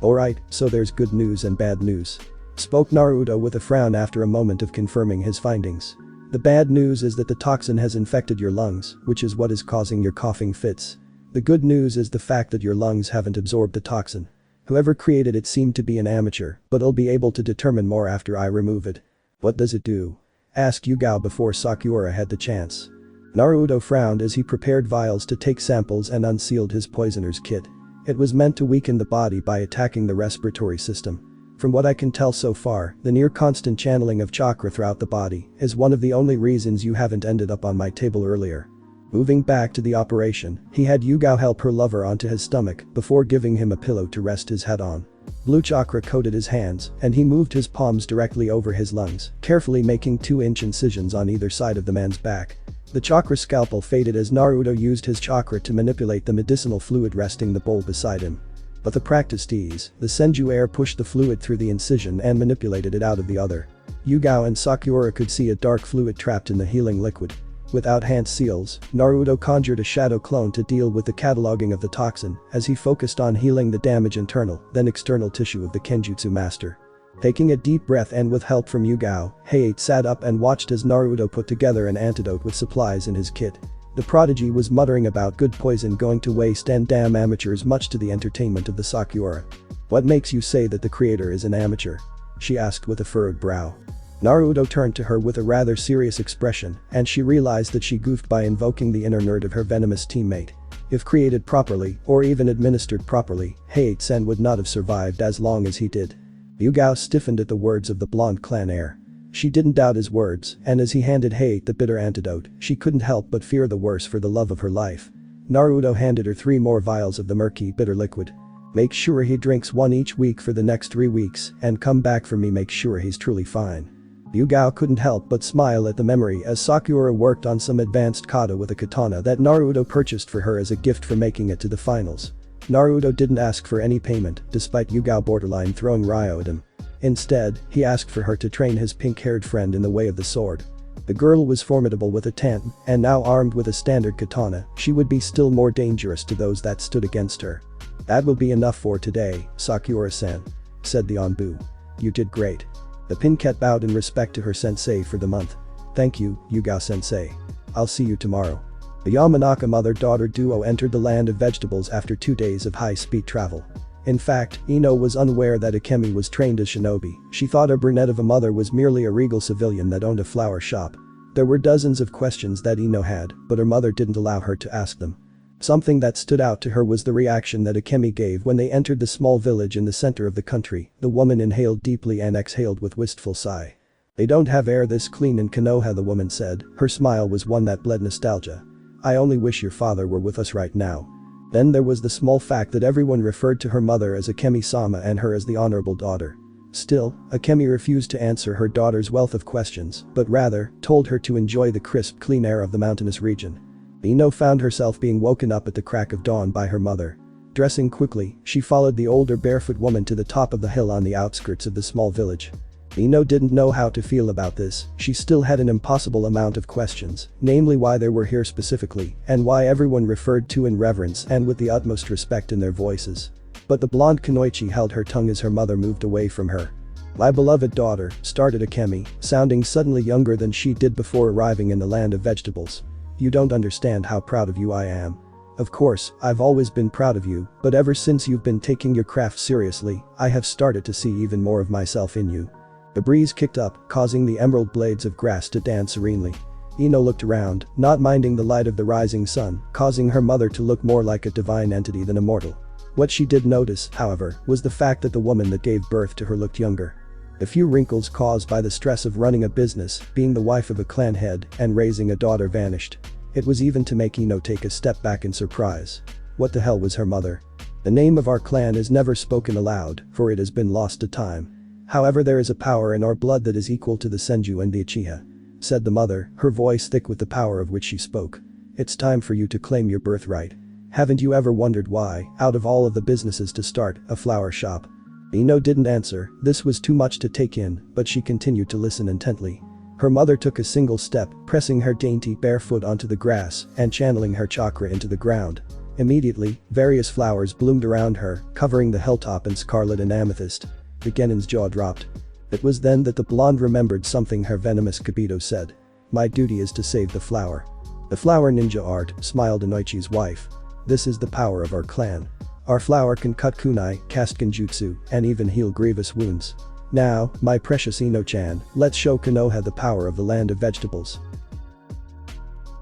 Alright, so there's good news and bad news. Spoke Naruto with a frown after a moment of confirming his findings. The bad news is that the toxin has infected your lungs, which is what is causing your coughing fits. The good news is the fact that your lungs haven't absorbed the toxin. Whoever created it seemed to be an amateur, but I'll be able to determine more after I remove it. What does it do? Asked Yugao before Sakura had the chance. Naruto frowned as he prepared vials to take samples and unsealed his poisoner's kit. It was meant to weaken the body by attacking the respiratory system. From what I can tell so far, the near constant channeling of chakra throughout the body is one of the only reasons you haven't ended up on my table earlier. Moving back to the operation, he had Yugao help her lover onto his stomach before giving him a pillow to rest his head on. Blue chakra coated his hands, and he moved his palms directly over his lungs, carefully making 2-inch incisions on either side of the man's back. The chakra scalpel faded as Naruto used his chakra to manipulate the medicinal fluid resting the bowl beside him. With a practiced ease, the Senju heir pushed the fluid through the incision and manipulated it out of the other. Yugao and Sakura could see a dark fluid trapped in the healing liquid. Without hand seals, Naruto conjured a shadow clone to deal with the cataloging of the toxin as he focused on healing the damaged internal, then external tissue of the Kenjutsu master. Taking a deep breath and with help from Yugao, Heiei sat up and watched as Naruto put together an antidote with supplies in his kit. The prodigy was muttering about good poison going to waste and damn amateurs, much to the entertainment of the Sakura. What makes you say that the creator is an amateur? She asked with a furrowed brow. Naruto turned to her with a rather serious expression, and she realized that she goofed by invoking the inner nerd of her venomous teammate. If created properly, or even administered properly, Heiei-sen would not have survived as long as he did. Yugao stiffened at the words of the blonde clan heir. She didn't doubt his words, and as he handed Heiei the bitter antidote, she couldn't help but fear the worst for the love of her life. Naruto handed her 3 more vials of the murky bitter liquid. Make sure he drinks 1 each week for the next 3 weeks, and come back for me, make sure he's truly fine. Yugao couldn't help but smile at the memory as Sakura worked on some advanced kata with a katana that Naruto purchased for her as a gift for making it to the finals. Naruto didn't ask for any payment, despite Yugao borderline throwing Ryo at him. Instead, he asked for her to train his pink-haired friend in the way of the sword. The girl was formidable with a Tenten, and now armed with a standard katana, she would be still more dangerous to those that stood against her. That will be enough for today, Sakura-san, said the Anbu. You did great. The pincat bowed in respect to her sensei for the month. Thank you, Yugao-sensei. I'll see you tomorrow. The Yamanaka mother-daughter duo entered the land of vegetables after 2 days of high-speed travel. In fact, Ino was unaware that Akemi was trained as shinobi. She thought her brunette of a mother was merely a regal civilian that owned a flower shop. There were dozens of questions that Ino had, but her mother didn't allow her to ask them. Something that stood out to her was the reaction that Akemi gave when they entered the small village in the center of the country. The woman inhaled deeply and exhaled with wistful sigh. They don't have air this clean in Konoha, the woman said. Her smile was one that bled nostalgia. I only wish your father were with us right now. Then there was the small fact that everyone referred to her mother as Akemi-sama and her as the honorable daughter. Still, Akemi refused to answer her daughter's wealth of questions, but rather, told her to enjoy the crisp, clean air of the mountainous region. Ino found herself being woken up at the crack of dawn by her mother. Dressing quickly, she followed the older barefoot woman to the top of the hill on the outskirts of the small village. Ino didn't know how to feel about this. She still had an impossible amount of questions, namely why they were here specifically, and why everyone referred to in reverence and with the utmost respect in their voices. But the blonde Kunoichi held her tongue as her mother moved away from her. My beloved daughter, started Akemi, sounding suddenly younger than she did before arriving in the land of vegetables. You don't understand how proud of you I am. Of course, I've always been proud of you, but ever since you've been taking your craft seriously, I have started to see even more of myself in you. The breeze kicked up, causing the emerald blades of grass to dance serenely. Ino looked around, not minding the light of the rising sun, causing her mother to look more like a divine entity than a mortal. What she did notice, however, was the fact that the woman that gave birth to her looked younger. The few wrinkles caused by the stress of running a business, being the wife of a clan head, and raising a daughter vanished. It was even to make Ino take a step back in surprise. What the hell was her mother? The name of our clan is never spoken aloud, for it has been lost to time. However, there is a power in our blood that is equal to the Senju and the Uchiha, said the mother, her voice thick with the power of which she spoke. It's time for you to claim your birthright. Haven't you ever wondered why, out of all of the businesses to start, a flower shop? Ino didn't answer. This was too much to take in, but she continued to listen intently. Her mother took a single step, pressing her dainty bare foot onto the grass and channeling her chakra into the ground. Immediately, various flowers bloomed around her, covering the hilltop in scarlet and amethyst. The genin's jaw dropped. It was then that the blonde remembered something her venomous Kibito said. My duty is to save the flower. The flower ninja art, smiled Inoichi's wife. This is the power of our clan. Our flower can cut kunai, cast genjutsu, and even heal grievous wounds. Now, my precious Ino-chan, let's show Konoha the power of the land of vegetables.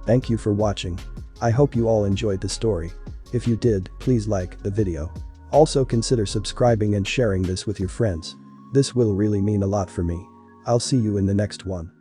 Thank you for watching. I hope you all enjoyed the story. If you did, please like the video. Also consider subscribing and sharing this with your friends. This will really mean a lot for me. I'll see you in the next one.